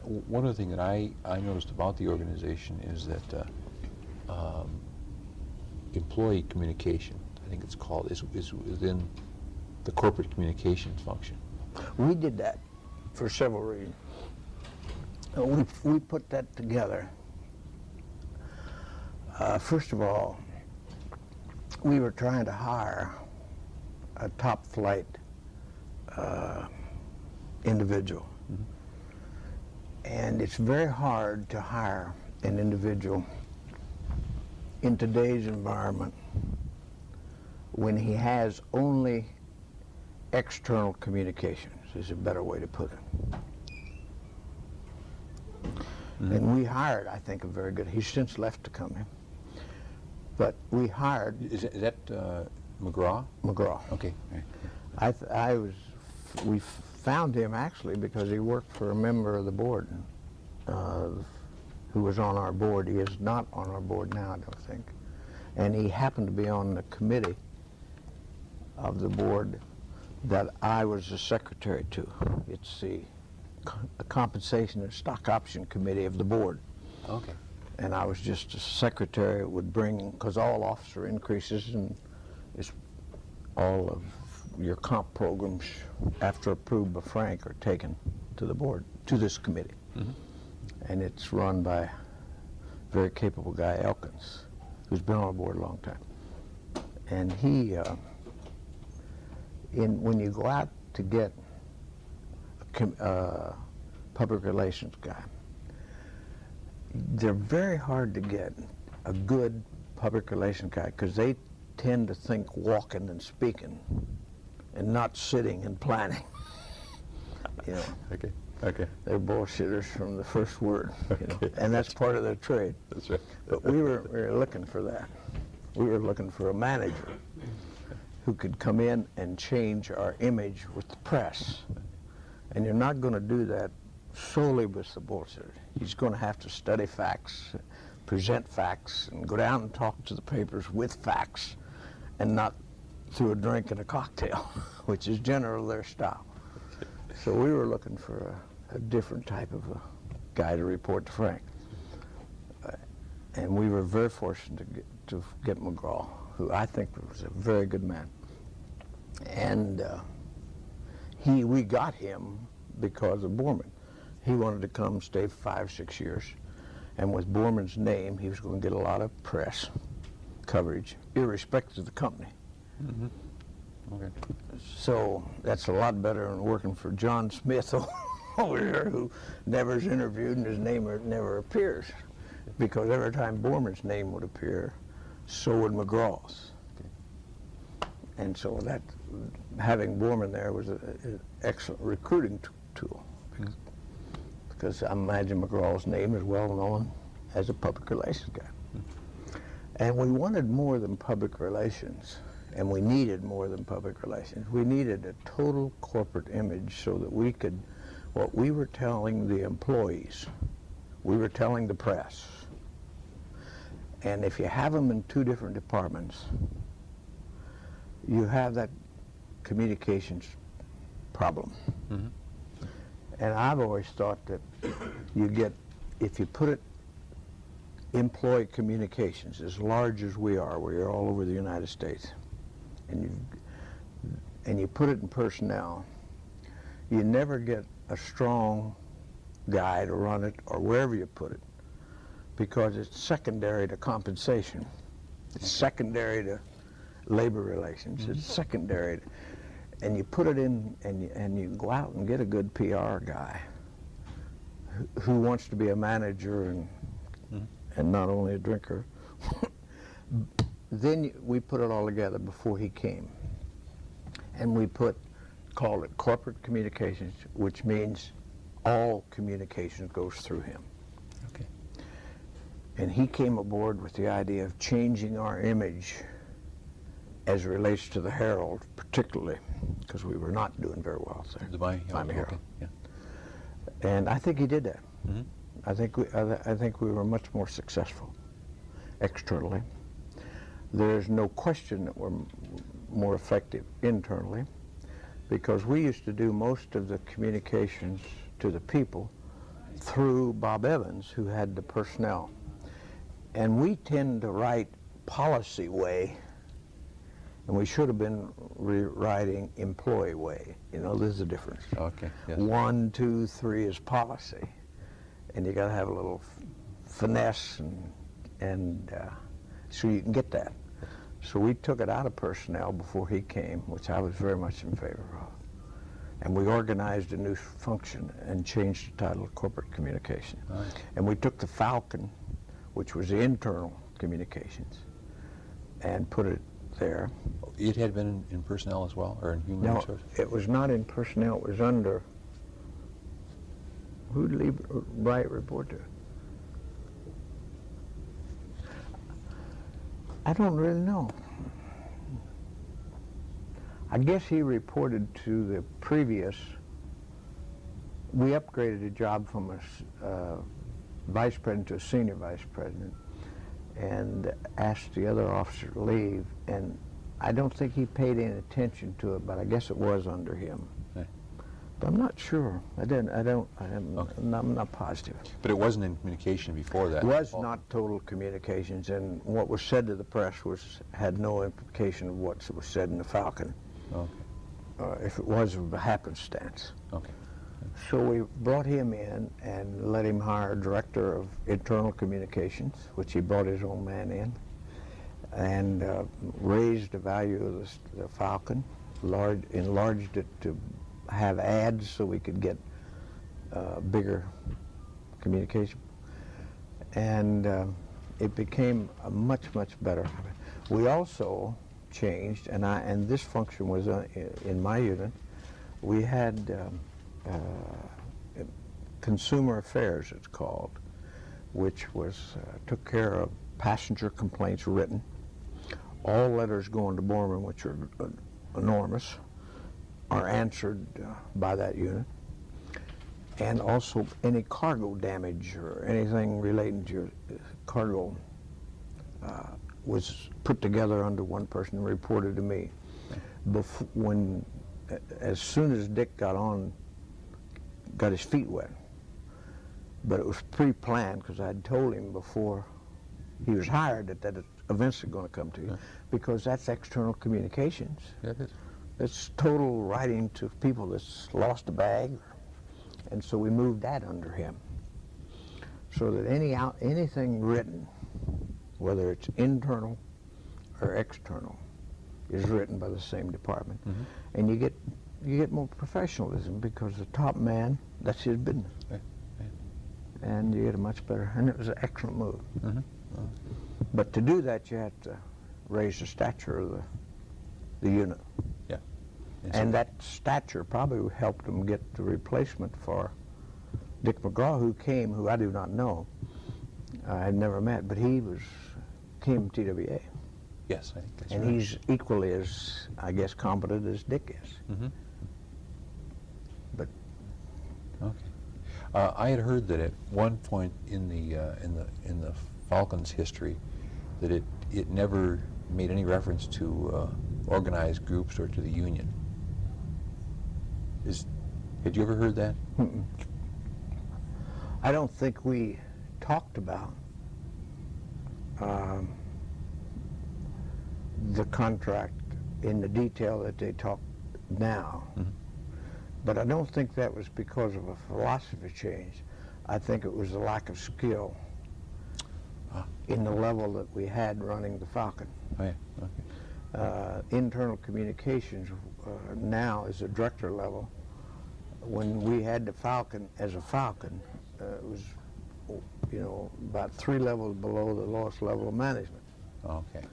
One other thing that I noticed about the organization is that employee communication, I think it's called, is within the corporate communications function. We did that for several reasons. We put that together. First of all, we were trying to hire a top flight individual. And it's very hard to hire an individual in today's environment when he has only external communications, is a better way to put it. And we hired, I think, a very good, he's since left the company, but we hired Is that McGraw? McGraw. Okay. Right. We found him actually because he worked for a member of the board who was on our board. He is not on our board now, I don't think. And he happened to be on the committee of the board that I was the secretary to. It's the compensation and stock option committee of the board. Okay. And I was just a secretary that would bring, because all officer increases and it's all of your comp programs, after approved by Frank, are taken to the board, to this committee. And it's run by a very capable guy, Elkins, who's been on the board a long time. And he, when you go out to get a public relations guy, they're very hard to get a good public relations guy because they tend to think walking and speaking and not sitting and planning. You know, Okay. Okay. they're bullshitters from the first word, you know, Okay. and that's part of their trade. That's right. But we were looking for that. We were looking for a manager who could come in and change our image with the press. And you're not going to do that solely with the bullshitter. He's going to have to study facts, present facts, and go down and talk to the papers with facts, and not through a drink and a cocktail, which is generally their style. So we were looking for a different type of a guy to report to Frank. And we were very fortunate to get McGraw, who I think was a very good man. And we got him because of Borman. He wanted to come stay 5, 6 years. And with Borman's name, he was going to get a lot of press coverage, irrespective of the company. Mm-hmm. Okay. So that's a lot better than working for John Smith over here, who never is interviewed and his name never appears. Because every time Borman's name would appear, so would McGraw's. Okay. And so that, having Borman there was an excellent recruiting tool. Mm-hmm. Because I imagine McGraw's name is well known as a public relations guy. Mm-hmm. And we wanted more than public relations, and we needed more than public relations. We needed a total corporate image so that we could, what we were telling the employees, we were telling the press. And if you have them in two different departments, you have that communications problem. Mm-hmm. And I've always thought that you get, if you put it, employee communications, as large as we are all over the United States, and you put it in personnel, you never get a strong guy to run it, or wherever you put it, because it's secondary to compensation. It's secondary to labor relations. Mm-hmm. It's secondary to, and you put it in, and you go out and get a good PR guy who wants to be a manager and not only a drinker. Then we put it all together before he came. And we called it corporate communications, which means all communications goes through him. Okay. And he came aboard with the idea of changing our image as it relates to the Herald, particularly, because we were not doing very well there. The Miami Herald. Okay. Yeah. And I think he did that. Mm-hmm. I think we were much more successful externally. There's no question that we're more effective internally, because we used to do most of the communications to the people through Bob Evans, who had the personnel. And we tend to write policy way, and we should have been rewriting employee way. You know, there's a difference. Okay. Yes. 1, 2, 3 is policy, and you got to have a little finesse, and so you can get that. So we took it out of personnel before he came, which I was very much in favor of. And we organized a new function and changed the title of corporate communication. Right. And we took the Falcon, which was the internal communications, and put it there. It had been in personnel as well, or in human resources? No, it was not in personnel. It was under, who did Bright report to? I don't really know. I guess he reported to the previous, we upgraded a job from a vice president to a senior vice president, and asked the other officer to leave, and I don't think he paid any attention to it, but I guess it was under him. Okay. But I'm not sure. I'm not positive. But it wasn't in communication before that? It was not total communications, and what was said to the press had no implication of what was said in the Falcon. Okay. If it was a happenstance. Okay. So we brought him in and let him hire a director of internal communications, which he brought his own man in, and raised the value of the Falcon, enlarged it to have ads so we could get bigger communication. And it became a much better. We also changed, and this function was in my unit. We had consumer affairs, it's called, which was took care of passenger complaints written. All letters going to Borman, which are enormous, are answered by that unit. And also any cargo damage or anything relating to your cargo was put together under one person and reported to me. As soon as Dick got his feet wet, but it was pre-planned because I had told him before he was hired that events are going to come to you, yeah. Because that's external communications. Yeah, it is. It's total writing to people that's lost a bag, and so we moved that under him. so that anything written, whether it's internal or external, is written by the same department. And you get more professionalism because the top man, that's his business. And you get a much better, and it was an excellent move. But to do that, you have to raise the stature of the unit. Yeah. And that stature probably helped them get the replacement for Dick McGraw, who came, who I do not know. I had never met, but he came TWA. Yes, I think that's And right. he's equally as, I guess, competent as Dick is. But okay. I had heard that at one point in the Falcons' history, that it never made any reference to organized groups or to the union. Had you ever heard that? I don't think we talked about the contract in the detail that they talk now. But I don't think that was because of a philosophy change. I think it was a lack of skill in the level that we had running the Falcon. Oh, yeah. Okay. Internal communications now is a director level. When we had the Falcon as a Falcon, it was, about 3 levels below the lowest level of management. Okay.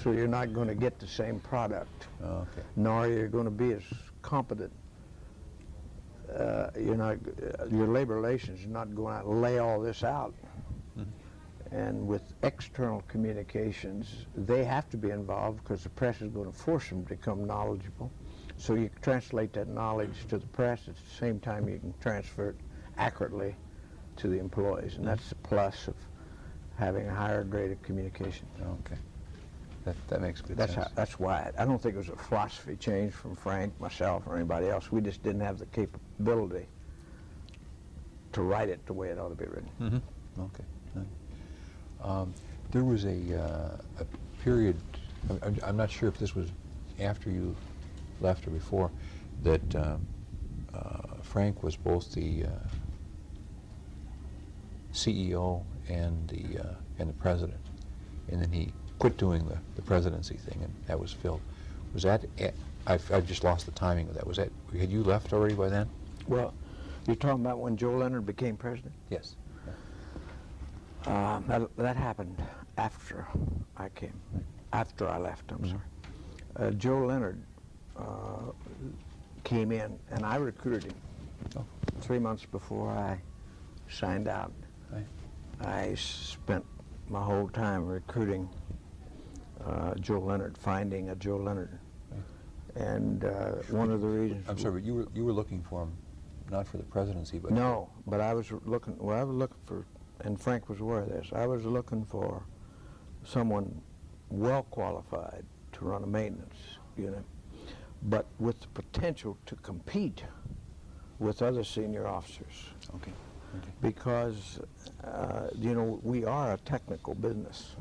So you're not going to get the same product, Okay. nor you're going to be as competent. Your labor relations are not going out and lay all this out. And with external communications, they have to be involved because the press is going to force them to become knowledgeable. So you can translate that knowledge to the press at the same time you can transfer it accurately to the employees. And that's the plus of having a higher grade of communication. Okay. That makes good sense. That's why. I don't think it was a philosophy change from Frank, myself, or anybody else. We just didn't have the capability to write it the way it ought to be written. Okay. There was a period, I'm not sure if this was after you left or before, that Frank was both the CEO and the president, and then he quit doing the presidency thing, and that was filled. Was that? I've just lost the timing of that. Was that? Had you left already by then? Well, you're talking about when Joe Leonard became president? Yes. That happened after I came, after I left, I'm sorry. Joe Leonard came in, and I recruited him 3 months before I signed out. I spent my whole time recruiting Joe Leonard, finding a Joe Leonard. And one of the reasons... I'm sorry, but you were looking for him, not for the presidency, but... No, but I was looking for, and Frank was aware of this, I was looking for someone well qualified to run a maintenance unit, but with the potential to compete with other senior officers. Okay. Because, we are a technical business.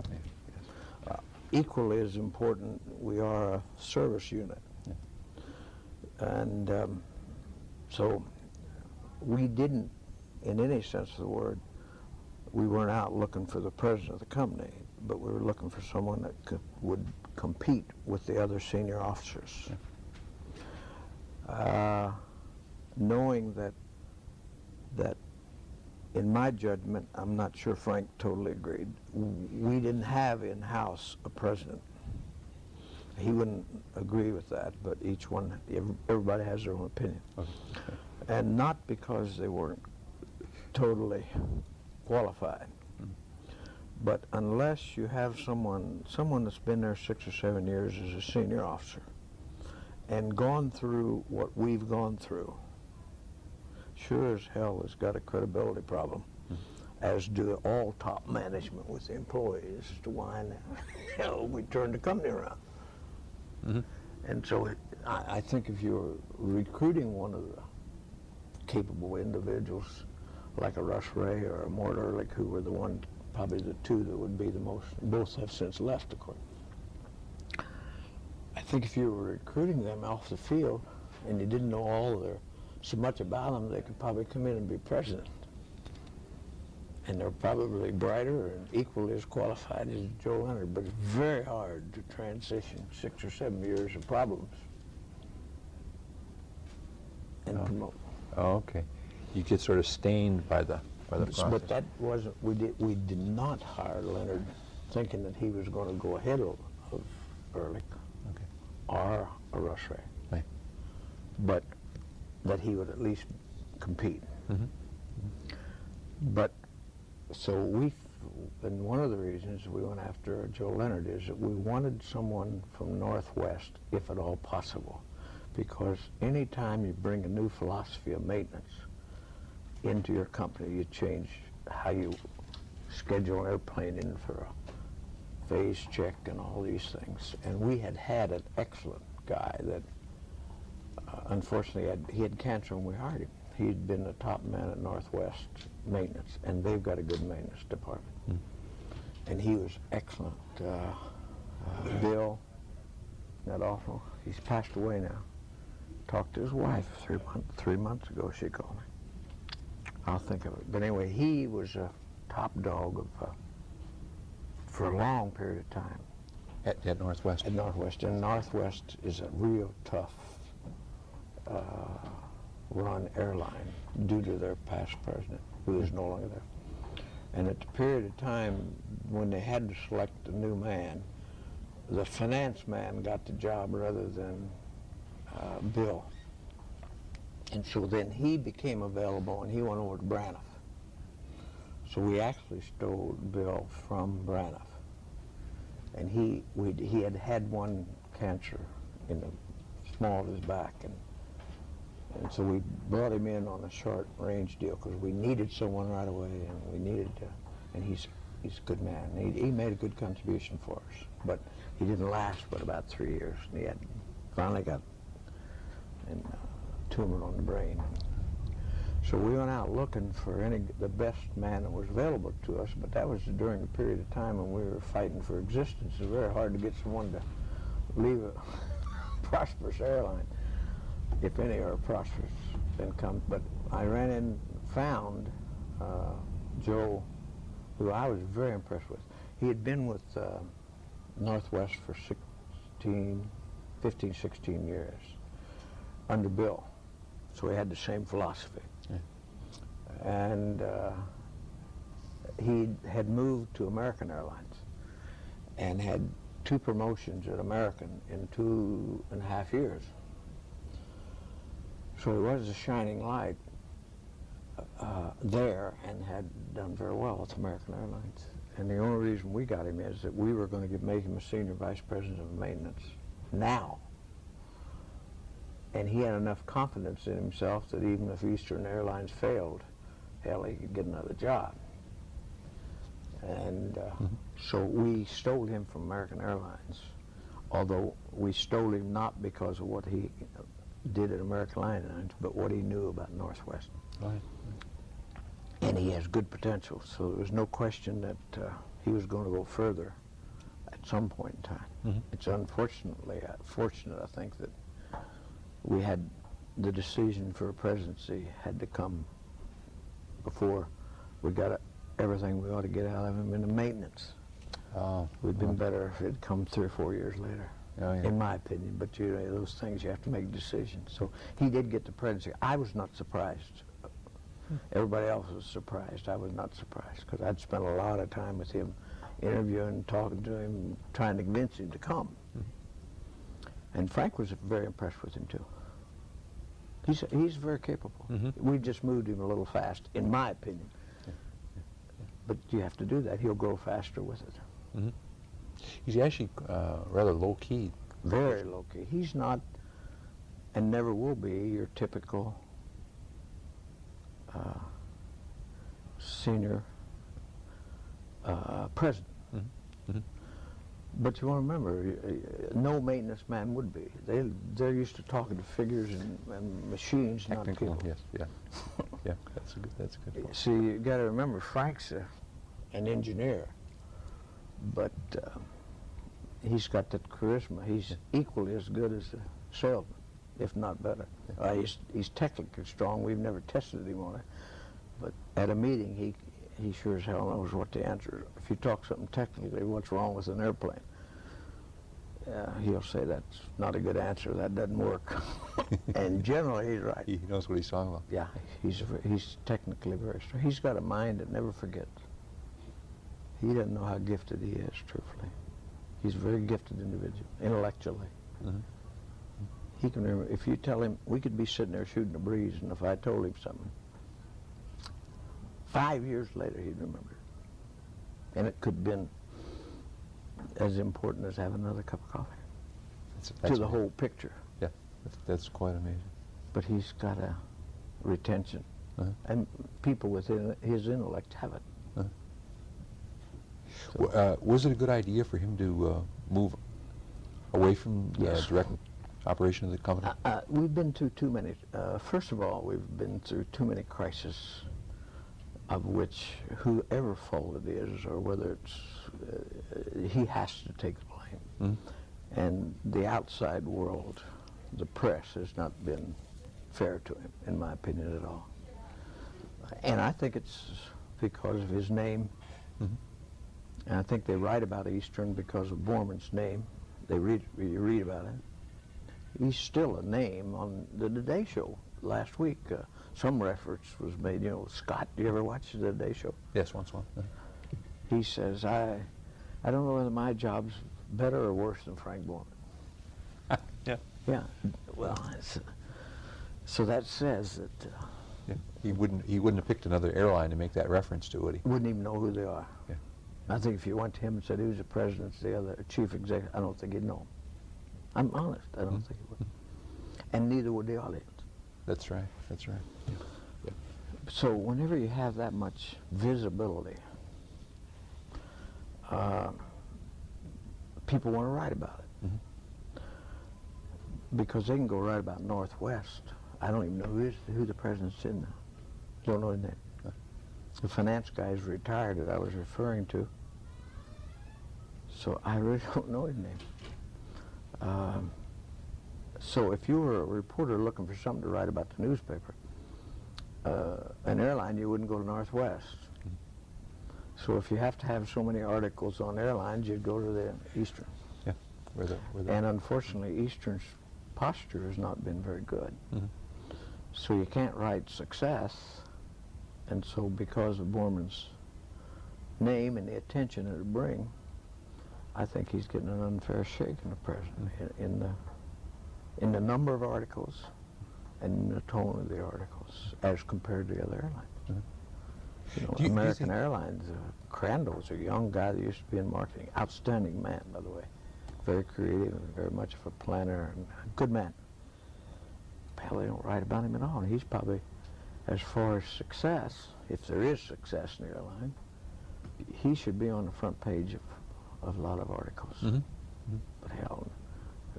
Equally as important, we are a service unit. And so we didn't, in any sense of the word, we weren't out looking for the president of the company, but we were looking for someone that would compete with the other senior officers. Knowing that in my judgment, I'm not sure Frank totally agreed, we didn't have in-house a president. He wouldn't agree with that, but everybody has their own opinion. Okay. And not because they weren't totally qualified, but unless you have someone that's been there 6 or 7 years as a senior officer and gone through what we've gone through, sure as hell has got a credibility problem, as do all top management with the employees, as to why in the hell we turned the company around. And so I think if you're recruiting one of the capable individuals, like a Russ Ray or a Mort Ehrlich, who were probably the two that would be the most, both have since left, of course. I think if you were recruiting them off the field and you didn't know so much about them, they could probably come in and be president. and they're probably brighter and equally as qualified as Joe Leonard, but it's very hard to transition 6 or 7 years of problems and promote. Oh, okay. You get sort of stained by the process. But that wasn't, we did not hire Leonard thinking that he was going to go ahead of Ehrlich Okay. or a Russ Ray, Right. but that he would at least compete. Mm-hmm. But so and one of the reasons we went after Joe Leonard is that we wanted someone from Northwest, if at all possible, because any time you bring a new philosophy of maintenance into your company, you change how you schedule an airplane in for a phase check and all these things. And we had an excellent guy that unfortunately he had cancer when we hired him. He'd been the top man at Northwest Maintenance, and they've got a good maintenance department. Mm. And he was excellent. Bill, isn't that awful? He's passed away now. Talked to his wife 3 months ago, she called me. I'll think of it. But anyway, he was a top dog for a long period of time. At Northwest? At Northwest. And Northwest is a real tough run airline due to their past president, who is no longer there. And at the period of time when they had to select a new man, the finance man got the job rather than Bill. And so then he became available and he went over to Braniff. So we actually stole Bill from Braniff. And he had one cancer in the small of his back, and so we brought him in on a short range deal because we needed someone right away, and we needed and he's a good man. He made a good contribution for us, but he didn't last but about 3 years, and he had finally got a tumor on the brain. So we went out looking for the best man that was available to us, but that was during a period of time when we were fighting for existence. It was very hard to get someone to leave a prosperous airline, if any are prosperous income. But I found Joe, who I was very impressed with. He had been with Northwest for 15, 16 years under Bill. So he had the same philosophy. Yeah. And he had moved to American Airlines and had 2 promotions at American in 2.5 years. So he was a shining light there and had done very well with American Airlines. And the only reason we got him is that we were going to make him a senior vice president of maintenance now. And he had enough confidence in himself that even if Eastern Airlines failed, hell, he could get another job. And so we stole him from American Airlines, although we stole him not because of what he did at American Airlines, but what he knew about Northwest. Right. And he has good potential, so there was no question that he was going to go further at some point in time. Mm-hmm. It's fortunate, I think, that we had the decision for a presidency had to come before we got everything we ought to get out of him in the maintenance. Oh, we'd been better if it had come 3 or 4 years later, in my opinion. But you know, those things you have to make decisions. So he did get the presidency. I was not surprised. Everybody else was surprised. I was not surprised because I'd spent a lot of time with him, interviewing, talking to him, trying to convince him to come. And Frank was very impressed with him too. He's very capable. Mm-hmm. We just moved him a little fast, in my opinion. But you have to do that. He'll grow faster with it. Mm-hmm. He's actually rather low-key. Very low-key. He's not, and never will be, your typical senior president. Mm-hmm. Mm-hmm. But you want to remember, no maintenance man would be. They're used to talking to figures and machines, technical, not people. Yes, yeah, yeah. That's a good point. See, you got to remember, Frank's an engineer, but he's got that charisma. He's equally as good as a salesman, if not better. He's technically strong. We've never tested him on it, but at a meeting, he sure as hell knows what the answer is. If you talk something technically, what's wrong with an airplane? He'll say that's not a good answer, that doesn't work. And generally he's right. He knows what he's talking about. Yeah, he's technically very strong. He's got a mind that never forgets. He doesn't know how gifted he is, truthfully. He's a very gifted individual, intellectually. Mm-hmm. He can remember, if you tell him, we could be sitting there shooting a breeze, and if I told him something, 5 years later he'd remember it. And it could have been as important as having another cup of coffee to the whole picture. Yeah, that's quite amazing. But he's got a retention, and people within his intellect have it. Was it a good idea for him to move away from direct operation of the company? We've been through too many. First of all, we've been through too many crises, of which whoever fault it is, or whether it's he has to take the blame. And the outside world, the press, has not been fair to him, in my opinion, at all. And I think it's because of his name. And I think they write about Eastern because of Borman's name. You read about it. He's still a name on the Today Show. Last week, some reference was made. You know, Scott, do you ever watch the Today Show? Yes, once. He says, I don't know whether my job's better or worse than Frank Borman. Yeah. Yeah. Well, so that says that Yeah. He wouldn't have picked another airline to make that reference to, would he? wouldn't even know who they are. Yeah. I think if you went to him and said he was the president, the other chief executive, I don't think he'd know him. I'm honest. I don't think he would. And neither would the audience. That's right. That's right. Yeah. So whenever you have that much visibility, people want to write about it. Because they can go write about Northwest. I don't even know who the president's in now. Don't know his name. The finance guy is retired that I was referring to. So I really don't know his name. So if you were a reporter looking for something to write about the newspaper, an airline, you wouldn't go to Northwest. So if you have to have so many articles on airlines, you'd go to the Eastern. Yeah. And unfortunately, Eastern's posture has not been very good. So you can't write success. And so because of Borman's name and the attention it'll bring, I think he's getting an unfair shake in the president, in the number of articles and in the tone of the articles as compared to the other airlines. You know, American Airlines, Crandall's a young guy that used to be in marketing. Outstanding man, by the way. Very creative and very much of a planner and a good man. Hell, they don't write about him at all. He's probably, as far as success, if there is success in the airline, he should be on the front page of a lot of articles. But hell,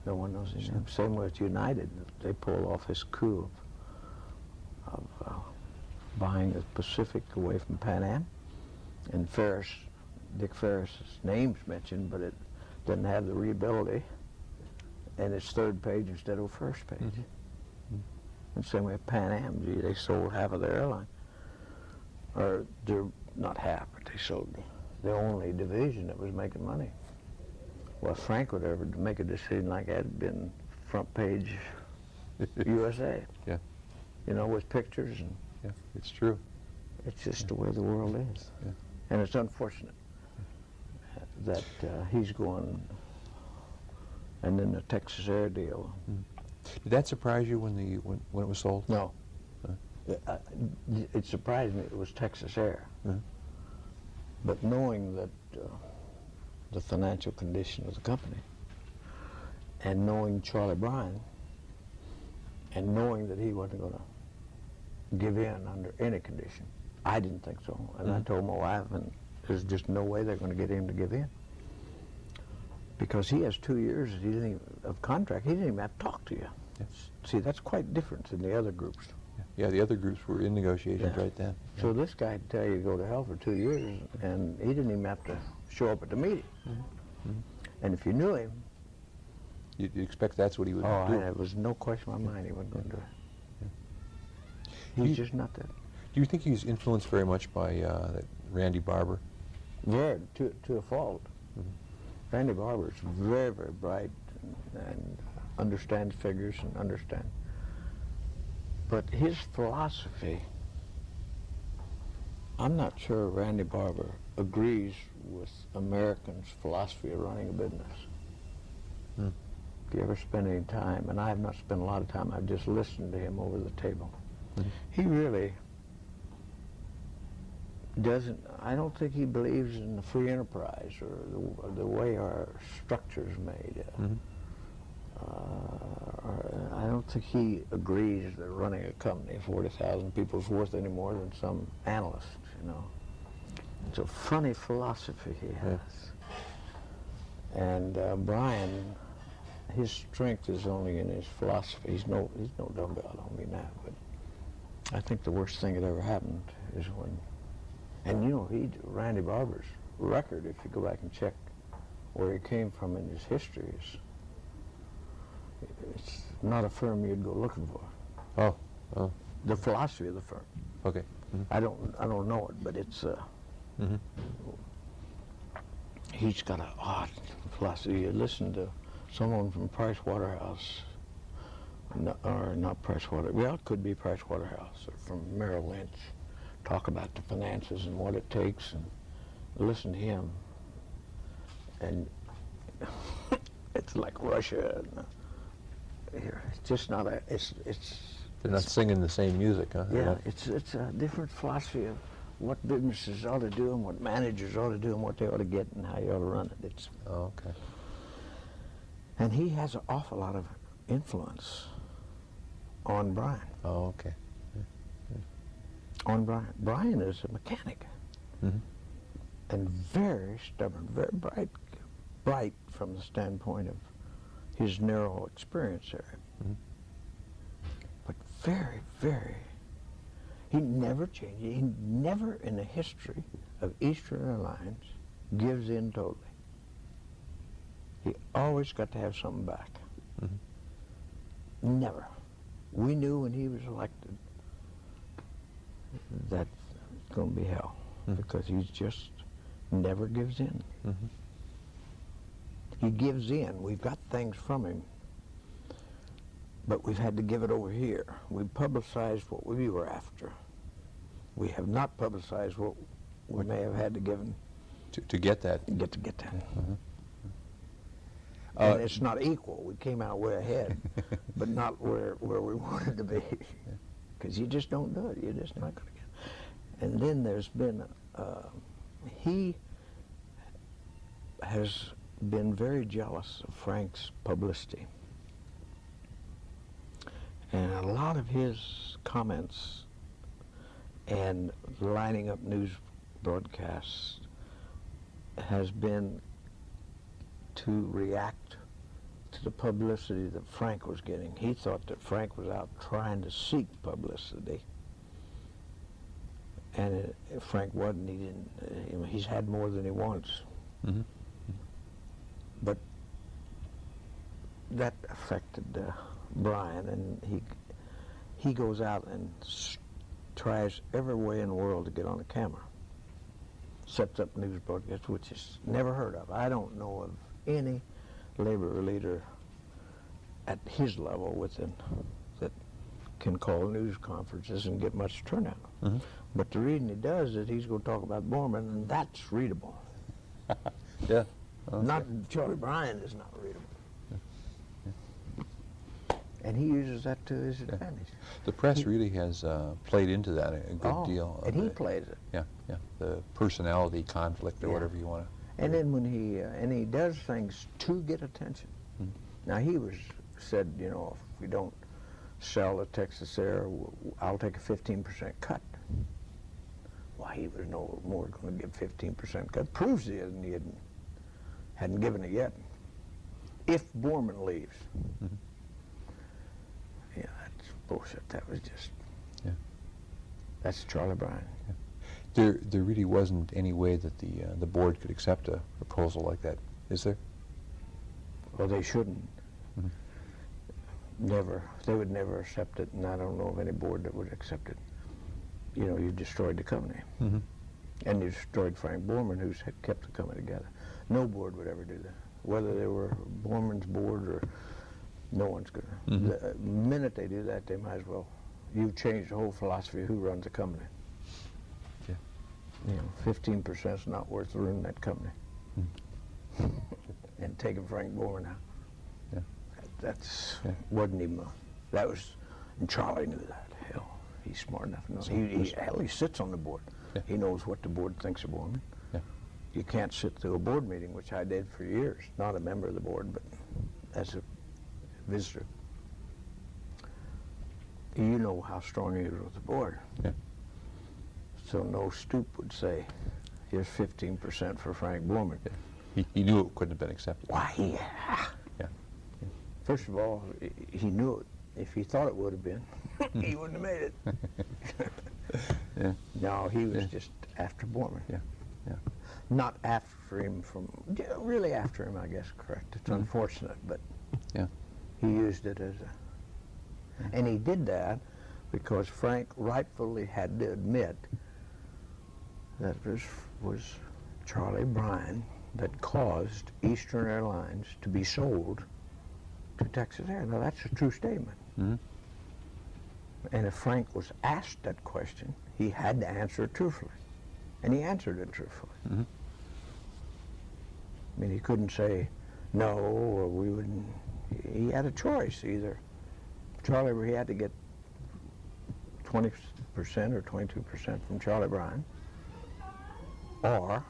no one knows his name. Same with United. They pull off this coup of buying the Pacific away from Pan Am. And Dick Ferris's name's mentioned, but it doesn't have the readability. And it's third page instead of first page. And same way with Pan Am. Gee, they sold half of their airline. Or they're not half, but they sold the only division that was making money. Well, if Frank would ever make a decision like that, it'd been front page USA. Yeah. You know, with pictures. And yeah, it's true. It's just the way the world is. Yeah. And it's unfortunate that he's going, and then the Texas Air deal. Did that surprise you when it was sold? No. It surprised me it was Texas Air. But knowing that the financial condition of the company, and knowing Charlie Bryan, and knowing that he wasn't going to give in under any condition, I didn't think so. And I told my wife, and there's just no way they're going to get him to give in. Because he has 2 years of contract. He didn't even have to talk to you. Yes. See, that's quite different than the other groups. Yeah, the other groups were in negotiations right then. So this guy would tell you to go to hell for 2 years, and he didn't even have to show up at the meeting. And if you knew him, you'd expect that's what he would do. There was no question in my mind he wasn't going to do it. He's just not that. Do you think he's influenced very much by Randy Barber? Very, to a fault. Randy Barber's very, very bright and understands figures and understands. But his philosophy, I'm not sure Randy Barber agrees with Americans' philosophy of running a business. If you ever spend any time, and I have not spent a lot of time, I've just listened to him over the table. He really doesn't, I don't think he believes in the free enterprise or the way our structure's made. I don't think he agrees that running a company of 40,000 people is worth any more than some analyst, you know. It's a funny philosophy he has. And Brian, his strength is only in his philosophy. He's no dumbbell, I don't mean that, but I think the worst thing that ever happened is when, and you know, Randy Barber's record, if you go back and check where he came from in his history, it's not a firm you'd go looking for. Oh. The philosophy of the firm. Okay. I don't know it, but it's he's got an odd philosophy. You listen to someone from Price Waterhouse, or not Price Waterhouse, well, it could be Price Waterhouse, or from Merrill Lynch, talk about the finances and what it takes, and listen to him, and it's like Russia. It's just not a. They're not singing the same music, huh? Yeah, it's a different philosophy of what businesses ought to do and what managers ought to do and what they ought to get and how you ought to run it. It's. Oh, okay. And he has an awful lot of influence on Brian. Oh, okay. On Brian. Brian is a mechanic. And very stubborn, very bright from the standpoint of his narrow experience there. But very, very, he never changes. He never in the history of Eastern Airlines gives in totally. He always got to have something back. Never. We knew when he was elected that it's going to be hell because he just never gives in. He gives in. We've got things from him, but we've had to give it over here. We've publicized what we were after. We have not publicized what we may have had to give him To get that. to get that. And it's not equal. We came out way ahead, but not where we wanted to be. Because you just don't do it. You're just not going to get it. And then there's been, he has been very jealous of Frank's publicity. And a lot of his comments and lining up news broadcasts has been to react to the publicity that Frank was getting. He thought that Frank was out trying to seek publicity. And Frank wasn't. He didn't. He's had more than he wants. But that affected Brian, and he goes out and tries every way in the world to get on the camera. Sets up news broadcasts, which is never heard of. I don't know of any labor leader at his level that can call news conferences and get much turnout. But the reason he does is he's going to talk about Borman, and that's readable. Yeah. Okay. Not Charlie Bryan is not readable. And he uses that to his advantage. The press really has played into that a good deal. And he plays it. Yeah. The personality conflict or whatever you want to. And then when he does things to get attention. Now he said, you know, if we don't sell the Texas Air, I'll take a 15% cut. Why he was no more going to give 15% cut proves he hadn't given it yet. If Borman leaves. Yeah, that's bullshit. That was just. Yeah. That's Charlie Bryan. Yeah. There really wasn't any way that the board could accept a proposal like that, is there? Well, they shouldn't. Never. They would never accept it, and I don't know of any board that would accept it. you know, you destroyed the company. Mm-hmm. And you destroyed Frank Borman, who's kept the company together. No board would ever do that. Whether they were Borman's board or no one's going to. Mm-hmm. The minute they do that, they might as well. You've changed the whole philosophy of who runs the company. Yeah. You know, 15% is not worth running that company. Mm-hmm. And taking Frank Borman out. Yeah. That's Yeah. wasn't even that was, and Charlie knew that. Hell, he's smart enough to know. He sits on the board. Yeah. He knows what the board thinks of Borman. Yeah. You can't sit through a board meeting, which I did for years, not a member of the board, but as a visitor. You know how strong he is with the board. Yeah. So no stoop would say, here's 15% for Frank Borman. Yeah. He knew it couldn't have been accepted. Why, Yeah. First of all, he knew it. If he thought it would have been, he wouldn't have made it. Yeah. No, he was Yeah. just after Borman. Yeah. Yeah. Not after him really after him, I guess, correct. It's unfortunate, but Yeah. he used it as a, and he did that because Frank rightfully had to admit that it was Charlie Bryan that caused Eastern Airlines to be sold to Texas Air. Now that's a true statement. Mm-hmm. And if Frank was asked that question, he had to answer it truthfully. And he answered it truthfully. Mm-hmm. I mean, he couldn't say no, or we wouldn't. He had a choice. Either he had to get 20% or 22% from Charlie Bryan, or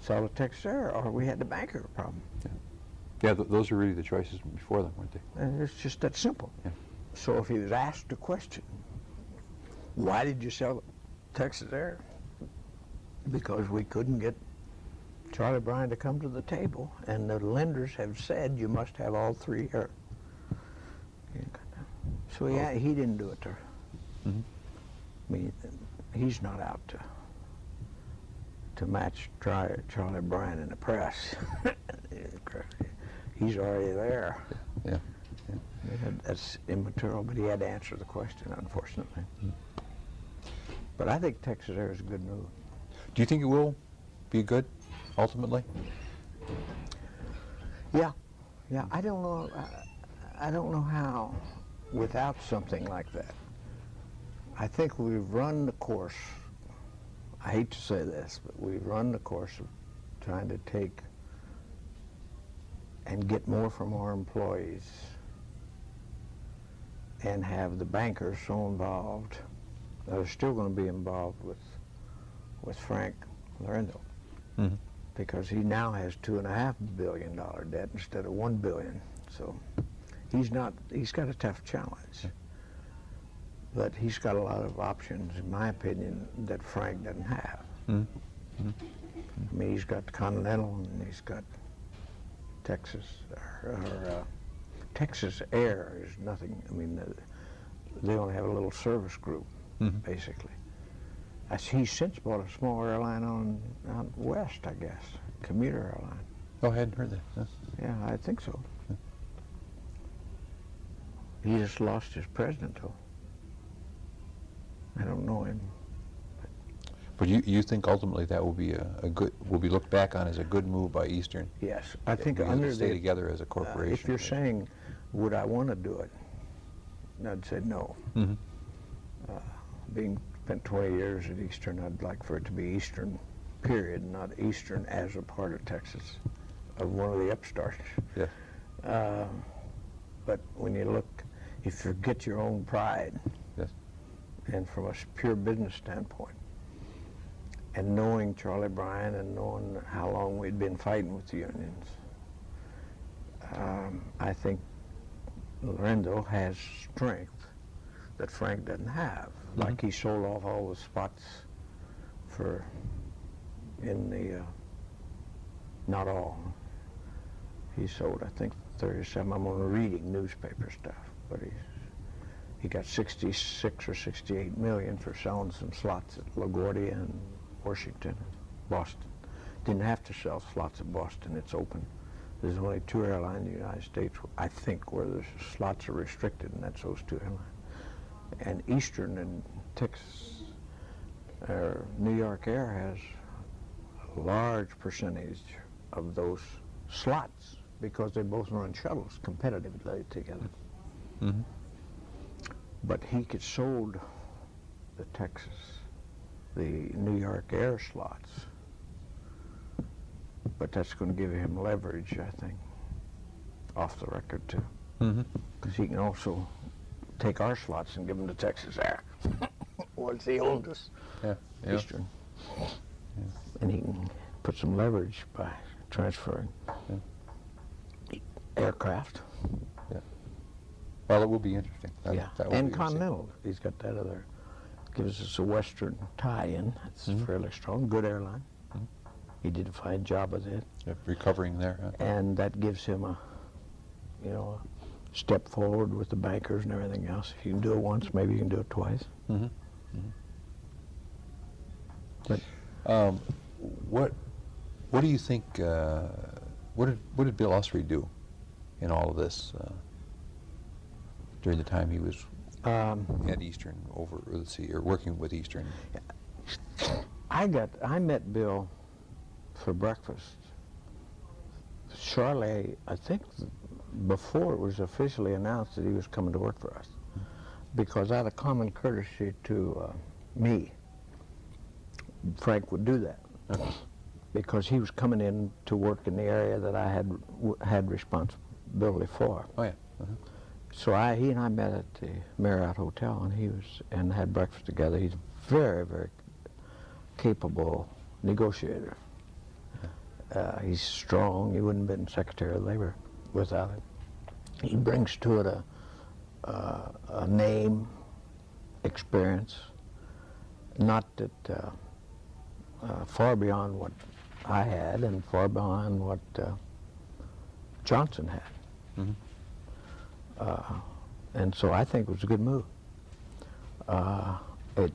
sell to Texas Air, or we had the banker problem. Yeah, those are really the choices before them, weren't they? And it's just that simple. Yeah. So if he was asked a question, why did you sell Texas Air? Because we couldn't get Charlie Bryan to come to the table, and the lenders have said you must have all three here. So he didn't do it to her. Mm-hmm. I mean, he's not out to match Charlie Bryan in the press. He's already there. Yeah. That's immaterial, but he had to answer the question, unfortunately. Mm-hmm. But I think Texas Air is a good move. Do you think it will be good, ultimately? Yeah. I don't know. I don't know how without something like that. I think we've run the course. I hate to say this, but we've run the course of trying to take and get more from our employees and have the bankers so involved that are still going to be involved with Frank Lorenzo. Mm-hmm. Because he now has $2.5 billion debt instead of $1 billion. So he's got a tough challenge. Yeah. But he's got a lot of options, in my opinion, that Frank doesn't have. Mm-hmm. I mean, he's got Continental and he's got Texas, Texas Air is nothing. I mean, they only have a little service group, Mm-hmm. basically. He's since bought a small airline out west, I guess, commuter airline. Oh, I hadn't heard that. Huh? Yeah, I think so. He just lost his president, though. I don't know him. But you think ultimately that will be will be looked back on as a good move by Eastern? Yes, I think because under they stay together as a corporation. if you're saying, would I want to do it? I'd say no. Mm-hmm. Being spent 20 years at Eastern, I'd like for it to be Eastern, period, not Eastern as a part of Texas, of one of the upstarts. Yeah. But when you look, if you forget your own pride, Yes. and from a pure business standpoint, and knowing Charlie Bryan and knowing how long we'd been fighting with the unions, I think Lorenzo has strength that Frank doesn't have. Mm-hmm. Like he sold off all the spots in the, not all. He sold, I think, 37. I'm only reading newspaper stuff, but he got 66 or 68 million for selling some slots at LaGuardia and Washington and Boston. Didn't have to sell slots at Boston. It's open. There's only 2 airlines in the United States, I think, where the slots are restricted, and that's those 2 airlines. And Eastern and Texas, or New York Air has a large percentage of those slots because they both run shuttles competitively together. Mm-hmm. But he could sold the New York Air slots. But that's going to give him leverage, I think, off the record too. Mm-hmm. Because he can also take our slots and give them to Texas Air. What's the oldest? Yeah. Eastern. And he can put some leverage by transferring aircraft. Yeah. Well, it will be interesting. That will And be interesting. Continental, he's got that other, gives us a Western tie-in. It's fairly strong, good airline. He did a fine job with it. Yeah, recovering there. Huh? And that gives him a step forward with the bankers and everything else. If you can do it once, maybe you can do it twice. Mm-hmm. But what do you think? What did Bill Usry do in all of this during the time he was at Eastern or working with Eastern? I met Bill for breakfast shortly, I think, before it was officially announced that he was coming to work for us, because out of common courtesy to me, Frank would do that. Okay. Because he was coming in to work in the area that I had responsibility for. Oh yeah. Uh-huh. So he and I met at the Marriott Hotel, and had breakfast together. He's a very, very capable negotiator. He's strong. He wouldn't have been Secretary of Labor without it. He brings to it a name, experience, not that far beyond what I had and far beyond what Johnson had. Mm-hmm. And so I think it was a good move. It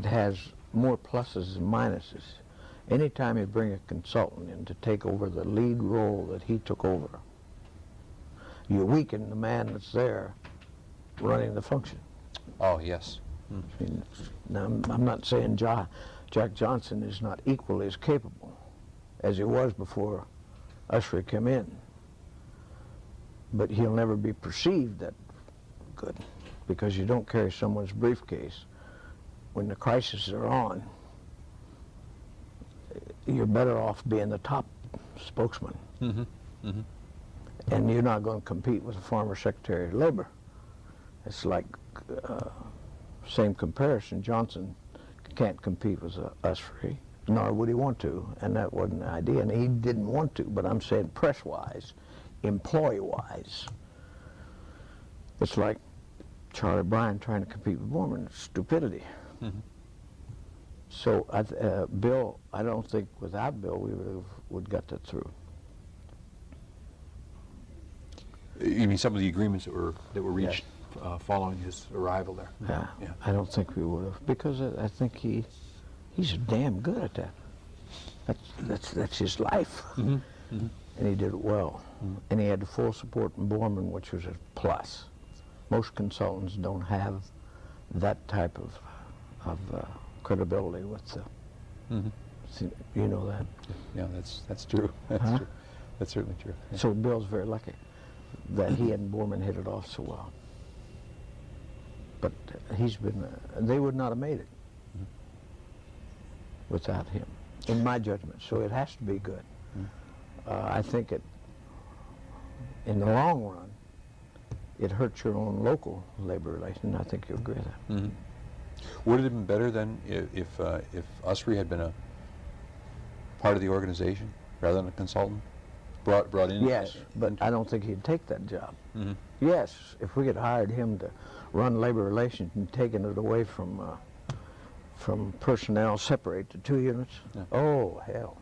has more pluses and minuses. Anytime you bring a consultant in to take over the lead role that he took over, you weaken the man that's there running the function. Oh yes. I mean, now, I'm not saying Jack Johnson is not equally as capable as he was before Usry came in, but he'll never be perceived that good, because you don't carry someone's briefcase when the crises are on. You're better off being the top spokesman. Mm-hmm. Mm-hmm. And you're not going to compete with a former Secretary of Labor. It's like, same comparison, Johnson can't compete with Usry, nor would he want to, and that wasn't the idea, and he didn't want to, but I'm saying press-wise, employee-wise, it's like Charlie Bryan trying to compete with Borman. It's stupidity. Mm-hmm. So Bill, I don't think without Bill we would got that through. You mean some of the agreements that were reached following his arrival there? Yeah, Yeah. I don't think we would have, because I think he's damn good at that. That's his life, Mm-hmm. Mm-hmm. and he did it well. Mm-hmm. And he had the full support from Borman, which was a plus. Most consultants don't have that type of credibility with the. Mm-hmm. You know that. Yeah, that's true. That's Huh? true. That's certainly true. Yeah. So Bill's very lucky that he and Borman hit it off so well. But they would not have made it without him, in my judgment. So it has to be good. I think in the long run, it hurts your own local labor relations. I think you agree with that. Mm-hmm. Would it have been better then if Usry had been a part of the organization rather than a consultant, brought in? Yes, but I don't think he'd take that job. Mm-hmm. Yes, if we could hired him to run labor relations and taken it away from personnel, separate the two units. Yeah. Oh hell,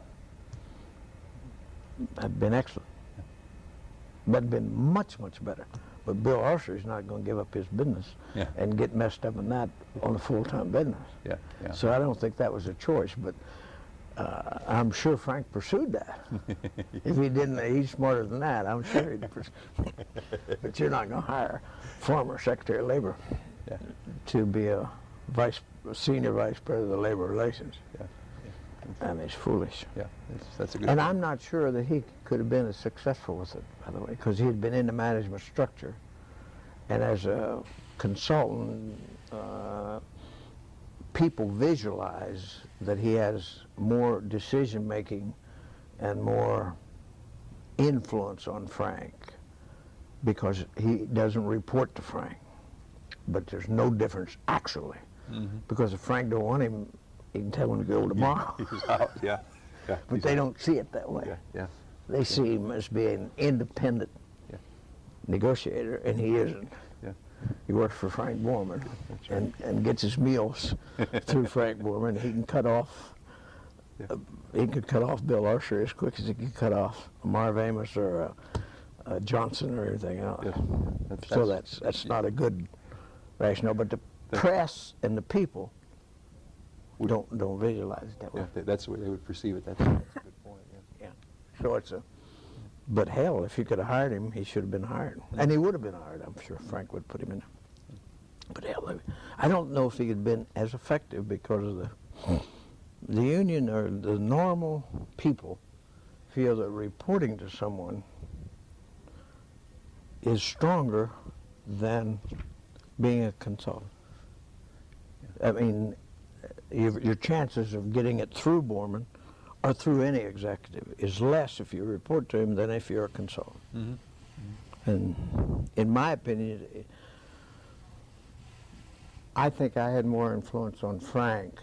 that'd been excellent. Yeah. That'd been much better. But Bill Usry's not going to give up his business and get messed up in that on a full-time business. Yeah, yeah. So I don't think that was a choice. But I'm sure Frank pursued that. If he didn't, he's smarter than that. I'm sure he'd pursue. But you're not going to hire former Secretary of Labor to be a senior vice president of labor relations. Yeah. I mean, it's foolish. Yeah, that's a good And point. I'm not sure that he could have been as successful with it, by the way, because he had been in the management structure. And as a consultant, people visualize that he has more decision-making and more influence on Frank because he doesn't report to Frank. But there's no difference actually, because if Frank don't want him, he can tell him to go tomorrow. He's out, yeah. But they don't see it that way. Yeah. They see him as being an independent negotiator, and he isn't. Yeah. He works for Frank Borman and gets his meals through Frank Borman. He can cut off. He could cut off Bill Ursher as quick as he could cut off Marv Amos or Johnson or anything else. So that's not a good rationale. But the press and the people don't visualize it that way. Yeah, that's the way they would perceive it. That's a good point. Yeah. So it's a. But hell, if you could have hired him, he should have been hired, and he would have been hired. I'm sure Frank would put him in. But hell, I don't know if he had been as effective because of the union or the normal people feel that reporting to someone is stronger than being a consultant. I mean, your chances of getting it through Borman or through any executive is less if you report to him than if you're a consultant. And in my opinion, I think I had more influence on Frank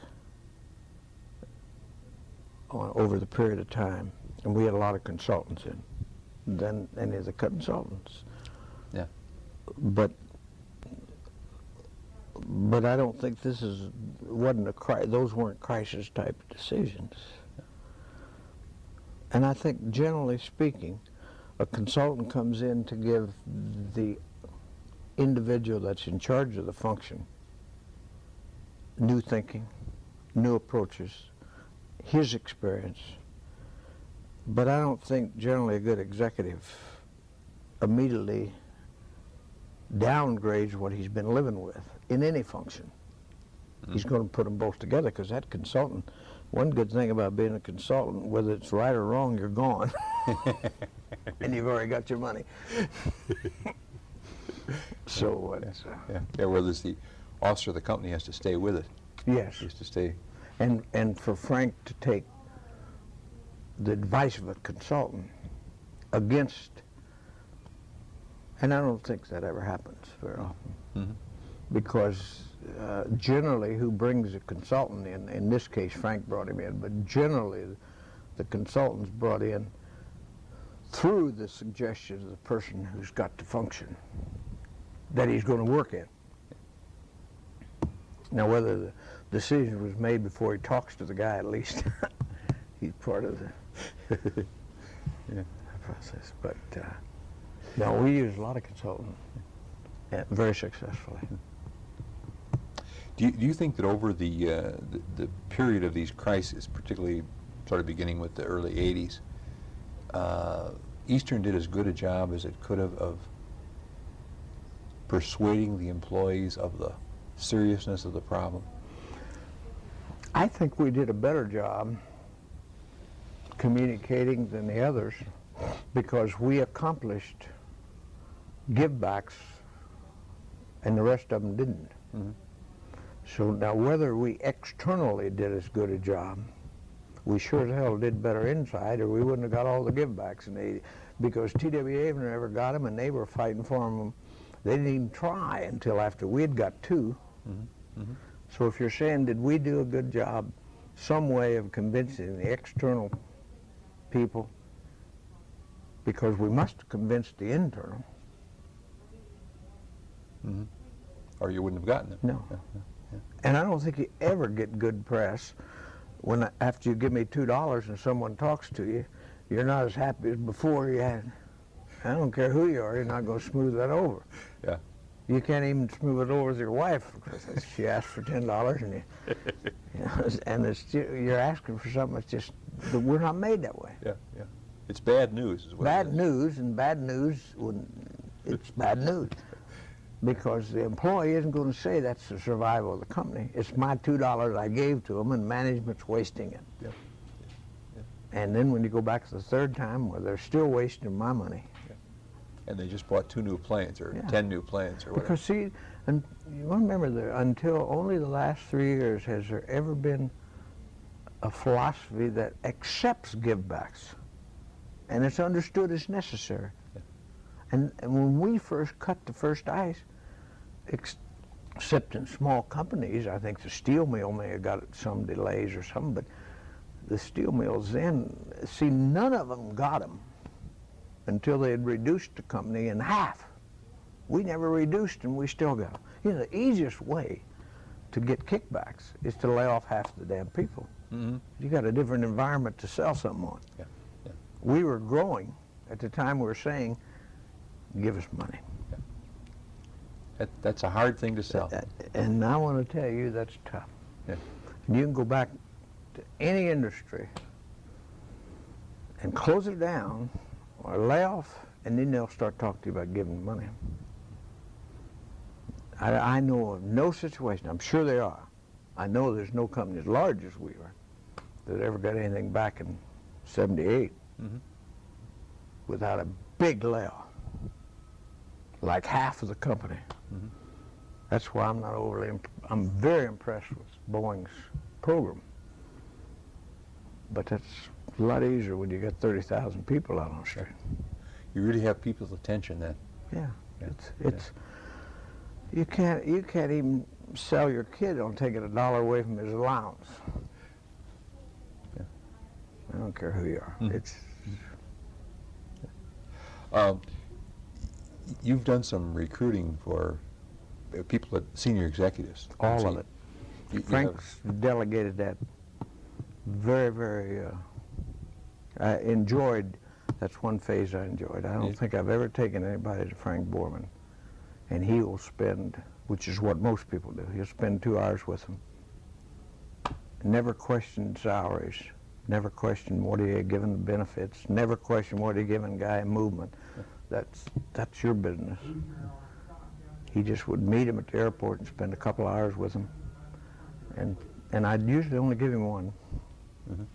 over the period of time, and we had a lot of consultants in, than any of the consultants. Yeah. But I don't think those weren't crisis type decisions. And I think, generally speaking, a consultant comes in to give the individual that's in charge of the function new thinking, new approaches, his experience. But I don't think generally a good executive immediately downgrades what he's been living with in any function. He's going to put them both together, because that consultant, one good thing about being a consultant, whether it's right or wrong, you're gone. And you've already got your money. So it's... whether it's the officer of the company has to stay with it. Yes. He has to stay. And for Frank to take the advice of a consultant against, and I don't think that ever happens very often, because generally who brings a consultant in this case Frank brought him in, but generally the consultant's brought in through the suggestion of the person who's got the function that he's going to work in. Now, whether the decision was made before he talks to the guy, at least he's part of the process. But no, we use a lot of consultants, very successfully. Do you think that over the period of these crises, particularly sort of beginning with the early 80s, Eastern did as good a job as it could have of persuading the employees of the seriousness of the problem? I think we did a better job communicating than the others, because we accomplished givebacks and the rest of them didn't. So now, whether we externally did as good a job, we sure as hell did better inside, or we wouldn't have got all the givebacks in the 80s, because T.W. Avner never got them, and they were fighting for them. They didn't even try until after we had got two. So if you're saying, did we do a good job, some way of convincing the external people, because we must have convinced the internal. Or you wouldn't have gotten them. No. And I don't think you ever get good press when after you give me $2 and someone talks to you, you're not as happy as before you had. I don't care who you are, you're not going to smooth that over. Yeah. You can't even smooth it over with your wife because she asked for $10 and and you're asking for something that's just, we're not made that way. Yeah, yeah. It's bad news, is what Bad it is. news, and bad news, it's bad news. Because the employee isn't going to say that's the survival of the company. It's my $2 I gave to them, and management's wasting it. Yeah. And then when you go back the third time, well, they're still wasting my money. And they just bought 2 new planes, or Yeah. 10 new planes, or whatever. Because see, and you remember that until only the last 3 years has there ever been a philosophy that accepts givebacks, and it's understood as necessary. Yeah. And when we first cut the first ice, except in small companies, I think the steel mill may have got some delays or something, but the steel mills then, see, none of them got them until they had reduced the company in half. We never reduced them, we still got them. You know, the easiest way to get kickbacks is to lay off half the damn people. Mm-hmm. You got a different environment to sell something on. Yeah, yeah. We were growing at the time. We were saying, give us money. That's a hard thing to sell. And I want to tell you, that's tough. Yeah. You can go back to any industry and close it down or lay off, and then they'll start talking to you about giving money. I know of no situation, I'm sure there are. I know there's no company as large as we are that ever got anything back in '78 without a big layoff, like half of the company. Mm-hmm. That's why I'm not I'm very impressed with Boeing's program. But that's a lot easier when you got 30,000 people out on the street. You really have people's attention then. Yeah, Yeah. it's you can't even sell your kid on taking $1 away from his allowance. Yeah. I don't care who you are. Mm. It's You've done some recruiting for people, senior executives. all of it. You have- Frank's delegated that very, very. I enjoyed. That's one phase I enjoyed. I don't Yeah. think I've ever taken anybody to Frank Borman, and he will spend, which is what most people do. He'll spend 2 hours with them. Never questioned salaries. Never questioned what he had given the benefits. Never questioned what he given guy in movement. That's your business. He just would meet him at the airport and spend a couple hours with him, and I'd usually only give him one. Mhm.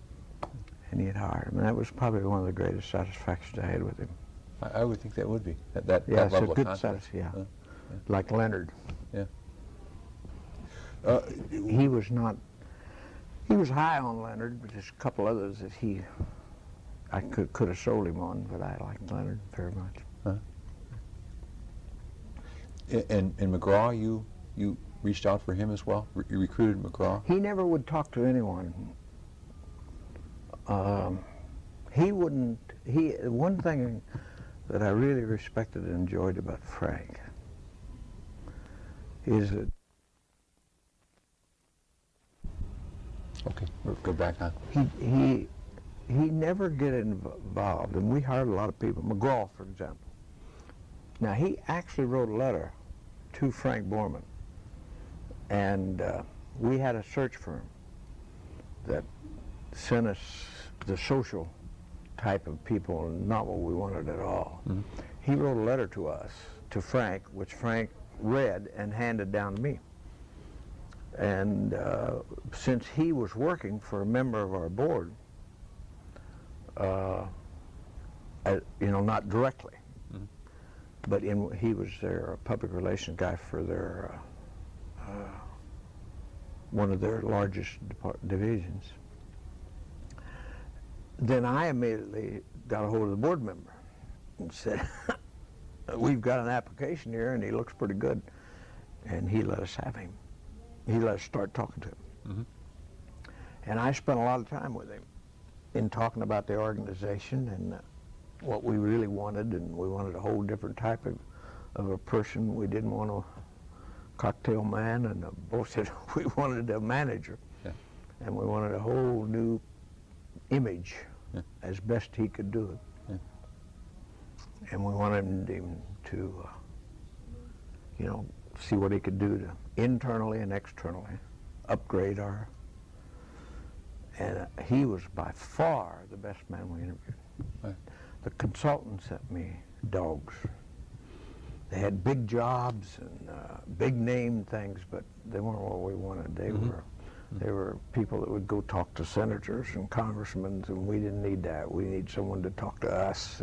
And he'd hire him. And that was probably one of the greatest satisfactions I had with him. I would think that would be, that Yeah, level it's a of good confidence. satisfaction, like Leonard. Yeah. He was not, he was high on Leonard, but there's a couple others that I could have sold him on, but I liked Leonard very much. And McGraw, you reached out for him as well? You recruited McGraw? He never would talk to anyone. He wouldn't, one thing that I really respected and enjoyed about Frank is that Okay, we'll go back on. he never get involved, and we hired a lot of people. McGraw, for example. Now, he actually wrote a letter to Frank Borman, and we had a search firm that sent us the social type of people, and not what we wanted at all. Mm-hmm. He wrote a letter to us, to Frank, which Frank read and handed down to me. And since he was working for a member of our board, not directly, Mhm. but he was their public relations guy for their one of their largest divisions. Then I immediately got a hold of the board member and said, we've got an application here and he looks pretty good. And he let us have him. He let us start talking to him. Mm-hmm. And I spent a lot of time with him in talking about the organization and what we really wanted, and we wanted a whole different type of a person. We didn't want a cocktail man and a bullshit. We wanted a manager. Yeah. And we wanted a whole new image, Yeah. as best he could do it. Yeah. And we wanted him to you know, see what he could do to internally and externally upgrade our. And he was by far the best man we interviewed. Right. The consultant sent me dogs. They had big jobs and big name things, but they weren't what we wanted. They were people that would go talk to senators and congressmen, and we didn't need that. We need someone to talk to us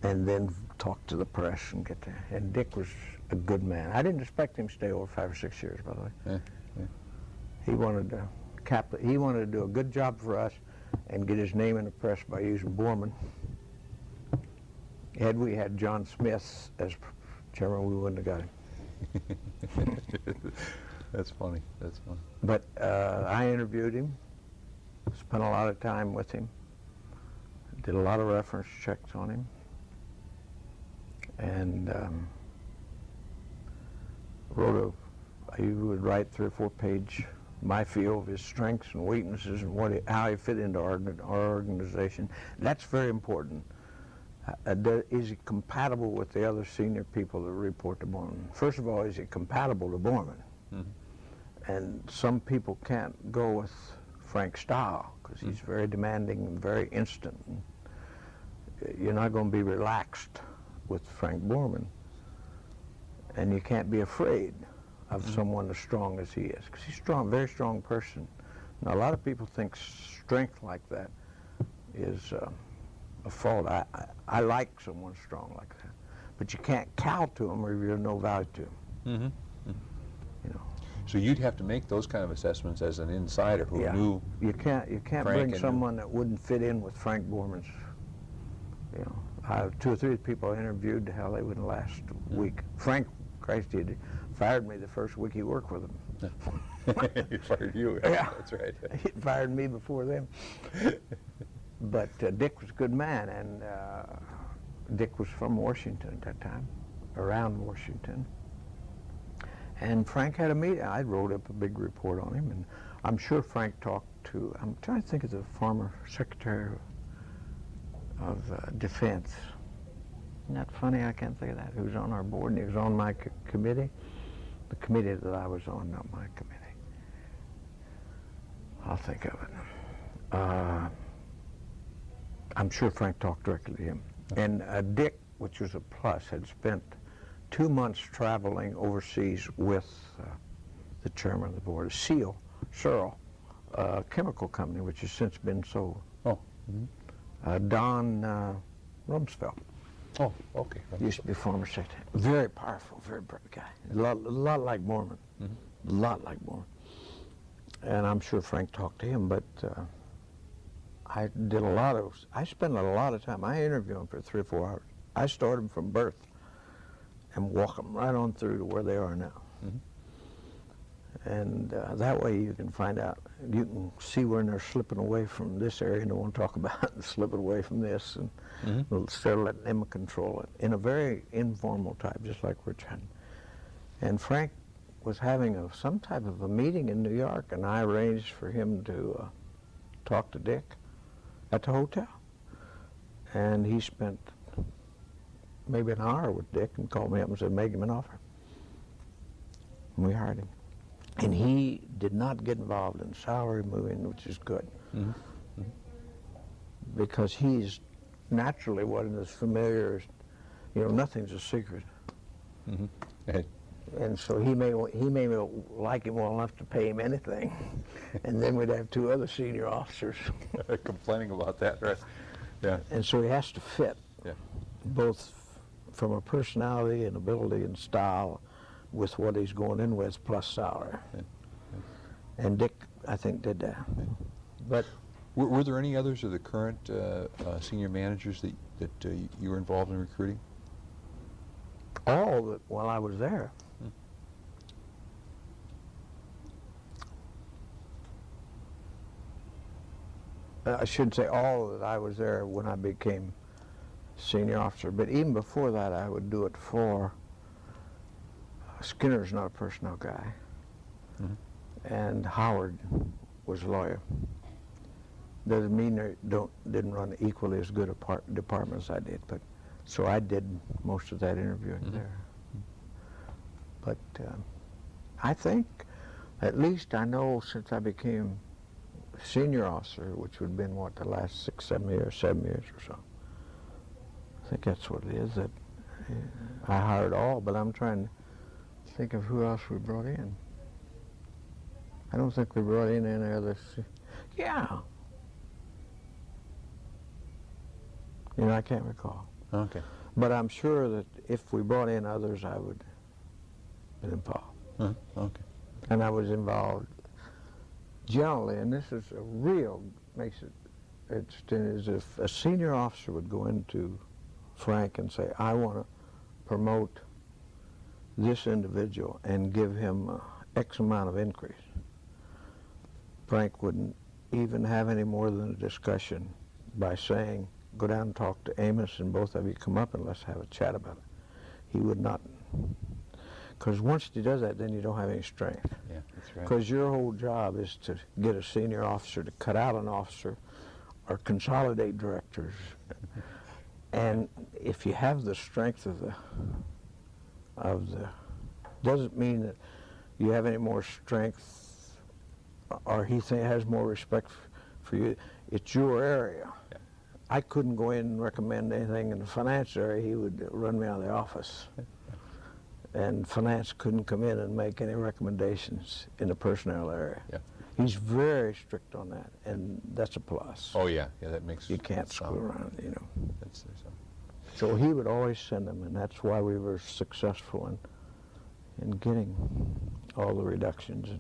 and then talk to the press and get there. And Dick was a good man. I didn't expect him to stay over 5 or 6 years, by the way. Yeah. He wanted to do a good job for us and get his name in the press by using Borman. Had we had John Smith as chairman, we wouldn't have got him. That's funny. That's funny. But I interviewed him, spent a lot of time with him, did a lot of reference checks on him, and he would write 3 or 4 page my feel of his strengths and weaknesses and how he fit into our organization. That's very important. Is he compatible with the other senior people that report to Borman? First of all, is he compatible to Borman? Mm-hmm. And some people can't go with Frank's style because he's very demanding and very instant. You're not going to be relaxed with Frank Borman. And you can't be afraid of someone as strong as he is, because he's strong, very strong person. Now, a lot of people think strength like that is a fault. I like someone strong like that, but you can't cow to him or you're of no value to him. Mm-hmm. You know. So you'd have to make those kind of assessments as an insider who knew. You can't Frank bring someone that wouldn't fit in with Frank Borman's. You know, 2 or 3 people I interviewed, the hell, they wouldn't last a week. Frank, Christ, he fired me the first week he worked with him. He fired you. Yeah, That's right. He fired me before them. But Dick was a good man, and Dick was from Washington at that time, around Washington. And Frank had a meeting. I wrote up a big report on him, and I'm sure Frank talked to, I'm trying to think of the former Secretary of Defense. Isn't that funny? I can't think of that. He was on our board, and he was on my committee. The committee that I was on, not my committee. I'll think of it. I'm sure Frank talked directly to him. And Dick, which was a plus, had spent 2 months traveling overseas with the chairman of the board, Searle, a chemical company, which has since been sold. Oh. Don Rumsfeld. Oh, okay. Used to be former secretary. Very powerful, very bright guy. A lot like Borman. A lot like Borman. And I'm sure Frank talked to him, but I spent a lot of time. I interviewed him for 3 or 4 hours. I started them from birth and walk them right on through to where they are now. And that way you can find out, you can see when they're slipping away from this area and don't want to talk about it, and slipping away from this, and instead of letting them control it in a very informal type, just like we're trying. And Frank was having some type of a meeting in New York, and I arranged for him to talk to Dick at the hotel. And he spent maybe an hour with Dick and called me up and said, make him an offer. And we hired him. And he did not get involved in salary moving, which is good. Because he's naturally wasn't as familiar as, nothing's a secret. And so he may like him well enough to pay him anything. And then we'd have 2 other senior officers. Complaining about that, right? Yeah. And so he has to fit, Yeah. both from a personality and ability and style with what he's going in with, plus salary. And Dick, I think, did that. But were there any others of the current senior managers that you were involved in recruiting? all that while I was there. I should say all that I was there when I became senior officer, but even before that I would do it for Skinner's not a personnel guy, and Howard was a lawyer. Doesn't mean they didn't run equally as good a department as I did, but so I did most of that interviewing there. But I think, at least I know since I became senior officer, which would have been, what, the last 7 years or so. I think that's what it is, that I hired all, but I'm trying to think of who else we brought in. I don't think we brought in any others. Yeah. You know, I can't recall. Okay. But I'm sure that if we brought in others, I would have been involved. Okay. And I was involved generally, and this is a real, makes it interesting, is if a senior officer would go into Frank and say, I want to promote this individual and give him X amount of increase, Frank wouldn't even have any more than a discussion by saying, go down and talk to Amos and both of you come up and let's have a chat about it. He would not. Because once he does that, then you don't have any strength. Yeah, that's right. Because your whole job is to get a senior officer to cut out an officer or consolidate directors. And if you have the strength of the, doesn't mean that you have any more strength or he has more respect for you. It's your area. Yeah. I couldn't go in and recommend anything in the finance area. He would run me out of the office. And finance couldn't come in and make any recommendations in the personnel area. Yeah. He's very strict on that, and that's a plus. Oh yeah, yeah, that makes. You can't screw around, you know. That's so. So he would always send them, and that's why we were successful in getting all the reductions. And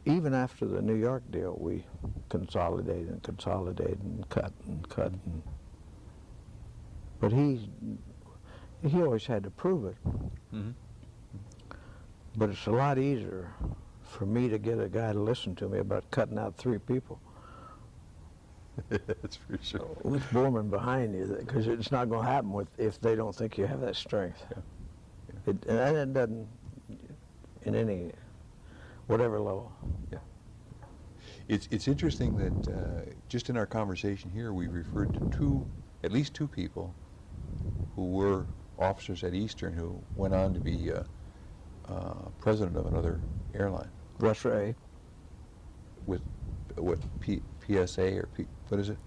even after the New York deal, we consolidated and consolidated and cut and cut. But he always had to prove it. Mm-hmm. But it's a lot easier for me to get a guy to listen to me about cutting out 3 people That's for sure. with Borman behind you, because it's not going to happen if they don't think you have that strength. Yeah. And it doesn't in any, whatever level. Yeah. It's interesting that just in our conversation here, we referred to at least two people who were officers at Eastern who went on to be president of another airline. Russ Ray, With what PSA or what is it?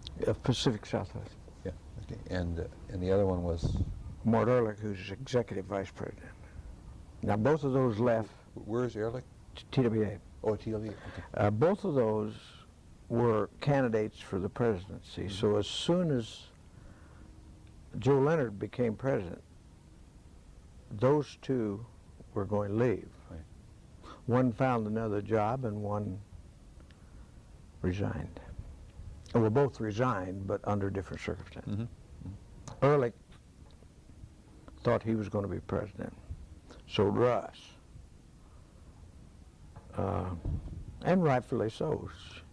Pacific Southwest. Yeah. Okay. And the other one was. Mort Ehrlich, who's executive vice president. Now both of those left Where is Ehrlich? TWA. Oh, TLE. Okay. Both of those were candidates for the presidency. Mm-hmm. So as soon as Joe Leonard became president, those two were going to leave. Right. One found another job and one resigned. Well, both resigned, but under different circumstances. Mm-hmm. Ehrlich thought he was going to be president. So Russ. And rightfully so.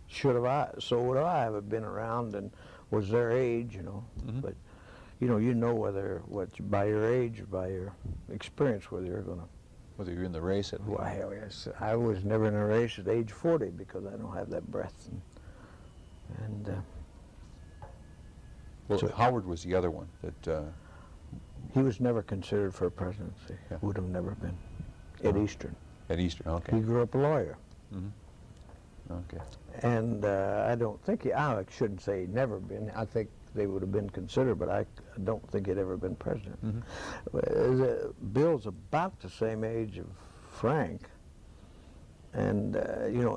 So would I have been around and was their age, you know. Mm-hmm. But you know whether by your age or by your experience whether you're going to. Whether you're in the race at Well, hell yes. I was never in a race at age 40 because I don't have that breadth. Well, so Howard was the other one that. He was never considered for a presidency. Yeah. Would have never been at Eastern. At Eastern. Okay. He grew up a lawyer. Mm-hmm. Okay. And I don't think I shouldn't say he'd never been. I think they would have been considered, but I don't think he'd ever been president. Mm-hmm. Bill's about the same age of Frank, and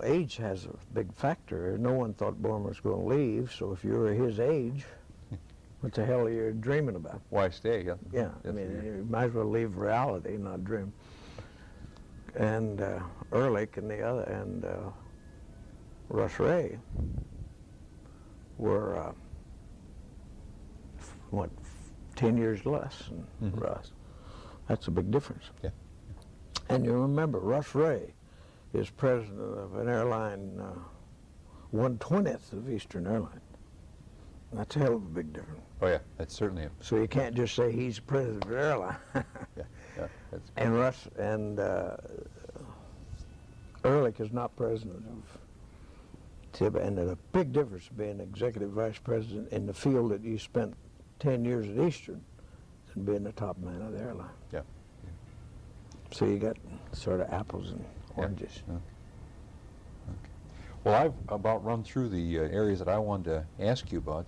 age has a big factor. No one thought Borman was going to leave, so if you were his age, what the hell are you dreaming about? Why stay? Yeah. Yeah, I mean, you might as well leave reality, not dream. And Ehrlich and the other, and Russ Ray were, 10 years less than Mm-hmm. Russ. That's a big difference. Yeah. And you remember, Russ Ray is president of an airline, 1/20th of Eastern Airlines. That's a hell of a big difference. Oh yeah, that's certainly. So you can't just say he's president of the airline. Yeah. That's. And Russ and Ehrlich is not president of TIBA, and there's a big difference being executive vice president in the field that you spent 10 years at Eastern than being the top man of the airline. Yeah. So you got sort of apples and oranges. Yeah. Okay. Well, I've about run through the areas that I wanted to ask you about.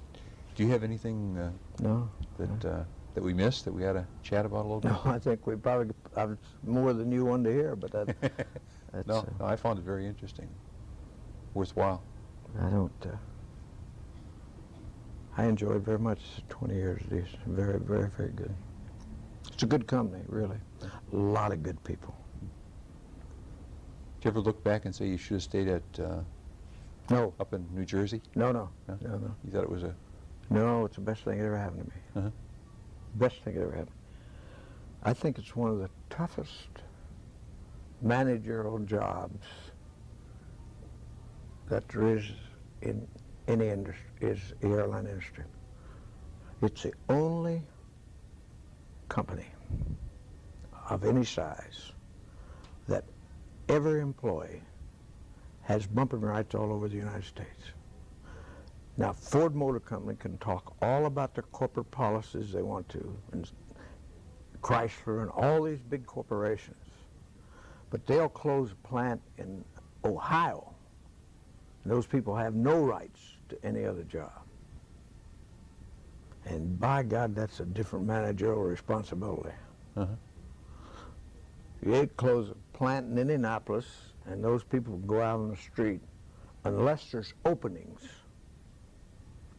Do you have anything No. that we missed that we had to chat about a little bit? No, I think we probably, I was more than you wanted to hear, but that's, No, I found it very interesting, worthwhile. I don't, I enjoyed very much 20 years of these. Very, very, very good. It's a good company, really. A lot of good people. Did you ever look back and say you should have stayed at No, up in New Jersey? no, no, No? no, no. You thought it was a... No, it's the best thing that ever happened to me. Uh-huh. Best thing that ever happened. I think it's one of the toughest managerial jobs that there is in any industry, is the airline industry. It's the only company of any size that every employee has bumping rights all over the United States. Now, Ford Motor Company can talk all about their corporate policies they want to, and Chrysler and all these big corporations, but they'll close a plant in Ohio. Those people have no rights to any other job. And by God, that's a different managerial responsibility. Uh-huh. You close a plant in Indianapolis, and those people go out on the street unless there's openings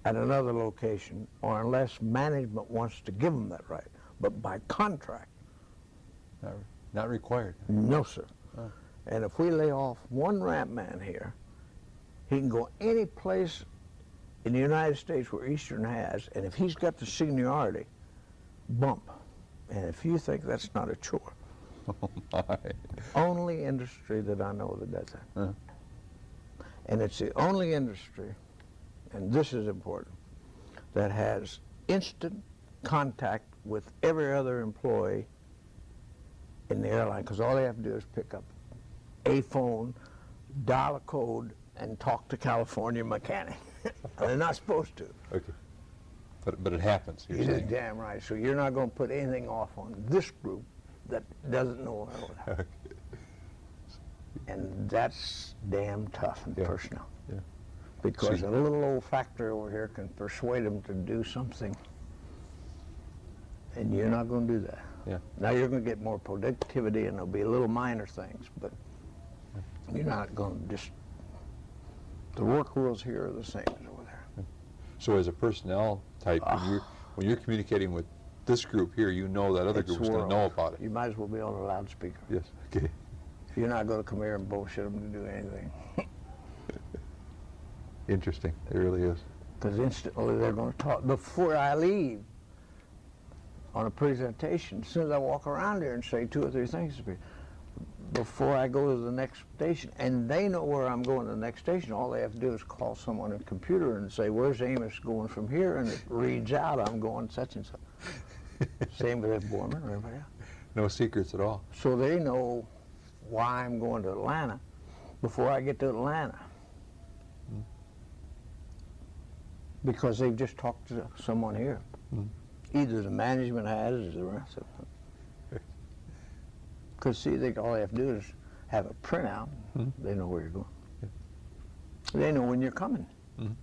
at another location, or unless management wants to give them that right. But by contract, Not required. no, sir. Oh. And if we lay off one ramp man here, he can go any place in the United States where Eastern has, and if he's got the seniority, bump. And if you think that's not a chore, Oh, my. only industry that I know that does that. Uh-huh. And it's the only industry, and this is important, that has instant contact with every other employee in the airline, because all they have to do is pick up a phone, dial a code, and talk to California mechanic. They're not supposed to. Okay. But it happens, you're You're saying. damn right. So you're not going to put anything off on this group that doesn't know all that. Okay. And that's damn tough in Yeah. personnel. Yeah. Because See- a little old factory over here can persuade them to do something, and you're not going to do that. Yeah. Now you're going to get more productivity, and there'll be little minor things, but you're not going to just. The work rules here are the same as over there. So as a personnel type, when you're communicating with this group here, you know that other It's group's going to world. know about it. You might as well be on a loudspeaker. Yes. Okay. You're not going to come here and bullshit them to do anything, Interesting. It really is. because instantly they're going to talk. Before I leave on a presentation, as soon as I walk around here and say 2 or 3 things to people, before I go to the next station, and they know where I'm going to the next station, all they have to do is call someone on the computer and say, where's Amos going from here? And it reads out, I'm going such and such. Same with Ed Borman or everybody else. No secrets at all. So they know why I'm going to Atlanta before I get to Atlanta. Because they've just talked to someone here. Mm. Either the management has or the rest of them. Because see, all they have to do is have a printout. Mhm. They know where you're going. Yeah. They know when you're coming. Mhm.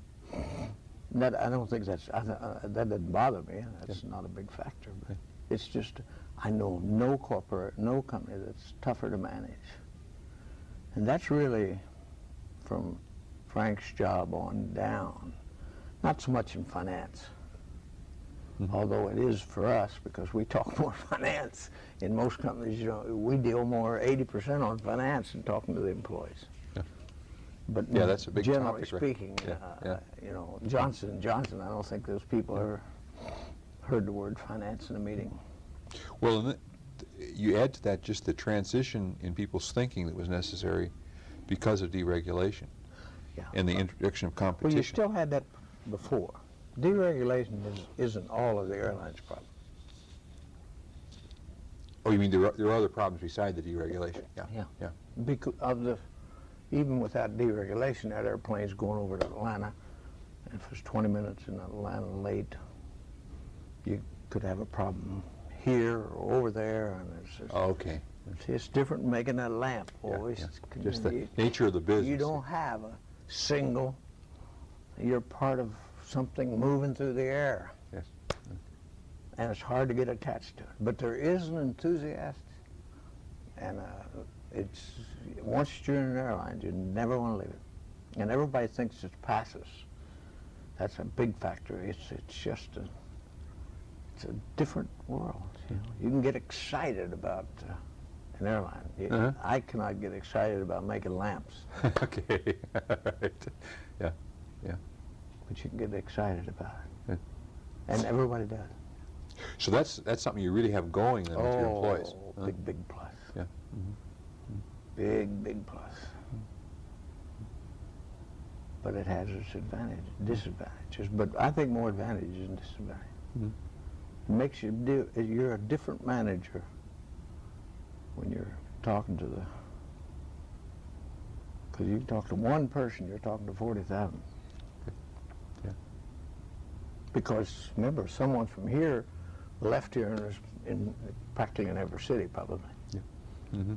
That, I don't think that's, that doesn't bother me. That's not a big factor. But it's just, I know no company that's tougher to manage. And that's really from Frank's job on down. Not so much in finance. Although it is for us, because we talk more finance. In most companies, you know, we deal more 80% on finance than talking to the employees. Yeah. But Yeah, that's a big generally topic, right? speaking, Yeah. you know, Johnson & Johnson, I don't think those people ever heard the word finance in a meeting. Well, and you add to that just the transition in people's thinking that was necessary because of deregulation Yeah. and the introduction of Well, competition. you still had that before. Deregulation isn't all of the airlines' problem. Oh, you mean there are other problems beside the deregulation? Yeah. Yeah. Yeah. Because of even without deregulation, that airplane's going over to Atlanta, and if it's 20 minutes in Atlanta late, you could have a problem here or over there, and it's just, Oh, okay. See, it's different making that lamp, Yeah, boys. yeah. Just the nature of the business. You don't have a single, you're part of something moving through the air. Yes. And it's hard to get attached to it. But there is an enthusiast, and it's, once you're in an airline, you never want to leave it. And everybody thinks it passes. That's a big factor. It's just it's a different world. You know, you can get excited about an airline. I cannot get excited about making lamps, Okay. Right. Yeah. Yeah. but you can get excited about it, Yeah. and everybody does. So that's something you really have going then with your employees. Huh? Big plus. Yeah. Big plus. But it has its disadvantages. But I think more advantages than disadvantages. It makes you you're a different manager when you're talking to because you talk to one person, you're talking to 40,000. Yeah. Because remember, someone from here left here and is practically in every city, probably. Yeah. Mm-hmm.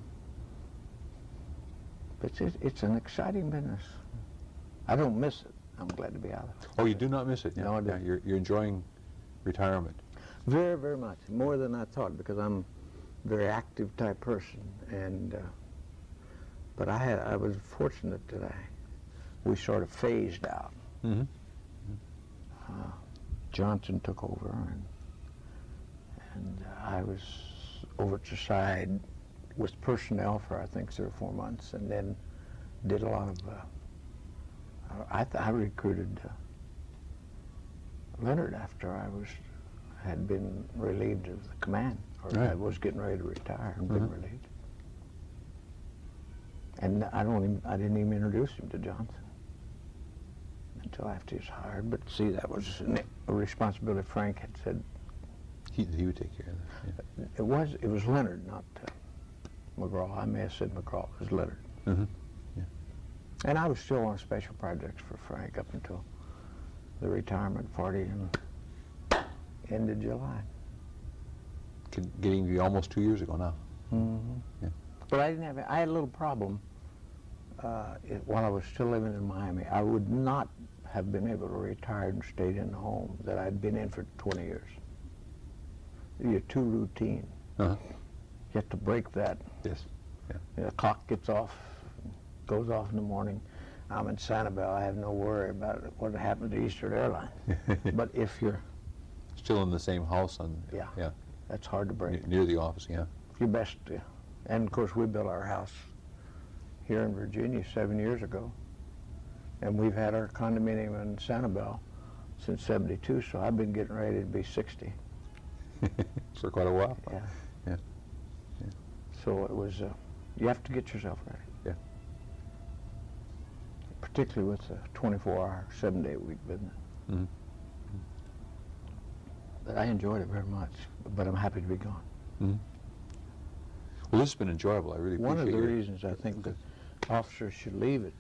But it's an exciting business. I don't miss it. I'm glad to be out of it. Oh, you do not miss it? Yeah. No, I Yeah, don't. you're enjoying retirement. Very, very much. More than I thought, because I'm a very active type person. And but I was fortunate that we sort of phased out. Mm-hmm. Johnson took over, and I was over to the side with personnel for I think 3 or 4 months, and then did a lot of. I recruited Leonard after I had been relieved of the command, or Right. I was getting ready to retire and been relieved. And I didn't even introduce him to Johnson until after he was hired. But see, that was a responsibility Frank had said. He would take care of that. It was Leonard, not McGraw. I may have said McGraw. It was Leonard. Yeah. Mm-hmm. And I was still on special projects for Frank up until the retirement party in end of July. Getting to be almost 2 years ago now. Mm-hmm. Yeah. But I had a little problem while I was still living in Miami. I would not have been able to retire and stayed in the home that I'd been in for 20 years. You're too routine. Uh-huh. You have to break that. Yes. Yeah. The clock gets off, goes off in the morning. I'm in Sanibel. I have no worry about what happened to Eastern Airlines. But if you're Still in the same house Yeah. that's hard to break. near the office, yeah. Your best. And of course, we built our house here in Virginia 7 years ago, and we've had our condominium in Sanibel since '72. So I've been getting ready to be 60. For quite a while. Yeah. Yeah. So it was. You have to get yourself ready. Yeah. Particularly with the 24-hour, 7-day-a-week business. Mm-hmm. But I enjoyed it very much. But I'm happy to be gone. Mm-hmm. Well, this has been enjoyable. I really One of appreciate the your- reasons I think that officers should leave at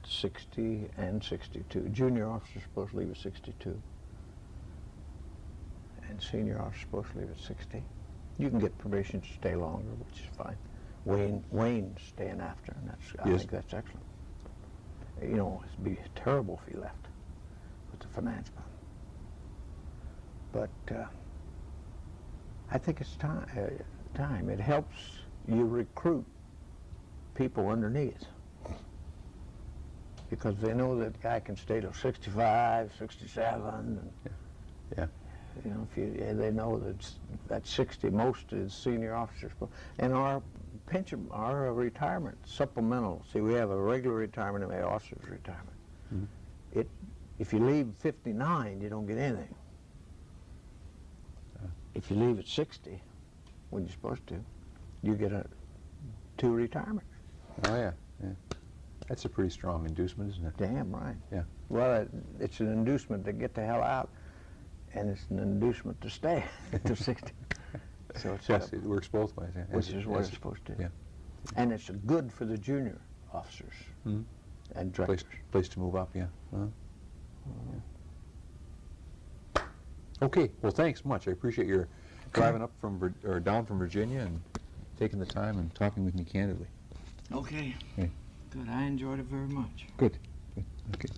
60 and 62. Junior officers are supposed to leave at 62. And senior officers are supposed to leave at 60. You can get permission to stay longer, which is fine. Wayne's staying after, and I Yes. think that's excellent. You know, it'd be terrible if he left with the finance problem. But I think it's time. It helps you recruit people underneath, because they know that guy can stay till 65, 67. And, Yeah. you know, they know that at 60, most is senior officers. And our pension, our retirement supplemental. See, we have a regular retirement and a officer's retirement. Mm-hmm. If you leave 59, you don't get anything. If you leave at 60, when you're supposed to, you get 2 retirements. Oh, yeah. Yeah. That's a pretty strong inducement, isn't it? Damn right. Yeah. Well, it's an inducement to get the hell out, and it's an inducement to stay to 60. So it's Yes, it works both ways. Yeah. which is what it's supposed to. Yeah. And it's good for the junior officers Mhm. and Place, directors. place to move up, yeah. Uh-huh. Okay, well, thanks much. I appreciate your driving up from or down from Virginia and taking the time and talking with me candidly. Okay. Okay. Good. I enjoyed it very much. Good. Good. Okay.